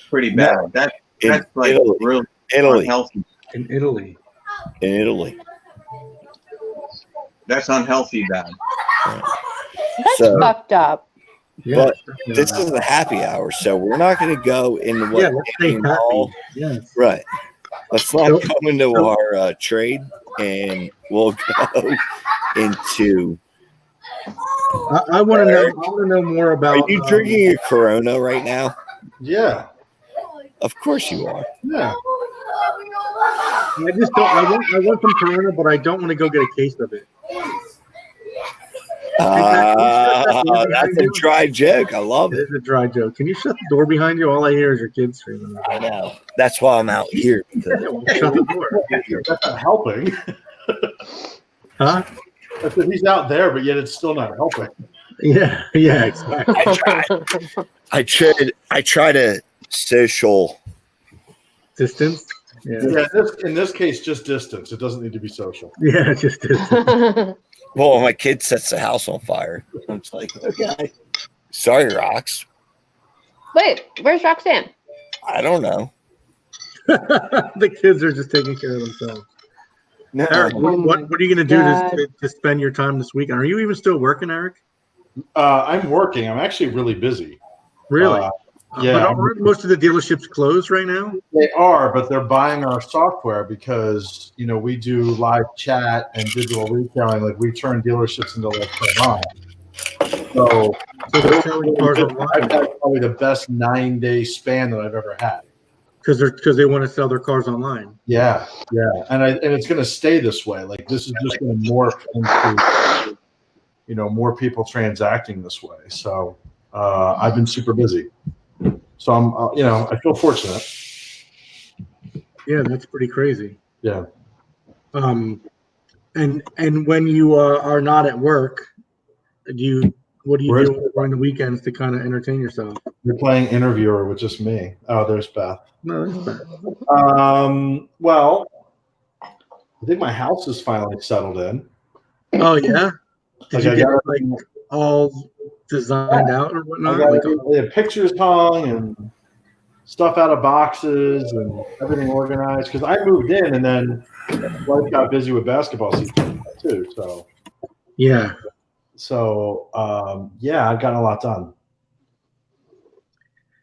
J: Pretty bad. That's like
C: Italy.
J: really
C: Italy.
J: unhealthy.
A: In Italy.
C: In Italy.
J: That's unhealthy bad.
K: That's
C: So-
K: fucked up.
A: Yeah,
C: But this is a happy hour, so we're not going to go into what
A: yeah, let's stay
C: came all-
A: happy. Yes.
C: right. Let's not
A: So-
C: come into our trade, and we'll go into.
A: I want to know. I want to know more about.
C: Are you drinking your Corona right now?
F: Yeah.
C: Of course you are.
F: Yeah.
A: I just don't. I want some Corona, but I don't want to go get a case of it.
C: That's a dry joke. I love
A: It
C: it.
A: is a dry joke. Can you shut the door behind you? All I hear is your kids screaming.
C: I know. That's why I'm out here.
A: Yeah, well, shut the door.
F: That's not helping.
A: Huh?
F: I said he's out there, but yet it's still not helping.
A: Yeah, exactly.
C: I try to social
A: Distance.
F: Yeah, in this case, just distance. It doesn't need to be social.
A: Yeah, just distance.
C: Well, my kid sets the house on fire. I'm just like, okay. Sorry, Rox.
K: Wait, where's Roxanne?
C: I don't know.
A: The kids are just taking care of themselves.
C: No.
A: Eric, what are you going to do to spend your time this weekend? Are you even still working, Eric?
F: I'm working. I'm actually really busy.
A: Really?
F: Yeah.
A: But aren't most of the dealerships closed right now?
F: They are, but they're buying our software because, we do live chat and digital retailing. Like, we turn dealerships into like Taiwan. So
A: they're selling cars online.
F: I've had probably the best 9-day span that I've ever had.
A: Because they want to sell their cars online.
F: Yeah, and it's going to stay this way. Like, this is just going to morph into, more people transacting this way. So I've been super busy. So I'm, I feel fortunate.
A: Yeah, that's pretty crazy.
F: Yeah.
A: And when you are not at work, what do you do during the weekends to kind of entertain yourself?
F: You're playing interviewer with just me. Oh, there's Beth.
A: No, that's Beth.
F: Well, I think my house is finally settled in.
A: Oh yeah. Did you get
F: it
A: all designed out or whatnot?
F: They had pictures hung and stuff out of boxes and everything organized. Because I moved in and then life got busy with basketball season too. So
A: yeah.
F: So I've gotten a lot done.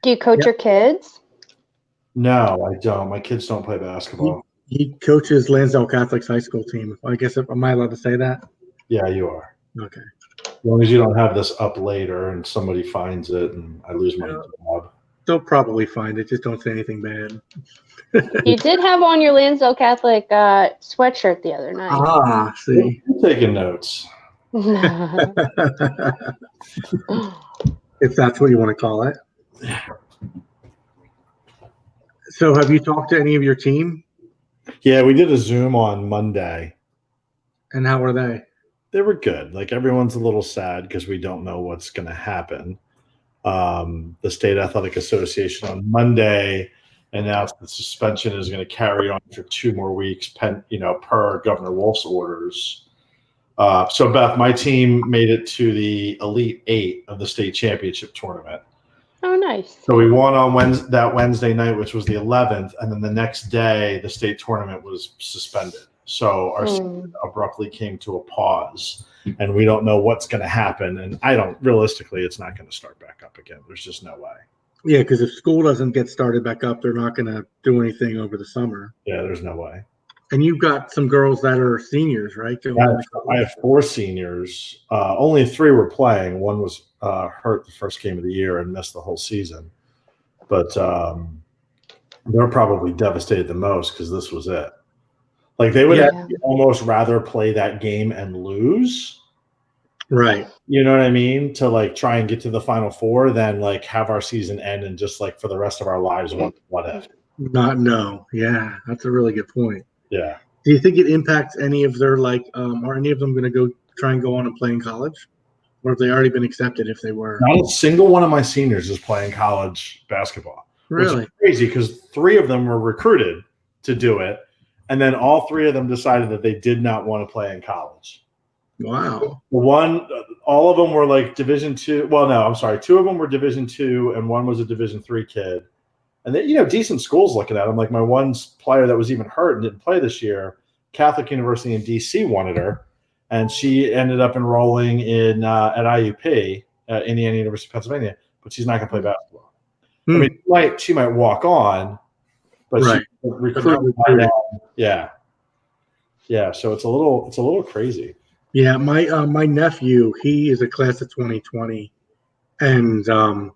K: Do you coach your kids?
F: No, I don't. My kids don't play basketball.
A: He coaches Lansdale Catholic's high school team. I guess, am I allowed to say that?
F: Yeah, you are.
A: Okay.
F: As long as you don't have this up later and somebody finds it and I lose my job.
A: They'll probably find it. Just don't say anything bad.
K: You did have on your Lansdale Catholic sweatshirt the other night.
A: Ah, see.
F: I'm taking notes.
A: If that's what you want to call it. So have you talked to any of your team?
F: Yeah, we did a Zoom on Monday.
A: And how were they?
F: They were good. Like, everyone's a little sad because we don't know what's going to happen. The State Athletic Association on Monday announced the suspension is going to carry on for 2 more weeks, per Governor Wolf's orders. So, Beth, my team made it to the Elite 8 of the state championship tournament.
K: Oh, nice.
F: So we won on that Wednesday night, which was the 11th, and then the next day, the state tournament was suspended. So our season abruptly came to a pause, and we don't know what's going to happen. And realistically, it's not going to start back up again. There's just no way.
A: Yeah, because if school doesn't get started back up, they're not going to do anything over the summer.
F: Yeah, there's no way.
A: And you've got some girls that are seniors, right?
F: I have 4 seniors. Only 3 were playing. One was hurt the first game of the year and missed the whole season. But they're probably devastated the most because this was it. Like, they would almost rather play that game and lose.
A: Right.
F: You know what I mean? To like try and get to the Final Four than like have our season end and just like for the rest of our lives, what if?
A: No. Yeah, that's a really good point.
F: Yeah.
A: Do you think it impacts any of their are any of them going to go try and go on and play in college? Or have they already been accepted if they were?
F: Not a single one of my seniors is playing college basketball.
A: Really?
F: Which is crazy because 3 of them were recruited to do it. And then all 3 of them decided that they did not want to play in college.
A: Wow.
F: All of them were like Division II. Well, no, I'm sorry. 2 of them were Division II and one was a Division III kid. And they, decent schools looking at them. Like, my one player that was even hurt and didn't play this year, Catholic University in DC wanted her, and she ended up enrolling in at IUP, Indiana University of Pennsylvania, but she's not going to play basketball. I mean, she might walk on, but she recruited by them. Yeah. So it's a little crazy.
A: Yeah, my nephew, he is a class of 2020, and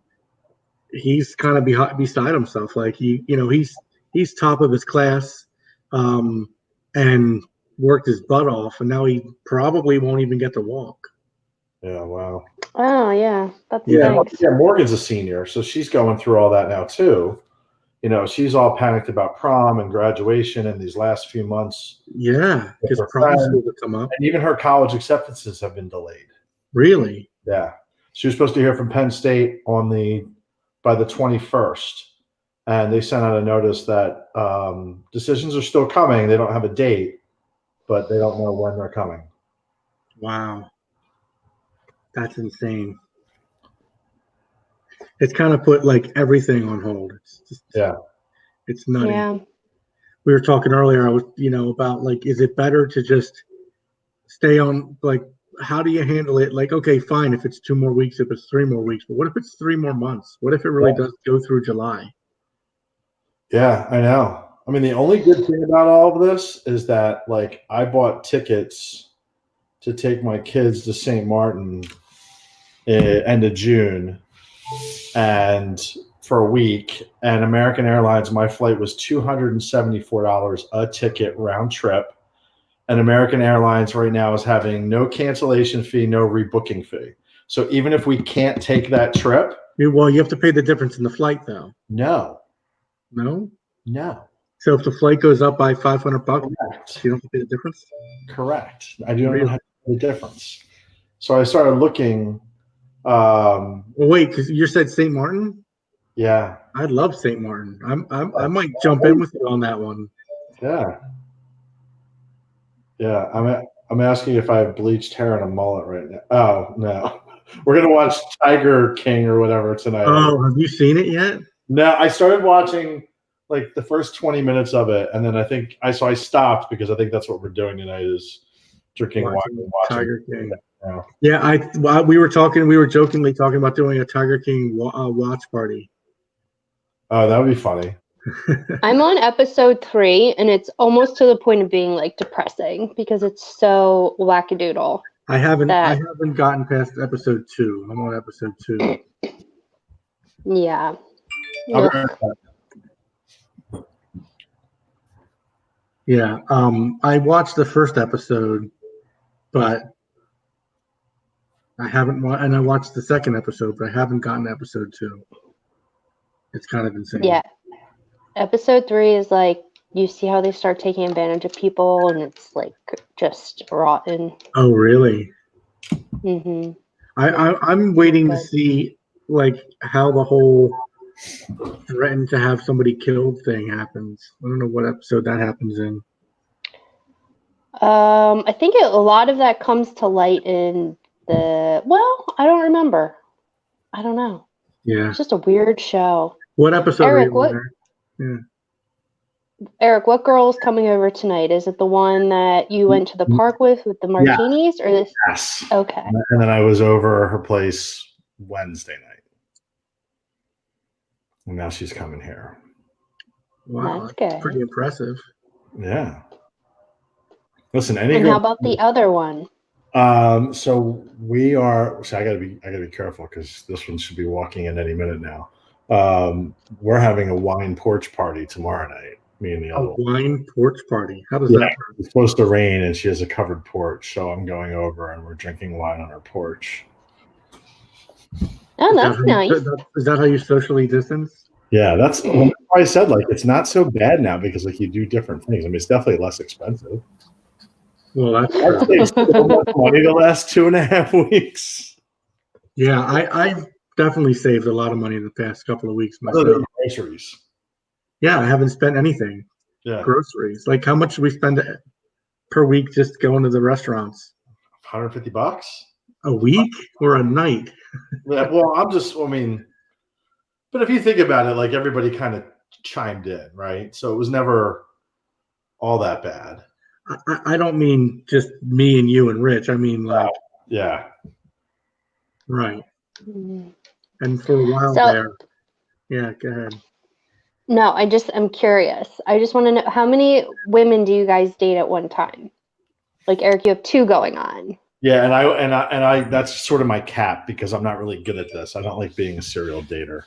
A: he's kind of beside himself. Like, he's top of his class, and worked his butt off, and now he probably won't even get to walk.
F: Yeah, wow.
K: Oh, yeah. That's
F: yeah.
K: nice.
F: Yeah, Morgan's a senior, so she's going through all that now too. you know, she's all panicked about prom and graduation and these last few months.
A: Yeah, because
F: Her
A: prom
F: friend-
A: school would come up.
F: And even her college acceptances have been delayed.
A: Really?
F: Yeah. She was supposed to hear from Penn State by the 21st. And they sent out a notice that decisions are still coming. They don't have a date, but they don't know when they're coming.
A: Wow. That's insane. It's kind of put like everything on hold. It's just, it's nutty.
K: Yeah.
A: We were talking earlier, about like, is it better to just stay on, like, how do you handle it? Like, okay, fine, if it's 2 more weeks, if it's 3 more weeks, but what if it's 3 more months? What if it really does go through July?
F: Yeah, I know. I mean, the only good thing about all of this is that, like, I bought tickets to take my kids to St. Martin end of June, and for a week. And American Airlines, my flight was $274 a ticket round trip. And American Airlines right now is having no cancellation fee, no rebooking fee. So even if we can't take that trip,
A: Well, you have to pay the difference in the flight, though.
F: no.
A: So if the flight goes up by $500,
F: Correct.
A: you don't have to pay the difference.
F: Correct. I do not have the difference. So I started looking.
A: Well, wait, because you said St. Martin.
F: Yeah.
A: I love St. Martin. I might jump in with you on that one.
F: Yeah. Yeah. I'm asking if I have bleached hair and a mullet right now. Oh no. We're gonna watch Tiger King or whatever tonight.
A: Oh, have you seen it yet?
F: No, I started watching like the first 20 minutes of it, and then I stopped because I think that's what we're doing tonight is drinking wine and watching
A: Tiger King.
F: Yeah.
A: Yeah, we were jokingly talking about doing a Tiger King watch party.
F: Oh, that would be funny.
K: I'm on episode 3, and it's almost to the point of being like depressing because it's so wackadoodle.
A: I haven't gotten past episode 2. I'm on episode 2.
K: Yeah.
A: Yeah. I watched the first episode, but I haven't. And I watched the second episode, but I haven't gotten to episode 2. It's kind of insane.
K: Yeah. Episode 3 is like you see how they start taking advantage of people, and it's like just rotten.
A: Oh, really?
K: Mm-hmm.
A: I'm waiting to see like how the whole threatened to have somebody killed thing happens. I don't know what episode that happens in.
K: I think a lot of that comes to light in I don't remember. I don't know.
A: Yeah.
K: It's just a weird show.
A: What episode?
K: Eric,
A: are you on there?
K: Eric, what girl is coming over tonight? Is it the one that you went to the park with the martinis, or this?
F: Yes.
K: Okay.
F: And then I was over her place Wednesday night. And now she's coming here.
A: Wow,
K: That's good.
A: pretty impressive.
F: Yeah. Listen,
K: And how about the other one?
F: So I gotta be careful because this one should be walking in any minute now. We're having a wine porch party tomorrow night. Me and the other one.
A: Wine porch party. How does
F: Yeah,
A: that work?
F: it's supposed to rain and she has a covered porch, so I'm going over and we're drinking wine on her porch.
K: Oh, that's nice.
A: Is that how you socially distance?
F: Yeah, that's why I said like it's not so bad now because like you do different things. I mean, it's definitely less expensive.
A: Well, that's
F: I've saved so much money the last 2.5 weeks.
A: yeah. I've definitely saved a lot of money in the past couple of weeks myself.
F: Other than groceries.
A: Yeah, I haven't spent anything.
F: Yeah,
A: Groceries. Like, how much do we spend per week just going to the restaurants?
F: $150
A: A week or a night?
F: Yeah, well, but if you think about it, like everybody kind of chimed in, right? So it was never all that bad.
A: I don't mean just me and you and Rich. I mean like
F: Yeah.
A: right.
K: Mm.
A: And for a while
K: So-
A: there. Yeah, go ahead.
K: No, I'm curious. I just want to know how many women do you guys date at one time? Like Eric, you have 2 going on.
F: Yeah, and I that's sort of my cap because I'm not really good at this. I don't like being a serial dater.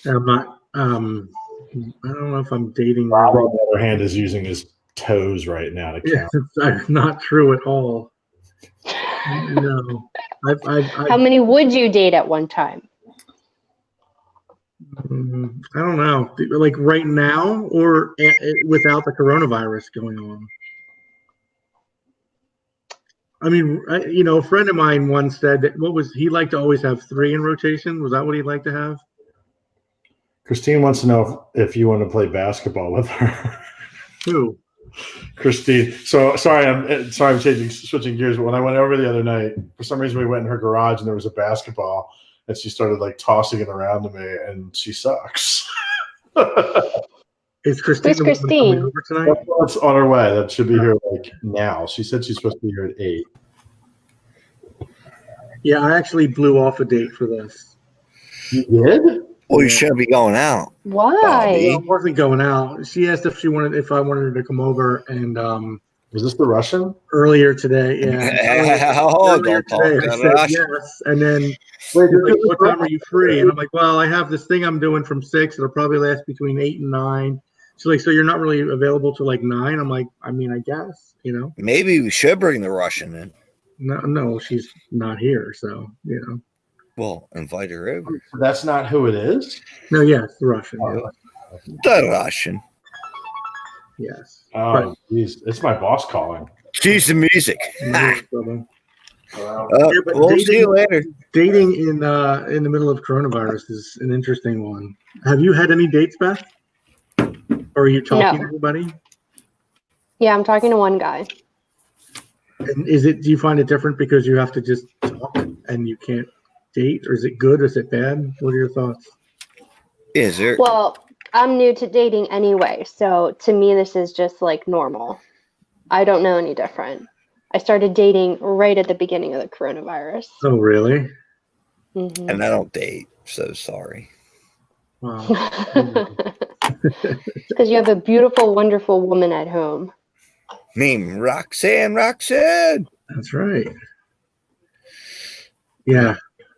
A: I'm not I don't know if I'm dating.
F: Rob, on the other hand, is using his toes right now to count.
A: That's not true at all. No.
K: How many would you date at one time?
A: I don't know, like right now or without the coronavirus going on. I mean, a friend of mine once said that he liked to always have 3 in rotation. Was that what he'd like to have?
F: Christine wants to know if you want to play basketball with her.
A: Who?
F: Christine. So sorry, I'm switching gears. But when I went over the other night, for some reason we went in her garage and there was a basketball, and she started like tossing it around to me, and she sucks.
A: Is Christine?
K: Who's Christine?
A: Over tonight?
F: That's on her way. That should be here like now. She said she's supposed to be here at 8.
A: Yeah, I actually blew off a date for this.
F: You did?
C: Well, you shouldn't be going out.
K: Why?
A: I wasn't going out. She asked if I wanted her to come over, and
F: was this the Russian?
A: Earlier today, yeah. Earlier today, I said yes, and then what time are you free? And I'm like, well, I have this thing I'm doing from 6. It'll probably last between 8 and 9. She's like, so you're not really available till like 9? I'm like, I mean, I guess,
C: Maybe we should bring the Russian in.
A: No, she's not here, so
C: Well, invite her over.
F: That's not who it is?
A: No, yes, the Russian.
C: The Russian.
A: Yes.
F: Oh, geez. It's my boss calling.
C: She's the music.
A: We'll see you later. Dating in the middle of coronavirus is an interesting one. Have you had any dates, Beth? Or are you talking to anybody?
K: Yeah, I'm talking to one guy.
A: And do you find it different because you have to just talk and you can't date, or is it good or is it bad? What are your thoughts?
C: Is there?
K: Well, I'm new to dating anyway, so to me this is just like normal. I don't know any different. I started dating right at the beginning of the coronavirus.
A: Oh, really?
K: Mm-hmm.
C: And I don't date, so sorry.
A: Wow.
K: Because you have a beautiful, wonderful woman at home.
C: Name Roxanne.
A: That's right. Yeah.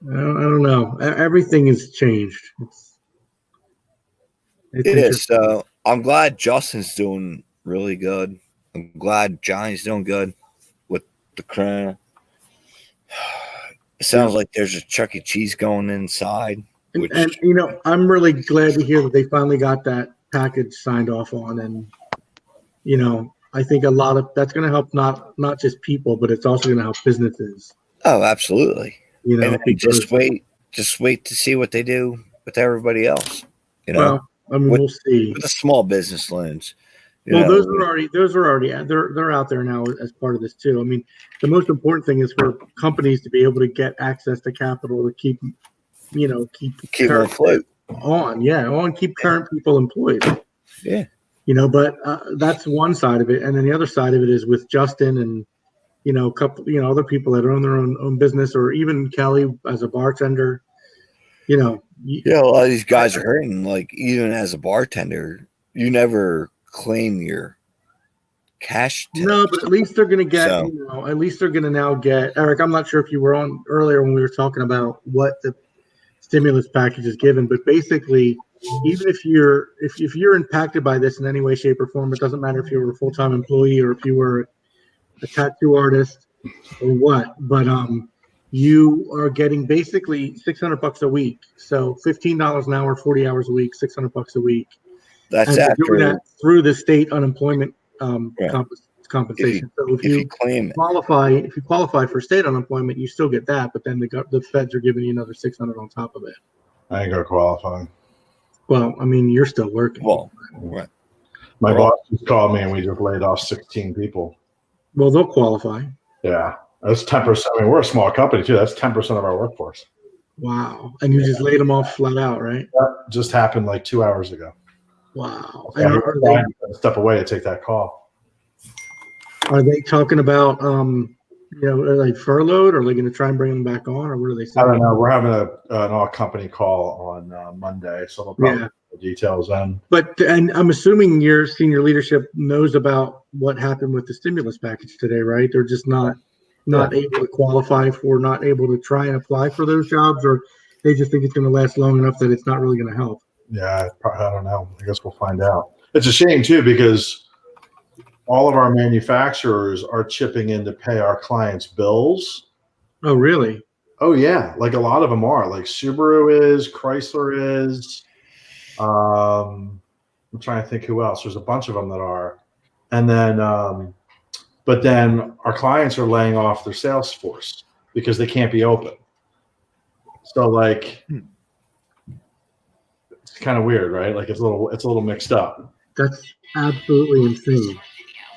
A: I don't know. Everything has changed.
C: It is. So I'm glad Justin's doing really good. I'm glad Johnny's doing good with the corona. It sounds like there's a Chuck E. Cheese going inside.
A: And I'm really glad to hear that they finally got that package signed off on. And, I think a lot of that's going to help not just people, but it's also going to help businesses.
C: Oh, absolutely.
A: And
C: just wait to see what they do with everybody else.
A: Well, I mean, we'll see.
C: With the small business loans.
A: Those are already they're out there now as part of this too. I mean, the most important thing is for companies to be able to get access to capital to keep
C: them afloat
A: keep current people employed.
C: Yeah.
A: But that's one side of it, and then the other side of it is with Justin and a couple other people that own their own business, or even Kelly as a bartender.
C: A lot of these guys are hurting. Like, even as a bartender, you never claim your cash tips.
A: No, but at least they're going to get. At least they're going to now get. Eric, I'm not sure if you were on earlier when we were talking about what the stimulus package is given, but basically, even if you're impacted by this in any way, shape, or form, it doesn't matter if you were a full-time employee or if you were a tattoo artist or what, but you are getting basically $600 a week. So $15 an hour, 40 hours a week, $600 a week.
C: That's
A: and
C: after
A: doing that through the state unemployment compensation. So if you
C: claim
A: qualify for state unemployment, you still get that, but then the feds are giving you another $600 on top of it.
F: I ain't gonna qualify.
A: Well, I mean, you're still working.
C: Well, right.
F: My boss just called me and we just laid off 16 people.
A: Well, they'll qualify.
F: Yeah, that's 10%. I mean, we're a small company too. That's 10% of our workforce.
A: Wow. And you just laid them off flat out, right?
F: That just happened like 2 hours ago.
A: Wow.
F: And are they step away to take that call?
A: Are they talking about, are they furloughed, or are they going to try and bring them back on, or what are they saying?
F: I don't know. We're having an all-company call on Monday, so they'll probably put the details in.
A: And I'm assuming your senior leadership knows about what happened with the stimulus package today, right? They're just not able to qualify for, not able to try and apply for those jobs, or they just think it's going to last long enough that it's not really going to help.
F: Yeah, I don't know. I guess we'll find out. It's a shame too, because all of our manufacturers are chipping in to pay our clients' bills.
A: Oh, really?
F: Oh, yeah. Like a lot of them are. Like Subaru is, Chrysler is. I'm trying to think who else. There's a bunch of them that are. And then, but then our clients are laying off their sales force because they can't be open. So like, it's kind of weird, right? Like it's a little mixed up.
A: That's absolutely insane.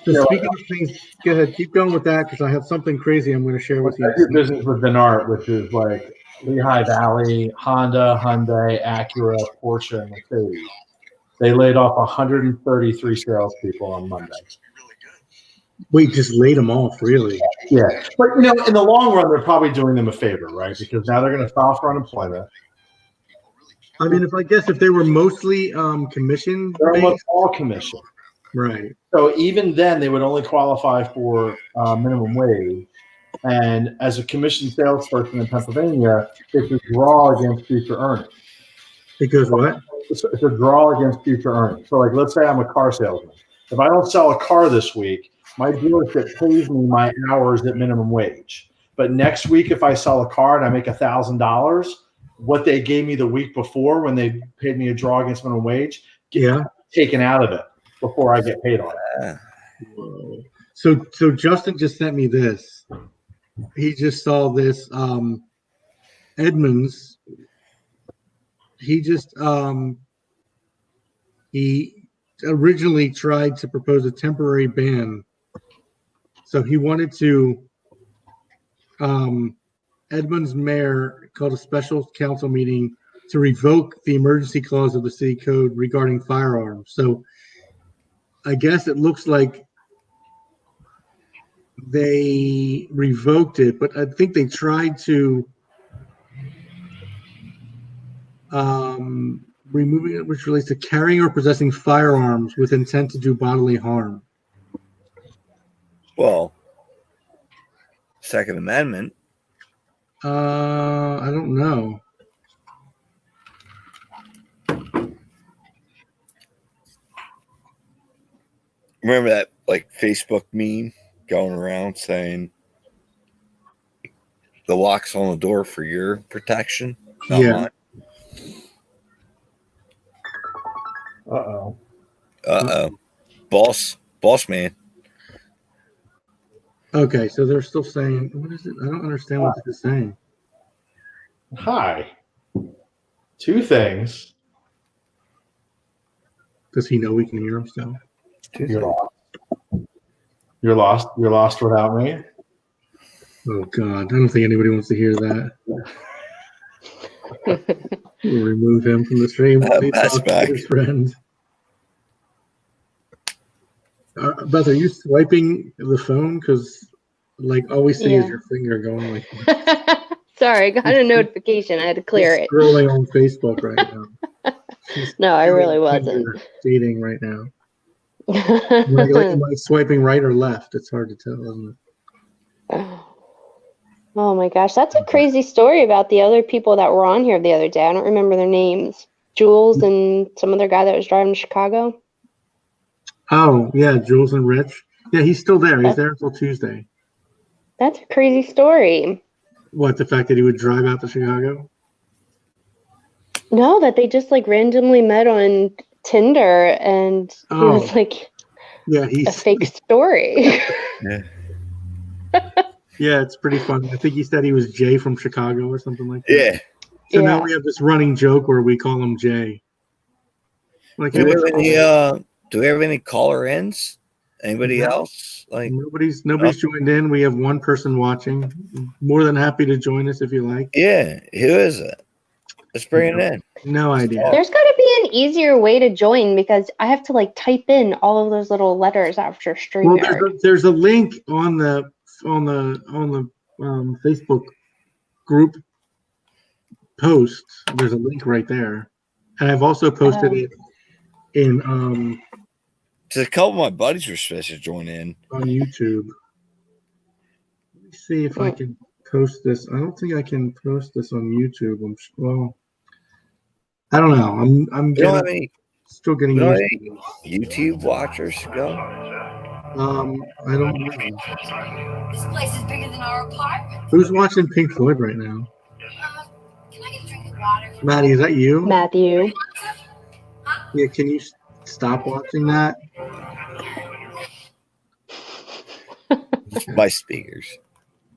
A: So speaking of things, go ahead, keep going with that because I have something crazy I'm going to share with you.
F: I do business with Benart, which is like Lehigh Valley, Honda, Hyundai, Acura, Porsche, and Mercedes. They laid off 133 salespeople on Monday.
A: Wait, just laid them off, really?
F: Yeah, but you know, in the long run, they're probably doing them a favor, right? Because now they're going to file for unemployment.
A: I mean, if they were mostly commission,
F: they're almost all commission,
A: right?
F: So even then, they would only qualify for minimum wage. And as a commission salesperson in Pennsylvania, it's a draw against future earnings.
A: Because what?
F: It's a draw against future earnings. So, like, let's say I'm a car salesman. If I don't sell a car this week, my dealership pays me my hours at minimum wage. But next week, if I sell a car and I make $1,000, what they gave me the week before when they paid me a draw against minimum wage, taken out of it before I get paid on it.
A: Whoa. So Justin just sent me this. He just saw this. Edmunds. He just he originally tried to propose a temporary ban. So he wanted to. Edmunds mayor called a special council meeting to revoke the emergency clause of the city code regarding firearms. So I guess it looks like they revoked it, but I think they tried to removing it, which relates to carrying or possessing firearms with intent to do bodily harm.
C: Well, Second Amendment.
A: I don't know.
C: Remember that like Facebook meme going around saying the lock's on the door for your protection? Not mine. Uh-oh. Boss man.
A: Okay, so they're still saying, what is it? I don't understand what this is saying.
F: Hi. Two things.
A: Does he know we can hear him still?
F: You're lost. You're lost. You're lost without me.
A: Oh God, I don't think anybody wants to hear that. We'll remove him from the stream.
C: That's back.
A: His friend. Beth, are you swiping the phone? Because like all we see is your finger going like.
K: Sorry, I got a notification. I had to clear it.
A: Scrolling on Facebook right now.
K: No, I really wasn't.
A: Dating right now. Am I swiping right or left? It's hard to tell, isn't it?
K: Oh my gosh, that's a crazy story about the other people that were on here the other day. I don't remember their names. Jules and some other guy that was driving to Chicago.
A: Oh, yeah, Jules and Rich. Yeah, he's still there. He's there until Tuesday.
K: That's a crazy story.
A: What, the fact that he would drive out to Chicago?
K: No, that they just like randomly met on Tinder and he was like a fake story.
A: Yeah, it's pretty funny. I think he said he was Jay from Chicago or something like that.
C: Yeah.
A: So now we have this running joke where we call him Jay. Like,
C: do we have any caller ins? Anybody else? Like
A: nobody's joined in. We have one person watching. More than happy to join us if you like.
C: Yeah, who is it? Let's bring it in.
A: No idea.
K: There's got to be an easier way to join because I have to like type in all of those little letters after StreamYard.
A: Well, there's a link on the Facebook group post. There's a link right there, and I've also posted it in
C: a couple of my buddies were supposed to join in
A: on YouTube. Let me see if I can post this. I don't think I can post this on YouTube. Well, I don't know. I'm still getting used to it.
C: YouTube watchers go.
A: I don't know.
H: This place is bigger than our apartment.
A: Who's watching Pink Floyd right now?
H: Can I get a drink of water?
A: Maddie, is that you?
K: Matthew.
A: Yeah, can you stop watching that?
C: My speakers.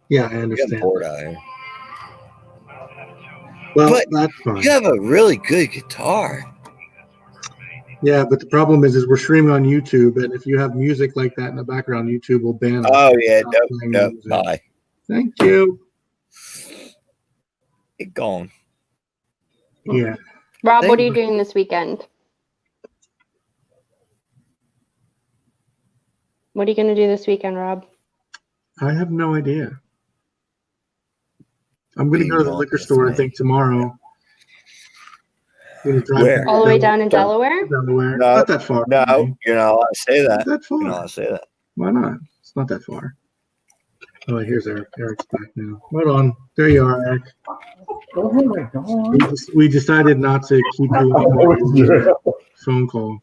A: Yeah, I
C: I'm
A: understand.
C: bored out here.
A: Well,
C: But
A: that's fine.
C: You have a really good guitar.
A: Yeah, but the problem is we're streaming on YouTube, and if you have music like that in the background, YouTube will ban us.
C: Oh yeah,
A: Stop
C: nope,
A: playing
C: nope,
A: music.
C: bye.
A: Thank you.
C: Get going.
A: Yeah.
K: Rob, what are you doing this weekend? What are you going to do this weekend, Rob?
A: I have no idea. I'm going to
C: Being
A: go to the
C: gone
A: liquor
C: with
A: store, I
C: me.
A: think, tomorrow. Gonna drive
C: Where?
A: back
K: All the way
A: to
K: down in Delaware?
A: Delaware.
C: No,
A: Not that far.
C: No,
A: from me.
C: you're not allowed to say that.
A: Not that far.
C: You're not allowed to say that.
A: Why not? It's not that far. Oh, here's Eric. Eric's back now. Hold on. There you are, Eric.
F: Oh my God.
A: We decided not to keep you on the phone call.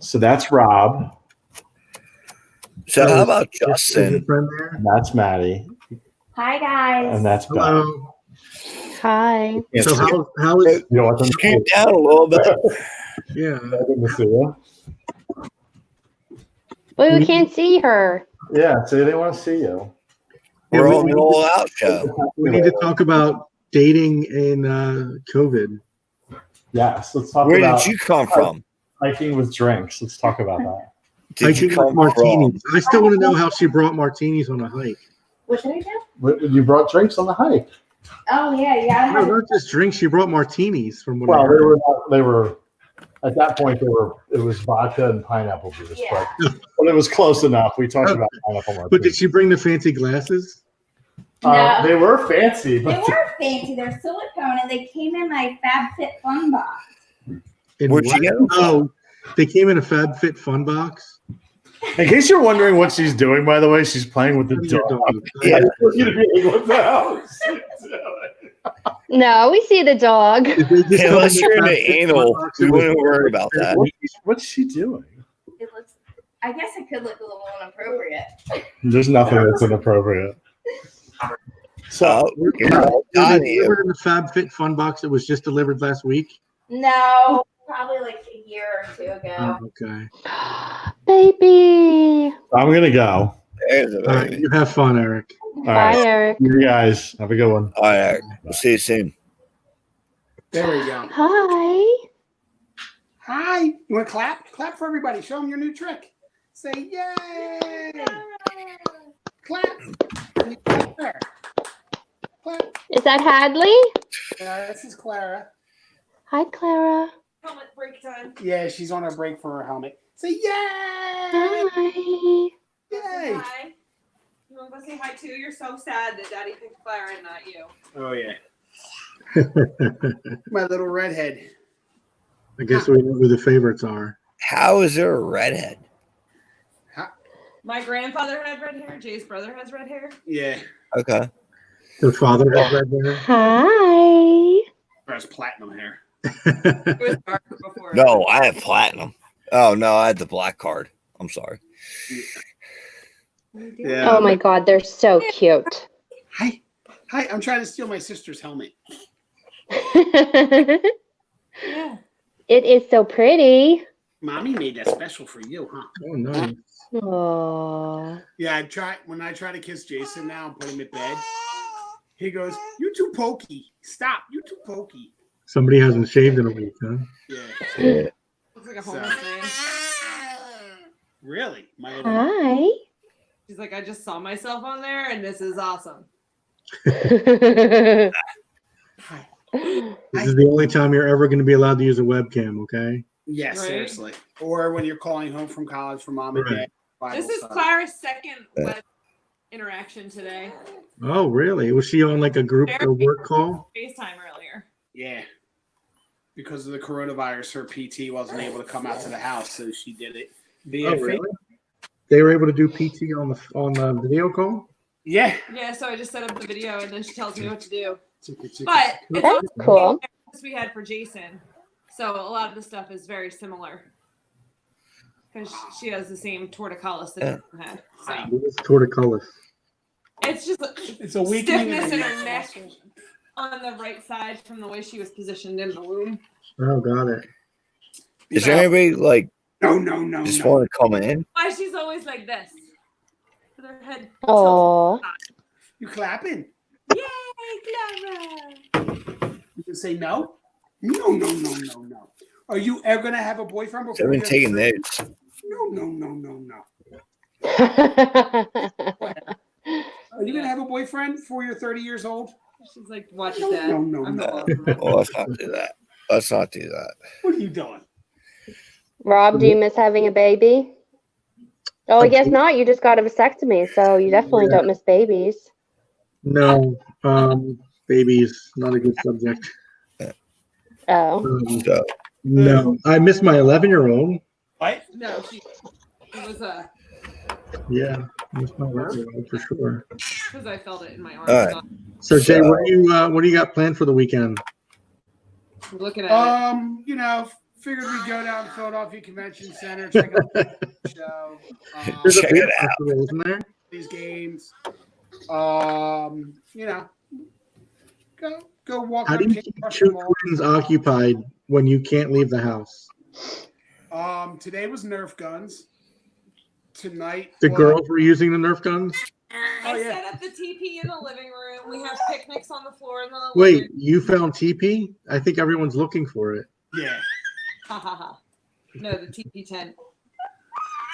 F: So that's Rob.
C: So how about
A: Is your
C: Justin?
A: friend there?
F: And that's Maddie.
H: Hi guys.
F: And that's Beth.
A: Hello.
K: Hi.
C: Yeah,
A: So how is
F: You don't want them to
C: scoot down a little bit.
A: yeah?
F: Good to see you.
K: Well, we can't see her.
F: Yeah, so they want to see you.
C: We're
A: we
C: on
A: need
C: an
A: to-
C: all-out show.
A: We need to talk about dating in COVID.
F: Yes, let's talk
C: Where
F: about
C: did you come from?
F: hiking with drinks. Let's talk about that.
C: Did you
A: Hiking with
C: come from?
A: martinis. I still want to know how she brought martinis on a hike.
H: What did I do?
F: You brought drinks on the hike.
H: Oh yeah, you gotta
A: No,
H: have.
A: not just drinks. She brought martinis from what I
F: Well,
A: heard.
F: they were at that point it was vodka and pineapple juice,
H: Yeah.
F: but it was close enough. We talked about pineapple martinis.
A: But did she bring the fancy glasses?
H: No.
F: They were fancy,
H: They
F: but
H: were fancy. They're silicone, and they came in my FabFitFun box.
A: In
C: Where'd you
A: what?
C: get them from?
A: Oh, they came in a FabFitFun box.
F: in case you're wondering what she's doing, by the way, she's playing with the
A: Your
F: dog.
A: dog.
C: Yeah.
F: What the hell is she doing?
K: No, we see the dog.
A: Did they just come
C: Unless
A: in
C: you're
A: a
C: into
A: FabFitFun
C: anal,
A: box
C: we
A: that was-
C: wouldn't worry about that.
F: What's she doing?
H: It looks. I guess it could look a little inappropriate.
F: There's nothing that's inappropriate. So
C: You're all
A: Were they
C: done, you.
A: delivered in the FabFitFun box that was just delivered last week?
H: No, probably like a year or two ago.
A: Oh, okay.
K: Baby.
F: I'm gonna go.
C: There's a
A: All right.
C: baby.
A: You have fun, Eric.
F: All
K: Bye,
F: right,
K: Eric.
F: you guys have a good one.
C: All right, Eric. We'll see you soon.
I: There we go.
K: Hi.
I: Hi. You want to clap? Clap for everybody. Show them your new trick. Say yay. Clap. And you clap there. Clap.
K: Is that Hadley?
I: This is Clara.
K: Hi, Clara.
E: Helmet break time.
I: Yeah, she's on her break for her helmet. Say yay.
K: Hi.
I: Yay.
E: Hi. You want to go say hi too? You're so sad that Daddy picked Clara and not you.
I: Oh yeah. My little redhead.
A: I guess we know who the favorites are.
C: How is there a redhead?
E: My grandfather had red hair. Jay's brother has red hair.
I: Yeah.
C: Okay.
A: Her father has red hair.
K: Hi.
I: Has platinum hair.
E: It was darker before.
C: No, I have platinum. Oh no, I had the black card. I'm sorry.
I: Yeah.
K: Oh my God, they're so cute.
I: Hi. Hi. I'm trying to steal my sister's helmet.
K: It
E: Yeah.
K: is so pretty.
I: Mommy made that special for you, huh?
A: Oh, nice.
K: Oh.
I: Yeah, when I try to kiss Jason now and put him in bed, he goes, "You too pokey. Stop. You too pokey."
A: Somebody hasn't shaved in a week, huh?
I: Yeah.
E: Looks like a homeless man.
I: Really? My
K: Hi.
E: She's like, I just saw myself on there, and this is awesome.
I: Hi.
A: This is the only time you're ever going to be allowed to use a webcam, okay?
I: Yeah,
E: Right.
I: seriously. Or when you're calling home from college from mom and
A: Right.
I: dad. Bible
E: This is
I: study.
E: Clara's second web interaction today.
A: Oh, really? Was she on like a group or work call?
E: FaceTime earlier.
I: Yeah. Because of the coronavirus, her PT wasn't able to come out to the house, so she did it via
A: Oh, really? They were able to do PT on the video call?
I: Yeah.
E: Yeah, so I just set up the video, and then she tells me what to do. But it's
K: That's
E: also
K: cool.
E: the same we had for Jason. So a lot of the stuff is very similar. Because she has the same torticollis that Jason had. So
A: It was torticollis.
E: it's just
I: It's a weakening
E: stiffness
I: of
E: in
I: the
E: her neck
I: muscles.
E: on the right side from the way she was positioned in the womb.
A: Oh, got it.
C: Is there anybody like
I: No.
C: just want to come in?
E: Why she's always like this? With her head
K: Oh,
I: You clapping?
E: Yay, Clara!
I: You can say no. No. Are you ever gonna have a boyfriend before?
C: I've been
I: you're
C: taking
I: 30?
C: notes.
I: No. Are you gonna have a boyfriend before you're 30 years old?
E: She's like, watch
I: No,
E: that.
I: no.
C: Well, let's not do that. Let's not do that.
I: What are you doing?
K: Rob, do you miss having a baby? Oh, I guess not. You just got a vasectomy, so you definitely don't miss babies.
A: No, babies, not a good subject.
K: Oh.
C: So,
A: No, I miss my 11-year-old.
I: What?
E: No, it was
A: Yeah, I miss my 11-year-old for sure.
E: because I felt it in my arm.
C: all right.
A: So Jay, what do you got planned for the weekend?
E: I'm looking at it.
I: Figured we'd go down to Philadelphia Convention Center, check out the show.
A: There's a
C: Check
A: beer
C: it out.
A: festival, isn't there?
I: These games. Go walk
A: How
I: up
A: do you
I: King
A: keep
I: Prussia
A: 2
I: Mall.
A: queens occupied when you can't leave the house?
I: Today was Nerf guns. Tonight,
A: The girls were using the Nerf guns?
E: I set up the TP in the living room. We have picnics on the floor in the
A: Wait,
E: living
A: you found TP? I think everyone's looking for it.
I: Yeah.
E: room. No, the TP tent.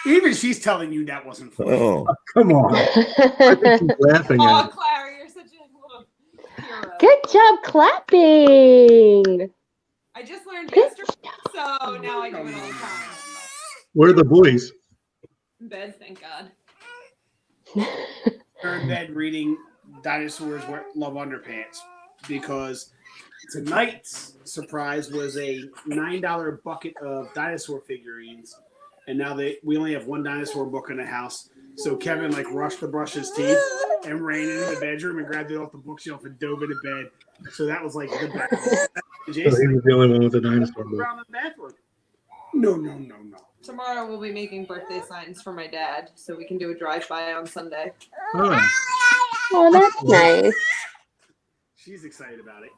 I: Even she's telling you that wasn't funny.
C: Oh,
A: Come on. I think she's laughing at
E: Oh,
A: it.
E: Clara, you're such a little hero.
K: Good job clapping.
E: I just learned
K: Good
E: yesterday, so now I do it all the time.
A: Where are the boys?
E: In bed, thank God.
I: They're in bed reading Dinosaurs Love Underpants because tonight's surprise was a $9 bucket of dinosaur figurines, and now we only have one dinosaur book in the house. So Kevin rushed to brush his teeth and ran into the bedroom and grabbed it off the bookshelf and dove into bed. So that was like the best.
A: So he was the only one with a dinosaur book.
I: around the bathroom. No.
E: Tomorrow we'll be making birthday signs for my dad, so we can do a drive-by on Sunday.
A: Oh,
K: Oh, that's nice.
I: She's excited about it.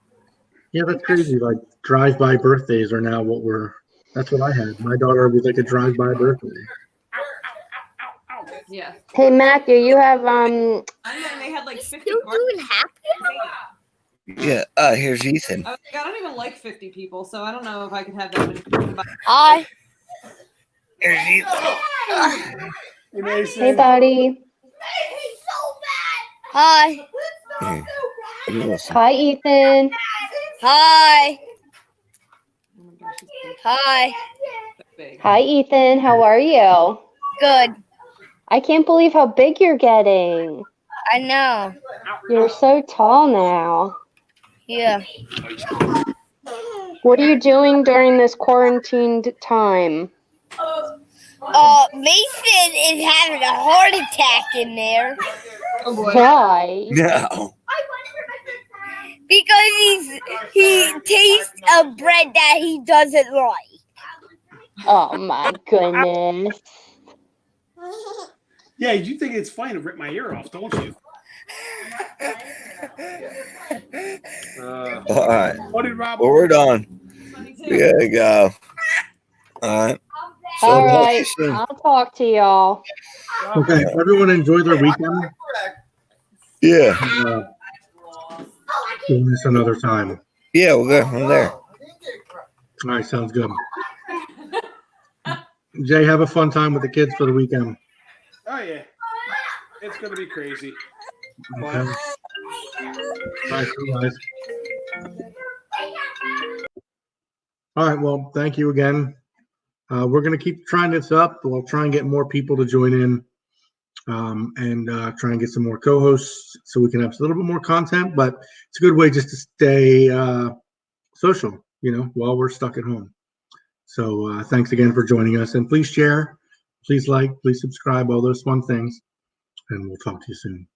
A: yeah, that's crazy. Like drive-by birthdays are now that's what I had. My daughter was like a drive-by birthday.
E: Yeah.
K: Hey, Matthew, you have
E: And then they had like 50
H: Still doing happy?
C: yeah. Here's Ethan.
E: I don't even like 50 people, so I don't know if I could have that many people.
H: Hi.
C: Here's Ethan.
I: Hey, Mason.
K: Hey, buddy.
H: Hi.
C: Here, you listen.
K: Hi, Ethan.
H: Hi.
E: Oh my gosh, she's
H: Hi.
E: big.
K: Hi, Ethan. How are you?
H: Good.
K: I can't believe how big you're getting.
H: I know.
K: You're so tall now.
H: Yeah.
K: What are you doing during this quarantined time?
H: Mason is having a heart attack in there
E: Oh boy.
K: Why?
C: No.
H: because he tastes a bread that he doesn't like.
K: Oh, my goodness.
I: Yeah, you think it's funny to rip my ear off, don't you?
C: All right.
I: What did Rob?
C: Well, we're done. We gotta go. All right. So,
K: All
C: talk to
K: right.
C: you soon.
K: I'll talk to y'all.
A: Okay, everyone enjoy their weekend.
C: Yeah.
A: Do this another time.
C: Yeah, we'll go from there.
A: All right, sounds good. Jay, have a fun time with the kids for the weekend.
I: Oh yeah, it's gonna be crazy.
A: Okay. Bye, guys. All right, well, thank you again. We're going to keep trying this up. We'll try and get more people to join in and try and get some more co-hosts so we can have a little bit more content, but it's a good way just to stay social, while we're stuck at home. So thanks again for joining us, and please share, please like, please subscribe, all those fun things, and we'll talk to you soon.